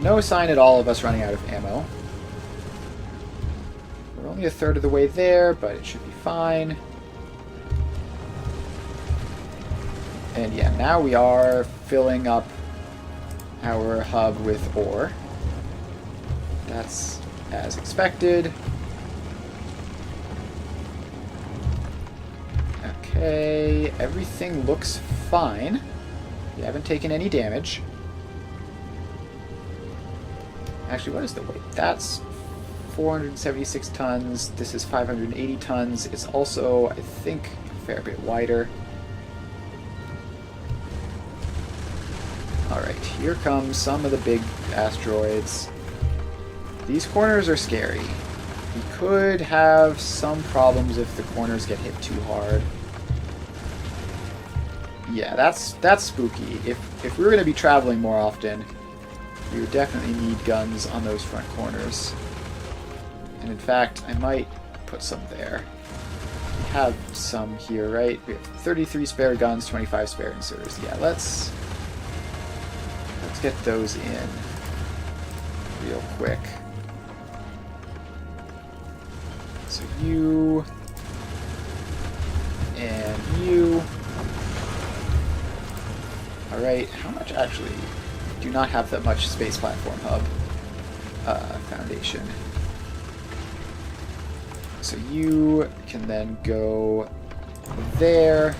No sign at all of us running out of ammo. We're only a third of the way there, but it should be fine. And yeah, now we are filling up our hub with ore. That's as expected. Okay, everything looks fine. We haven't taken any damage. Actually, what is the weight? That's 476 tons. This is 580 tons. It's also, I think, a fair bit wider. Alright, here come some of the big asteroids. These corners are scary. We could have some problems if the corners get hit too hard. Yeah, that's spooky. If we were going to be traveling more often, we would definitely need guns on those front corners. And in fact, I might put some there. We have some here, right? We have 33 spare guns, 25 spare inserters. Yeah, let's get those in real quick. So you and you. Alright, how much actually? Do not have that much space platform hub foundation. So you can then go there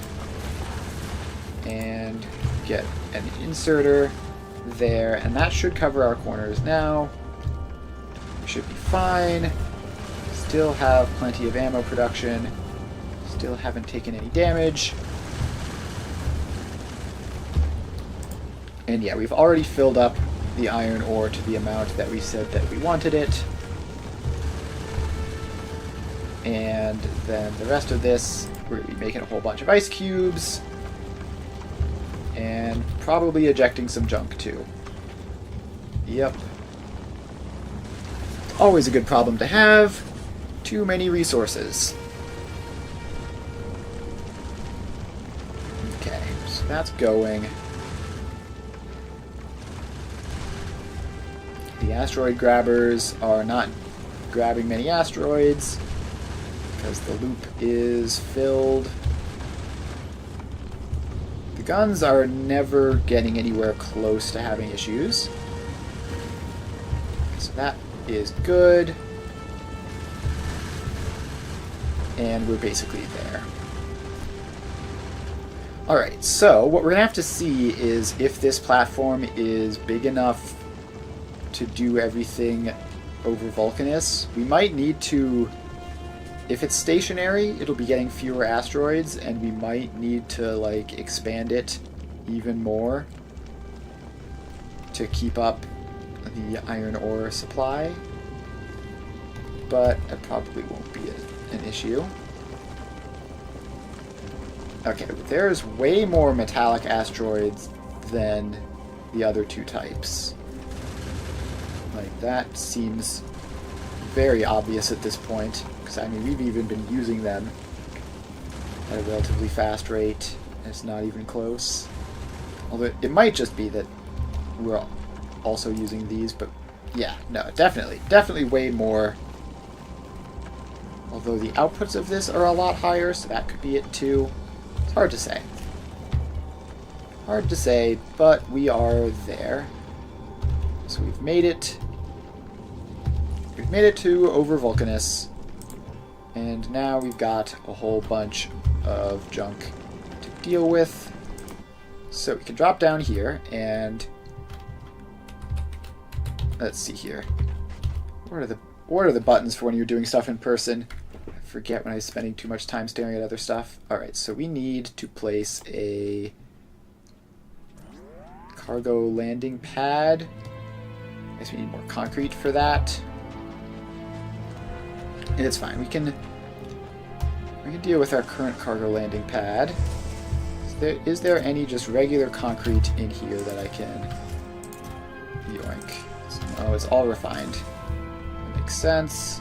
and get an inserter there, and that should cover our corners now. We should be fine. Still have plenty of ammo production. Still haven't taken any damage. And yeah, we've already filled up the iron ore to the amount that we said that we wanted it. And then the rest of this, we're going to be making a whole bunch of ice cubes. And probably ejecting some junk too. Yep. Always a good problem to have. Too many resources. Okay, so that's going. The asteroid grabbers are not grabbing many asteroids because the loop is filled. The guns are never getting anywhere close to having issues. So that is good. And we're basically there. Alright, so what we're going to have to see is if this platform is big enough to do everything over Vulcanus. We might need to... If it's stationary, it'll be getting fewer asteroids, and we might need to, like, expand it even more to keep up the iron ore supply. But it probably won't be an issue. Okay, but there's way more metallic asteroids than the other two types. Like, that seems very obvious at this point, because, I mean, we've even been using them at a relatively fast rate, and it's not even close. Although, it might just be that we're also using these, but yeah, no, definitely way more. Although the outputs of this are a lot higher, so that could be it too. It's hard to say. Hard to say, but we are there. So we've made it. We've made it to over Vulcanus. And now we've got a whole bunch of junk to deal with. So we can drop down here and... Let's see here. What are the buttons for when you're doing stuff in person? I forget when I was spending too much time staring at other stuff. Alright, so we need to place a cargo landing pad. I guess we need more concrete for that. And it's fine. We can deal with our current cargo landing pad. Is there any just regular concrete in here that I can yoink? Oh, it's all refined. That makes sense.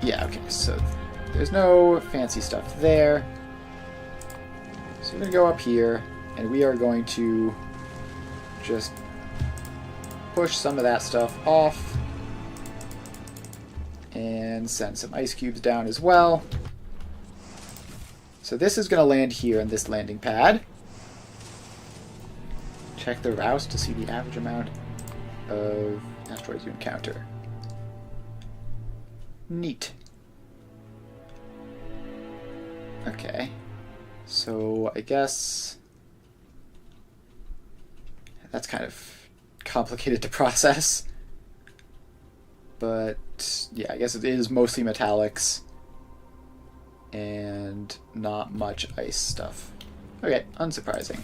Yeah, okay, so there's no fancy stuff there. So we're going to go up here, and we are going to just push some of that stuff off and send some ice cubes down as well. So this is going to land here in this landing pad. Check the routes to see the average amount of asteroids you encounter. Neat. Okay. So I guess that's kind of complicated to process. But yeah, I guess it is mostly metallics and not much ice stuff. Okay, unsurprising.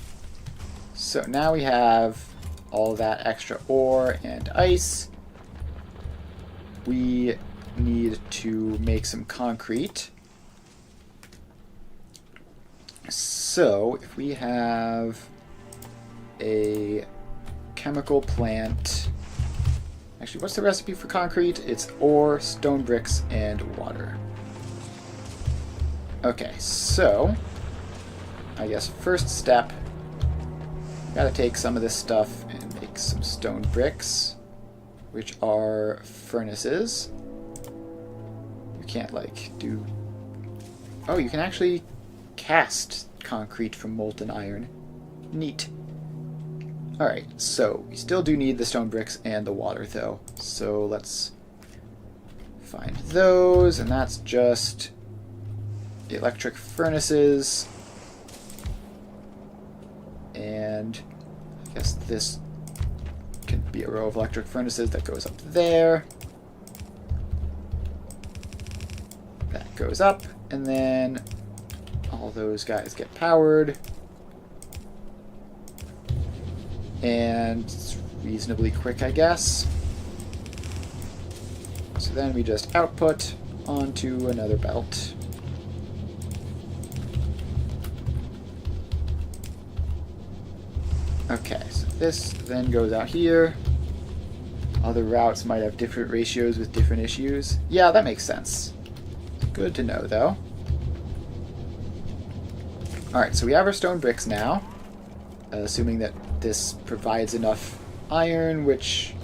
So now we have all that extra ore and ice. We need to make some concrete. So if we have a chemical plant... Actually, what's the recipe for concrete? It's ore, stone bricks, and water. Okay, so I guess first step, gotta take some of this stuff and make some stone bricks, which are furnaces. You can't, like, do... Oh, you can actually cast concrete from molten iron. Neat. Alright, so we still do need the stone bricks and the water, though. So let's find those, and that's just electric furnaces. And I guess this can be a row of electric furnaces that goes up there. goes up, and then all those guys get powered. And it's reasonably quick, I guess. So then we just output onto another belt. Okay, so this then goes out here. Other routes might have different ratios with different issues. Yeah, that makes sense. Good to know, though. Alright, so we have our stone bricks now. Assuming that this provides enough iron, which...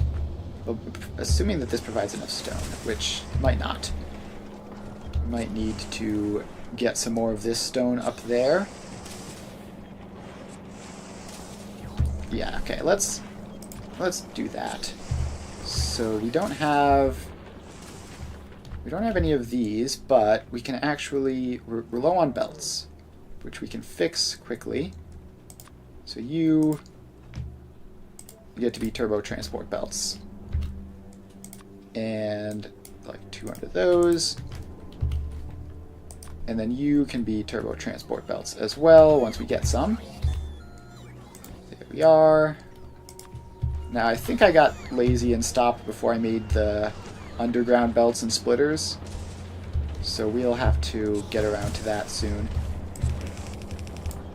Well, assuming that this provides enough stone, which might not. Might need to get some more of this stone up there. Yeah, okay, let's do that. So we don't have any of these, but we can actually, we're low on belts, which we can fix quickly. So you get to be turbo transport belts. And like 200 of those. And then you can be turbo transport belts as well once we get some. There we are. Now I think I got lazy and stopped before I made the underground belts and splitters. So we'll have to get around to that soon.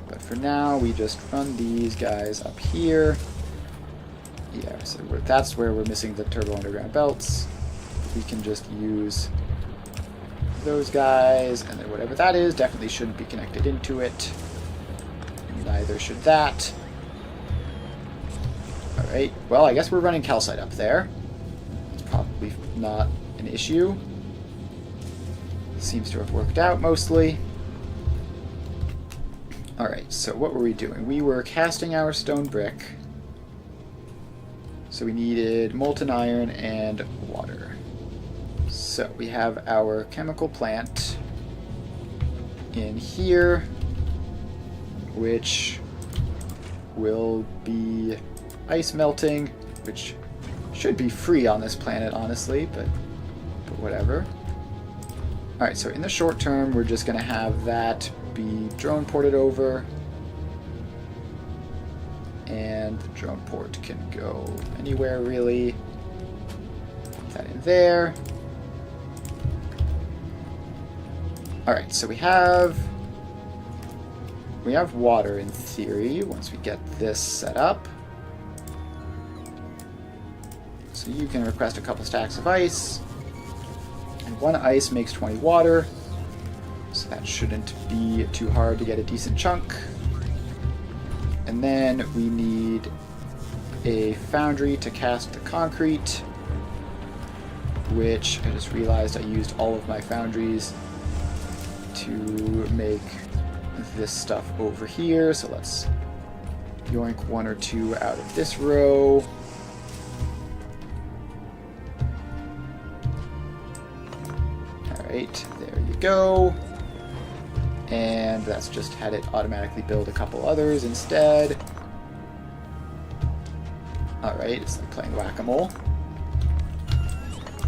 But for now, we just run these guys up here. Yeah, so that's where we're missing the turbo underground belts. We can just use those guys, and then whatever that is definitely shouldn't be connected into it. Neither should that. Alright, well, I guess we're running calcite up there. It's probably not an issue. Seems to have worked out mostly. Alright, so what were we doing? We were casting our stone brick. So we needed molten iron and water. So we have our chemical plant in here, which will be ice melting, which should be free on this planet, honestly, but whatever. Alright, so in the short term, we're just going to have that be drone ported over. And the drone port can go anywhere, really. Put that in there. Alright, so we have water in theory once we get this set up. So you can request a couple stacks of ice. And one ice makes 20 water. So that shouldn't be too hard to get a decent chunk. And then we need a foundry to cast the concrete, which I just realized I used all of my foundries to make this stuff over here. So let's yoink one or two out of this row. Alright, there you go. And that's just had it automatically build a couple others instead. Alright, it's like playing whack-a-mole.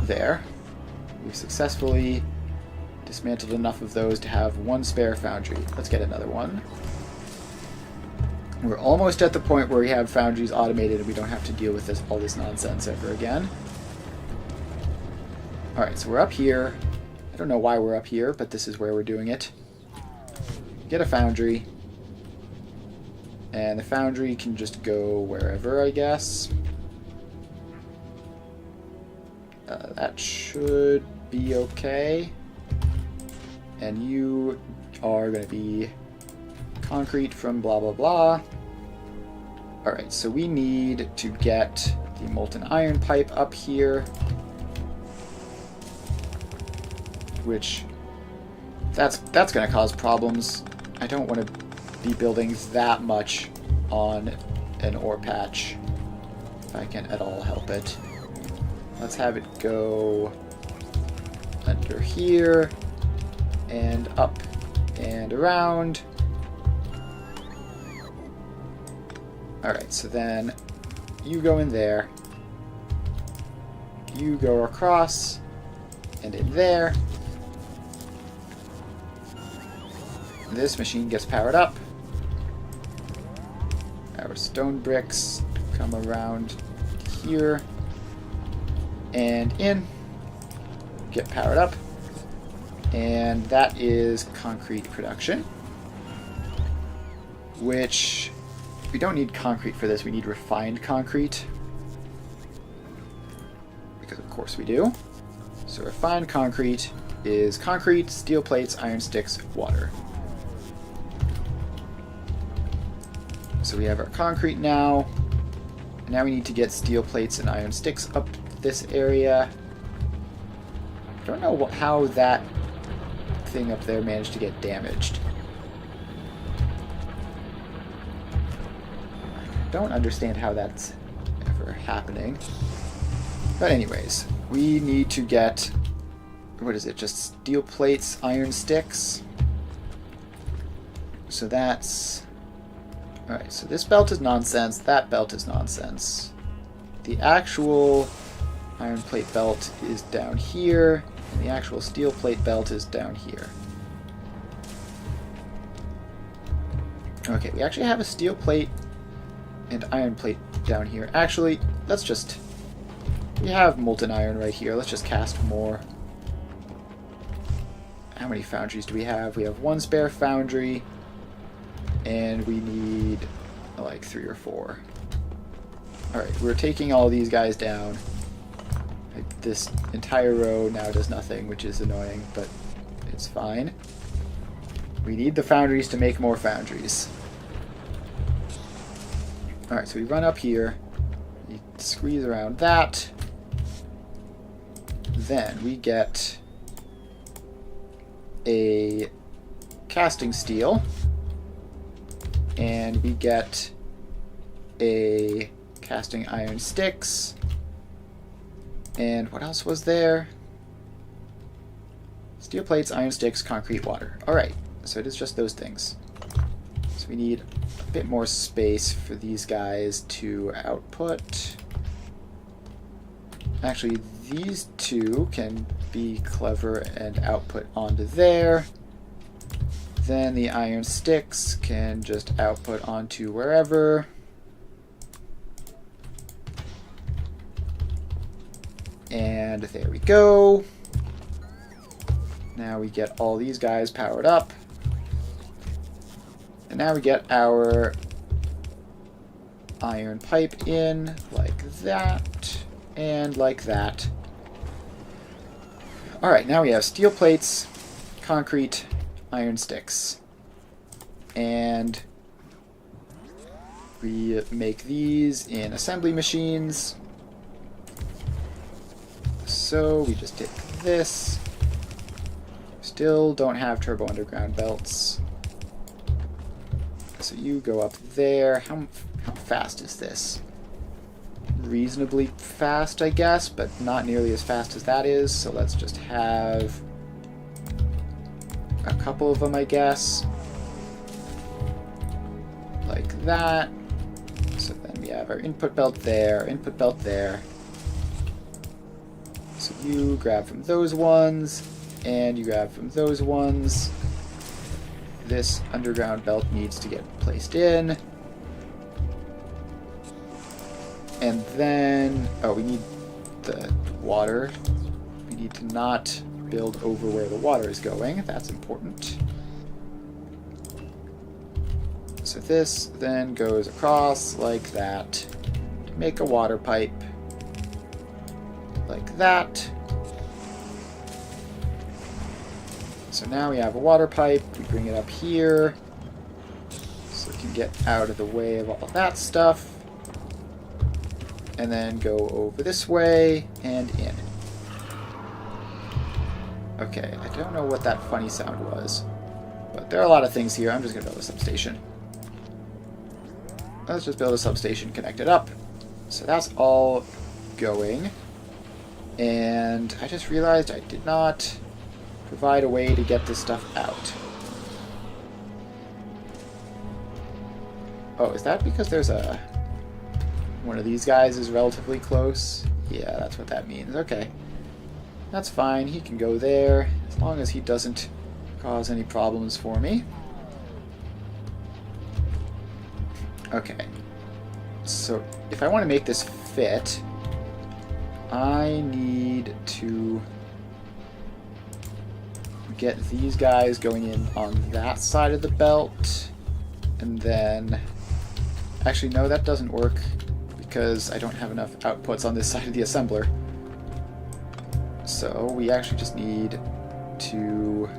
There. We've successfully dismantled enough of those to have one spare foundry. Let's get another one. We're almost at the point where we have foundries automated and we don't have to deal with all this nonsense ever again. Alright, so we're up here. I don't know why we're up here, but this is where we're doing it. Get a foundry. And the foundry can just go wherever, I guess. That should be okay. And you are going to be concrete from blah blah blah. Alright, so we need to get the molten iron pipe up here. Which, that's going to cause problems. I don't want to be building that much on an ore patch, if I can at all help it. Let's have it go under here, and up, and around. Alright, so then you go in there, you go across, and in there. This machine gets powered up. Our stone bricks come around here and in, get powered up, and that is concrete production, which we don't need concrete for this, we need refined concrete, because of course we do. So refined concrete is concrete, steel plates, iron sticks, water. So we have our concrete now. And now we need to get steel plates and iron sticks up this area. I don't know how that thing up there managed to get damaged. I don't understand how that's ever happening. But anyways, we need to get, what is it, just steel plates, iron sticks. So that's... Alright, so this belt is nonsense, that belt is nonsense. The actual iron plate belt is down here, and the actual steel plate belt is down here. Okay, we actually have a steel plate and iron plate down here. Actually, let's just... We have molten iron right here, let's just cast more. How many foundries do we have? We have one spare foundry. And we need like 3 or 4. Alright, we're taking all these guys down. This entire row now does nothing, which is annoying, but it's fine. We need the foundries to make more foundries. Alright, so we run up here. We squeeze around that. Then we get a casting steel. And we get a casting iron sticks. And what else was there? Steel plates, iron sticks, concrete, water. Alright, so it is just those things. So we need a bit more space for these guys to output. Actually, these two can be clever and output onto there. Then the iron sticks can just output onto wherever. And there we go. Now we get all these guys powered up. And now we get our iron pipe in like that and like that. Alright, now we have steel plates, concrete, iron sticks, and we make these in assembly machines. So we just take this. Still don't have turbo underground belts, so you go up there. How fast is this? Reasonably fast, I guess, but not nearly as fast as that is, so let's just have a couple of them, I guess. Like that. So then we have our input belt there, input belt there. So you grab from those ones, and you grab from those ones. This underground belt needs to get placed in. And then, oh, we need the water. We need to not build over where the water is going. That's important. So this then goes across like that to make a water pipe. Like that. So now we have a water pipe. We bring it up here so it can get out of the way of all that stuff. And then go over this way and in. Okay, I don't know what that funny sound was, but there are a lot of things here. I'm just going to build a substation. Let's just build a substation, connect it up. So that's all going. And I just realized I did not provide a way to get this stuff out. Oh, is that because there's a... one of these guys is relatively close? Yeah, that's what that means. Okay. That's fine. He can go there, as long as he doesn't cause any problems for me. Okay. So if I want to make this fit, I need to get these guys going in on that side of the belt. And then... Actually, no, that doesn't work because I don't have enough outputs on this side of the assembler. So we actually just need to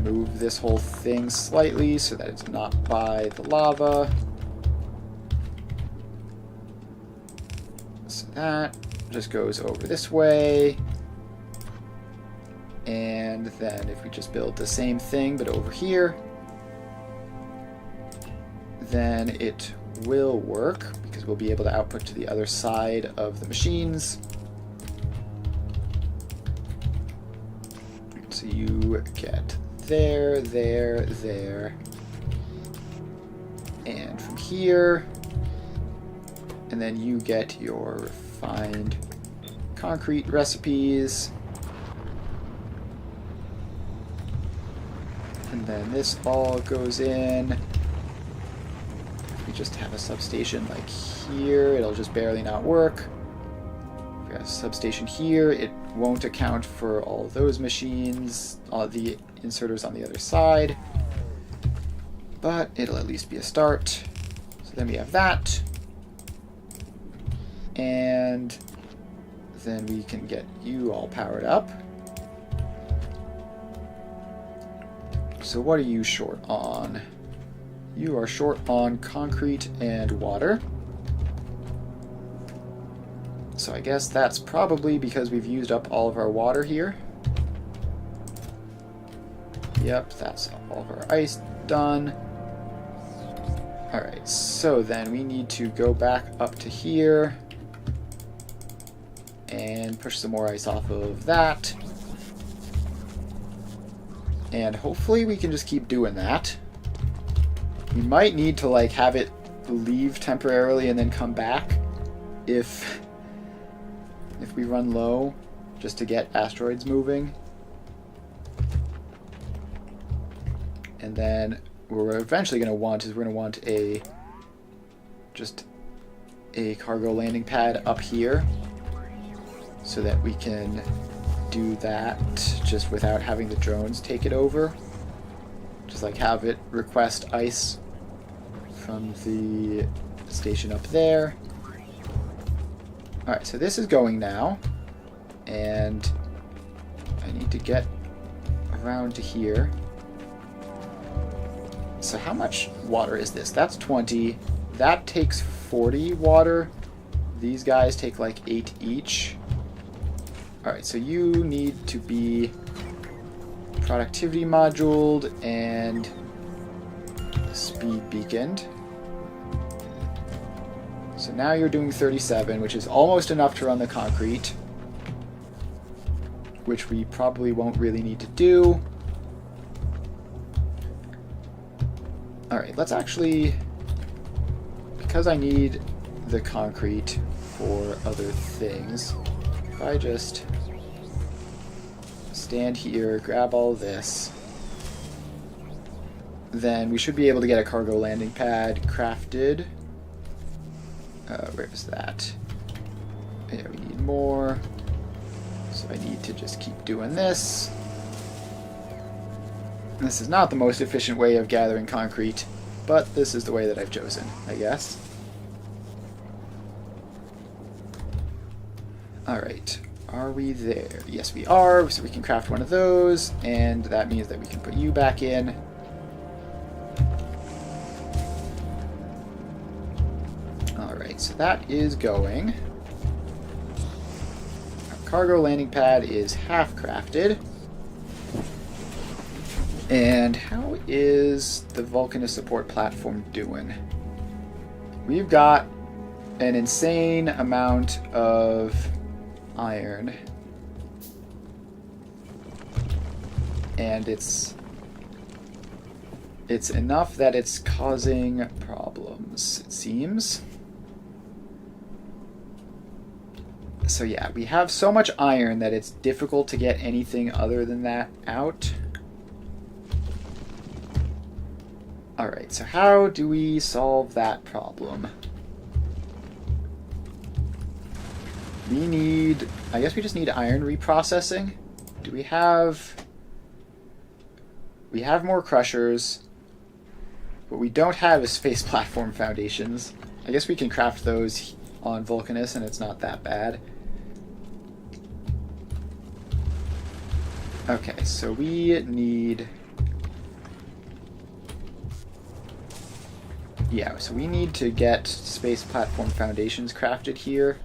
move this whole thing slightly so that it's not by the lava. So that just goes over this way. And then if we just build the same thing but over here, then it will work because we'll be able to output to the other side of the machines. So you get there, there, there, and from here, and then you get your refined concrete recipes. And then this all goes in. If we just have a substation like here, it'll just barely not work. If we have a substation here, it won't account for all those machines, all the inserters on the other side. But it'll at least be a start. So then we have that. And then we can get you all powered up. So what are you short on? You are short on concrete and water. So I guess that's probably because we've used up all of our water here. Yep, that's all of our ice done. Alright, so then we need to go back up to here and push some more ice off of that. And hopefully we can just keep doing that. We might need to like have it leave temporarily and then come back if we run low, just to get asteroids moving. And then what we're eventually going to want is we're going to want just a cargo landing pad up here so that we can do that just without having the drones take it over. Just like have it request ice from the station up there. Alright, so this is going now, and I need to get around to here. So how much water is this? That's 20. That takes 40 water. These guys take like 8 each. Alright, so you need to be productivity moduled and speed beaconed. So now you're doing 37, which is almost enough to run the concrete, which we probably won't really need to do. Alright, let's actually, because I need the concrete for other things, if I just stand here, grab all this, then we should be able to get a cargo landing pad crafted. Where is that? Yeah, we need more. So I need to just keep doing this. This is not the most efficient way of gathering concrete, but this is the way that I've chosen, I guess. Alright, are we there? Yes, we are, so we can craft one of those, and that means that we can put you back in. Alright, so that is going. Our cargo landing pad is half crafted. And how is the Vulcanus support platform doing? We've got an insane amount of iron. And it's enough that it's causing problems, it seems. So yeah, we have so much iron that it's difficult to get anything other than that out. Alright, so how do we solve that problem? We need... I guess we just need iron reprocessing. Do we have... We have more crushers. What we don't have is space platform foundations. I guess we can craft those on Vulcanus and it's not that bad. Okay, so we need... Yeah, so we need to get space platform foundations crafted here.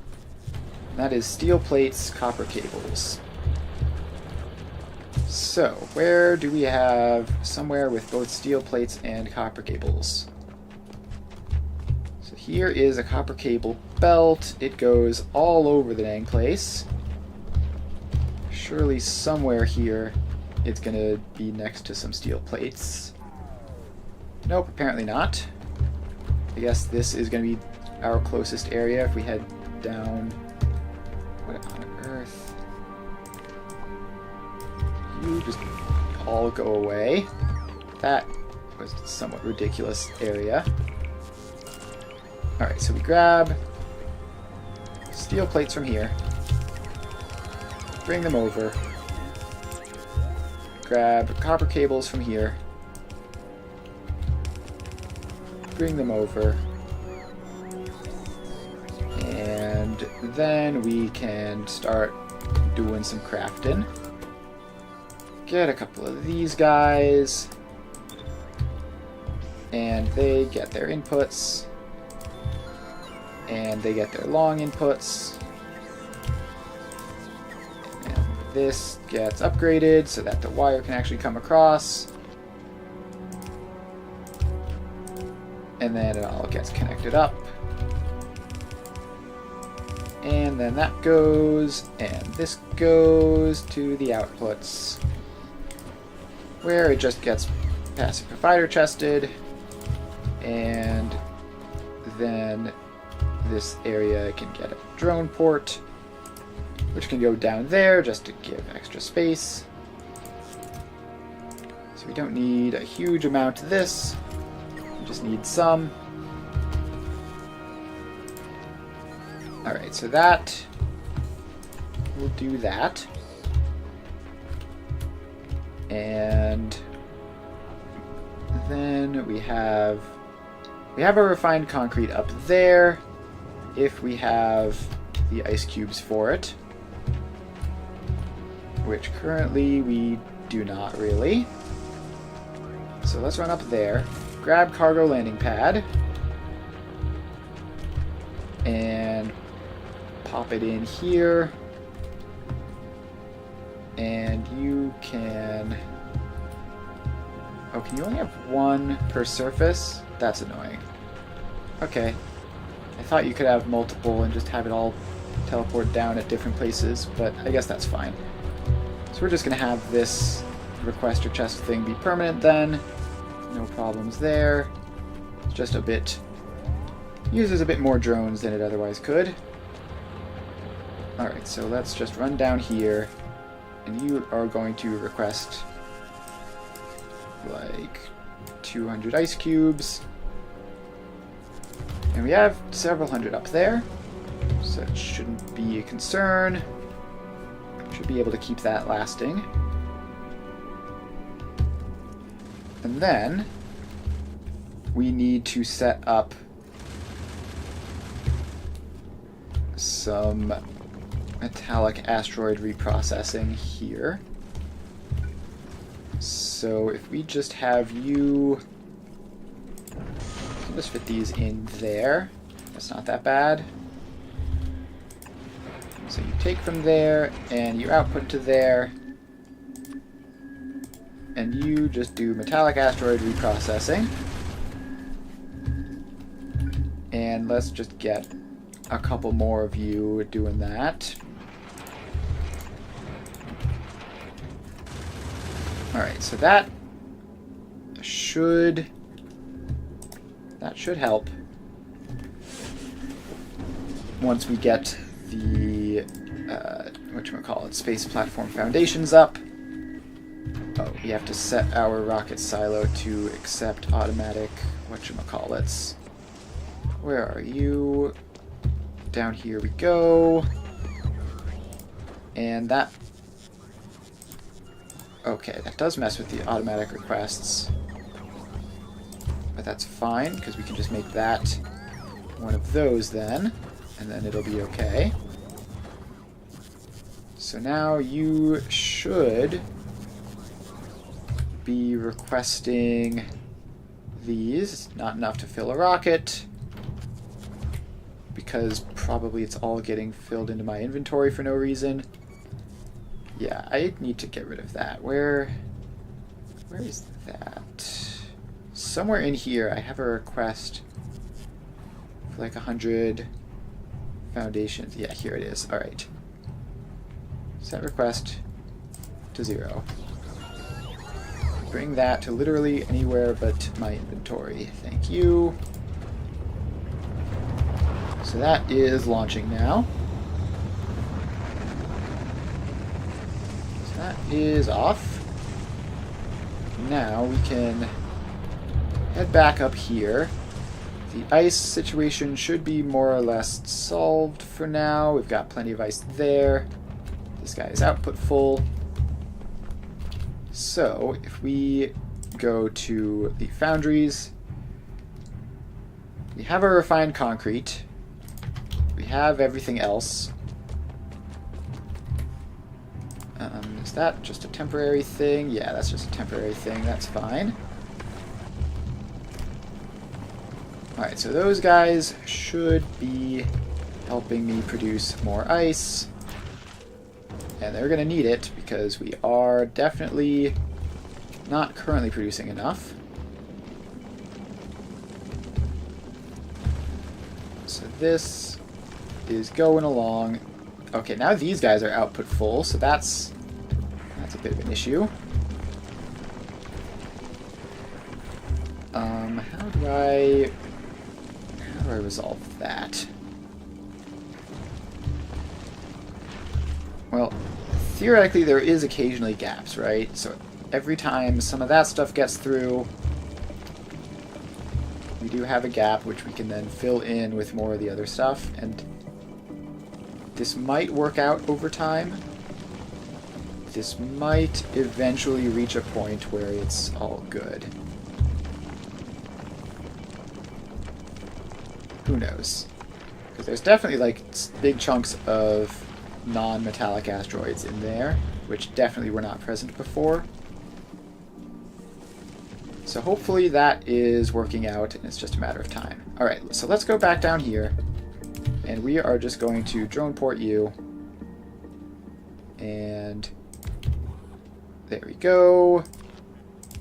That is steel plates, copper cables. So, where do we have somewhere with both steel plates and copper cables? So here is a copper cable belt. It goes all over the dang place. Surely somewhere here it's going to be next to some steel plates. Nope, apparently not. I guess this is going to be our closest area if we head down... What on earth? You just all go away. That was a somewhat ridiculous area. Alright, so we grab steel plates from here. Bring them over. Grab copper cables from here. Bring them over. And then we can start doing some crafting. Get a couple of these guys. And they get their inputs. And they get their long inputs. And this gets upgraded so that the wire can actually come across. And then it all gets connected up. And then that goes, and this goes to the outputs, where it just gets passive provider chested, and then this area can get a drone port, which can go down there just to give extra space. So we don't need a huge amount of this. We just need some. Alright, so that will do that. And then we have our refined concrete up there if we have the ice cubes for it, which currently we do not really. So let's run up there, grab cargo landing pad, and pop it in here. And you can... Oh, can you only have one per surface? That's annoying. Okay. I thought you could have multiple and just have it all teleport down at different places, but I guess that's fine. So we're just going to have this requester chest thing be permanent then. No problems there. It's just a bit... uses a bit more drones than it otherwise could. Alright, so let's just run down here. And you are going to request like 200 ice cubes. And we have several hundred up there, so it shouldn't be a concern. Should be able to keep that lasting. And then we need to set up some metallic asteroid reprocessing here. So if we just have you... I'll just fit these in there. That's not that bad. So you take from there, and you output to there. And you just do metallic asteroid reprocessing. And let's just get a couple more of you doing that. Alright, so that should help once we get the whatchamacallit, space platform foundations up. Oh, we have to set our rocket silo to accept automatic whatchamacallits. Where are you? Down here we go. And that... Okay, that does mess with the automatic requests. But that's fine, because we can just make that one of those then. And then it'll be okay. So now you should be requesting these. Not enough to fill a rocket, because probably it's all getting filled into my inventory for no reason. Yeah, I need to get rid of that. Where is that? Somewhere in here I have a request for like 100 foundations. Yeah, here it is. Alright. Set request to 0. Bring that to literally anywhere but my inventory. Thank you. So that is launching now. So that is off. Now we can head back up here. The ice situation should be more or less solved for now. We've got plenty of ice there. This guy is output full. So if we go to the foundries, we have our refined concrete. We have everything else. Is that just a temporary thing? Yeah, that's just a temporary thing. That's fine. Alright, so those guys should be helping me produce more ice. And they're going to need it because we are definitely not currently producing enough. So this is going along. Okay, now these guys are output full, so that's a bit of an issue. How do I resolve that? Well, theoretically there is occasionally gaps, right? So every time some of that stuff gets through, we do have a gap which we can then fill in with more of the other stuff, and this might work out over time. This might eventually reach a point where it's all good. Who knows? Because there's definitely like big chunks of non-metallic asteroids in there, which definitely were not present before. So hopefully that is working out, and it's just a matter of time. Alright, so let's go back down here, and we are just going to drone port you. And there we go.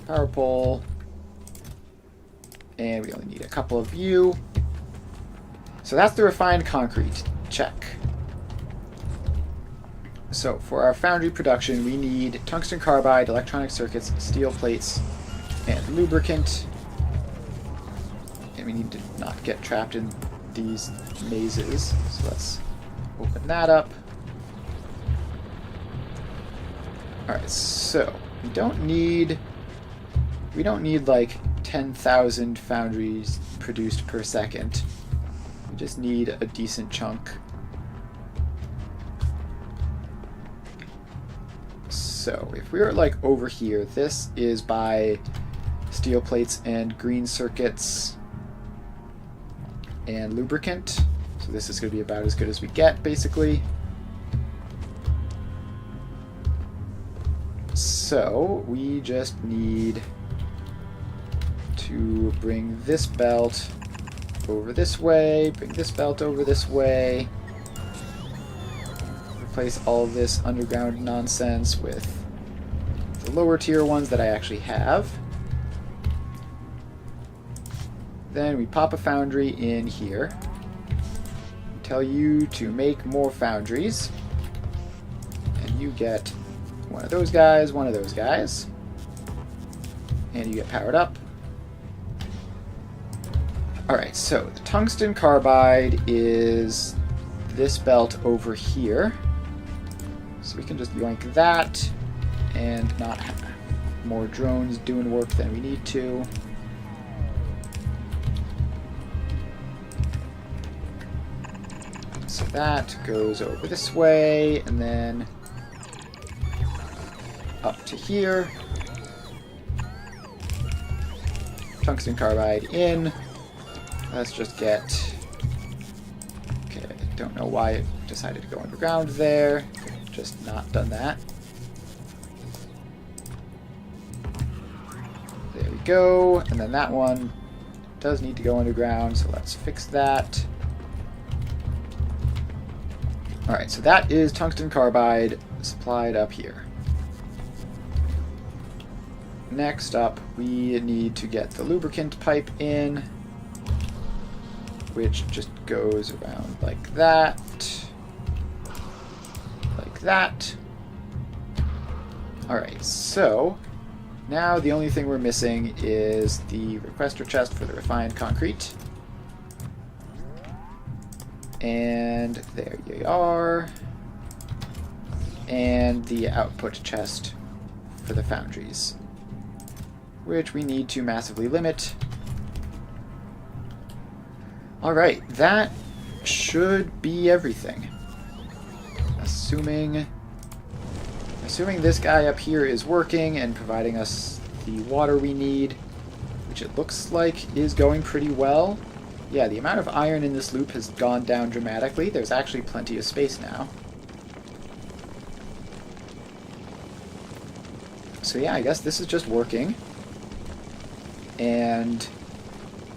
Power pole. And we only need a couple of you. So that's the refined concrete. Check. So for our foundry production, we need tungsten carbide, electronic circuits, steel plates, and lubricant. And we need to not get trapped in these mazes. So let's open that up. Alright, so we don't need like 10,000 foundries produced per second. We just need a decent chunk. So if we were like over here, this is by steel plates and green circuits and lubricant. So this is going to be about as good as we get, basically. So we just need to bring this belt over this way, bring this belt over this way, replace all of this underground nonsense with the lower tier ones that I actually have. Then we pop a foundry in here, tell you to make more foundries, and you get one of those guys, and you get powered up. Alright, so the tungsten carbide is this belt over here. So we can just yoink that and not more drones doing work than we need to. So that goes over this way, and then up to here. Tungsten carbide in. Let's just get... Okay, don't know why it decided to go underground there. Just not done that. There we go. And then that one does need to go underground, so let's fix that. Alright, so that is tungsten carbide supplied up here. Next up, we need to get the lubricant pipe in, which just goes around like that. Like that. Alright, so now the only thing we're missing is the requester chest for the refined concrete. And there you are. And the output chest for the foundries, which we need to massively limit. Alright, that should be everything. Assuming this guy up here is working and providing us the water we need, which it looks like is going pretty well. Yeah, the amount of iron in this loop has gone down dramatically. There's actually plenty of space now. So yeah, I guess this is just working. And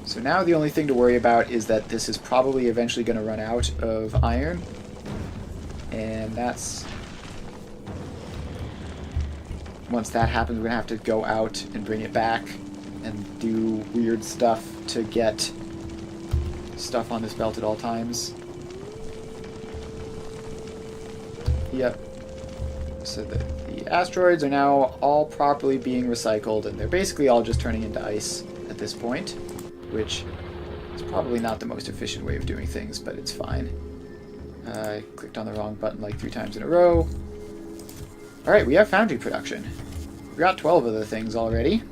so now the only thing to worry about is that this is probably eventually going to run out of iron. And that's... Once that happens, we're going to have to go out and bring it back and do weird stuff to get stuff on this belt at all times. Yep. So the asteroids are now all properly being recycled, and they're basically all just turning into ice at this point, which is probably not the most efficient way of doing things, but it's fine. I clicked on the wrong button like 3 times in a row. Alright, we have foundry production. We got 12 of the things already.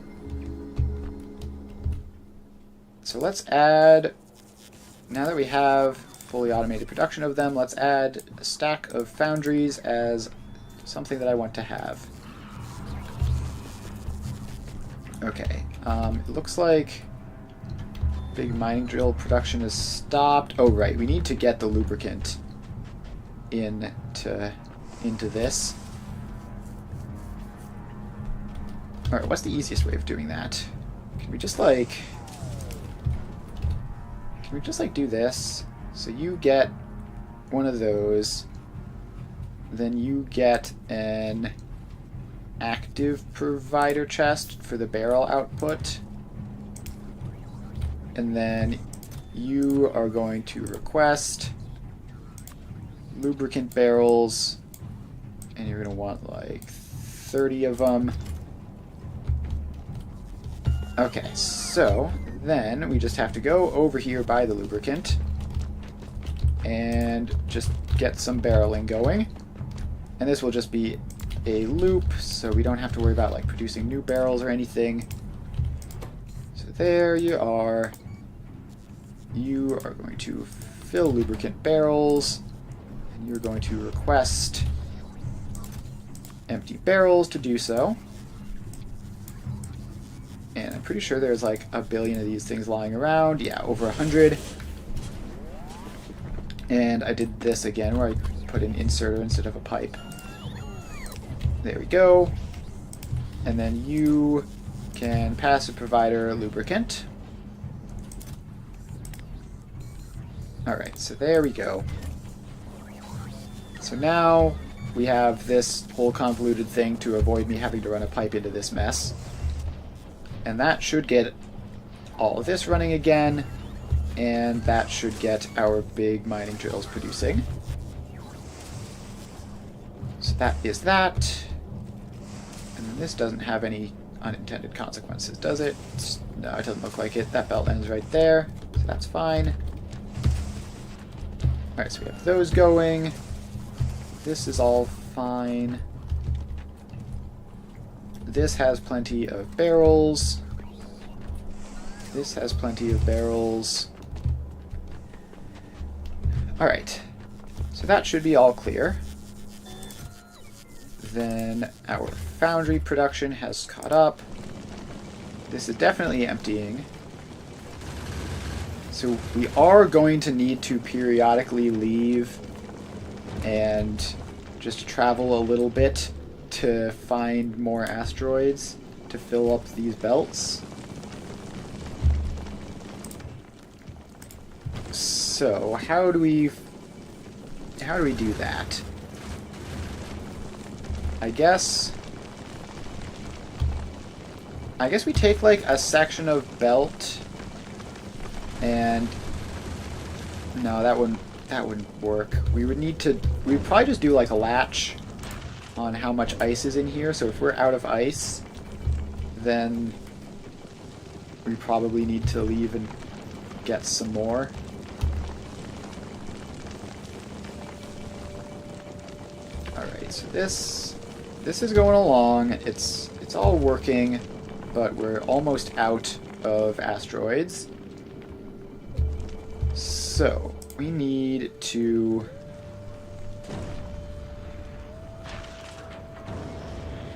So let's add... Now that we have fully automated production of them, let's add a stack of foundries as something that I want to have. Okay, it looks like big mining drill production is stopped. Oh right, we need to get the lubricant into this. Alright, what's the easiest way of doing that? Can we just like do this? So you get one of those, then you get an active provider chest for the barrel output, and then you are going to request lubricant barrels, and you're going to want like 30 of them. Okay, so then we just have to go over here by the lubricant and just get some barreling going. And this will just be a loop, so we don't have to worry about like producing new barrels or anything. So there you are. You are going to fill lubricant barrels, and you're going to request empty barrels to do so. And I'm pretty sure there's like 1 billion of these things lying around. Yeah, over 100. And I did this again where I put an inserter instead of a pipe. There we go. And then you can passive provider lubricant. Alright, so there we go. So now we have this whole convoluted thing to avoid me having to run a pipe into this mess. And that should get all of this running again, and that should get our big mining drills producing. So that is that. And then this doesn't have any unintended consequences, does it? No, it doesn't look like it. That belt ends right there, so that's fine. Alright, so we have those going. This is all fine. This has plenty of barrels. This has plenty of barrels. Alright. So that should be all clear. Then our foundry production has caught up. This is definitely emptying. So we are going to need to periodically leave and just travel a little bit to find more asteroids to fill up these belts. So how do we do that? I guess we take like a section of belt and no, that wouldn't work. We'd probably just do like a latch on how much ice is in here. So if we're out of ice, then we probably need to leave and get some more. Alright, so this is going along. It's all working, but we're almost out of asteroids. So we need to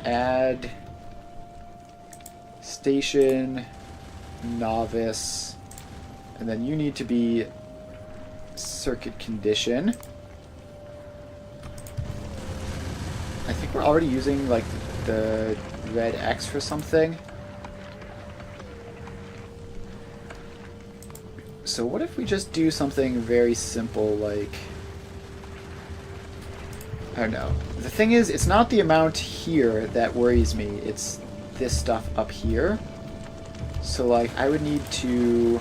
add station, novice, and then you need to be circuit condition. I think we're already using like the red X for something. So what if we just do something very simple like, I don't know. The thing is, it's not the amount here that worries me, it's this stuff up here. So like, I would need to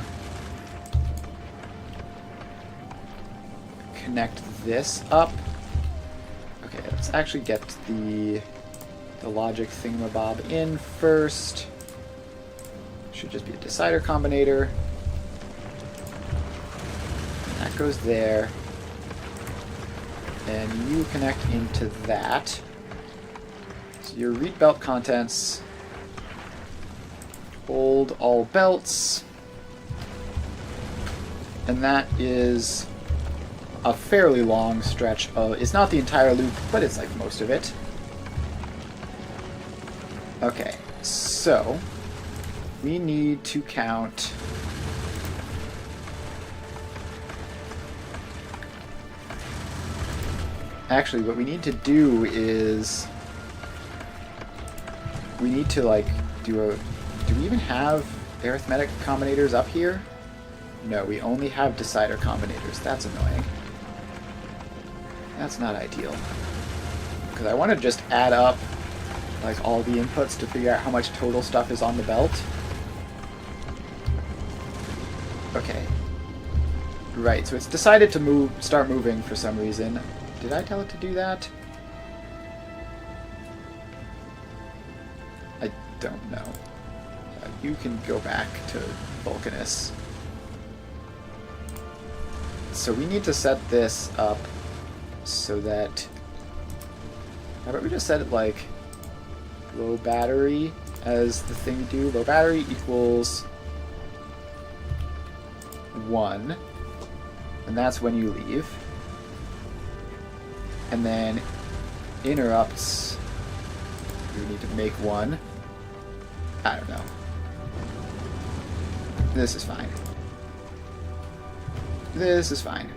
connect this up. Okay, let's actually get the logic thingamabob in first. Should just be a decider combinator. That goes there. And you connect into that. So your read belt contents. Hold all belts. And that is a fairly long stretch of... It's not the entire loop, but it's like most of it. Okay, so we need to count... Actually, what we need to do is... We need to, like, do we even have arithmetic combinators up here? No, we only have decider combinators. That's annoying. That's not ideal. Because I want to just add up, like, all the inputs to figure out how much total stuff is on the belt. Okay. Right, so it's decided to start moving for some reason. Did I tell it to do that? I don't know. You can go back to Vulcanus. So we need to set this up so that... How about we just set it like low battery as the thing to do? Low battery equals 1. And that's when you leave. And then interrupts, you need to make 1. I don't know. This is fine. This is fine.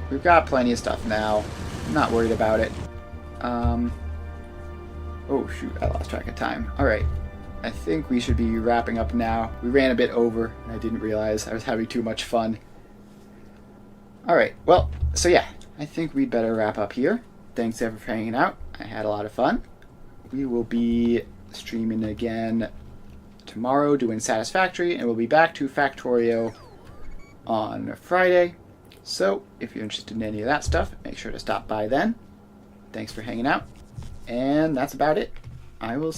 We've got plenty of stuff now. I'm not worried about it. Oh shoot, I lost track of time. Alright. I think we should be wrapping up now. We ran a bit over, and I didn't realize I was having too much fun. Alright, well, so yeah. I think we'd better wrap up here. Thanks everyone for hanging out. I had a lot of fun. We will be streaming again tomorrow doing Satisfactory, and we'll be back to Factorio on Friday. So if you're interested in any of that stuff, make sure to stop by then. Thanks for hanging out. And that's about it. I will see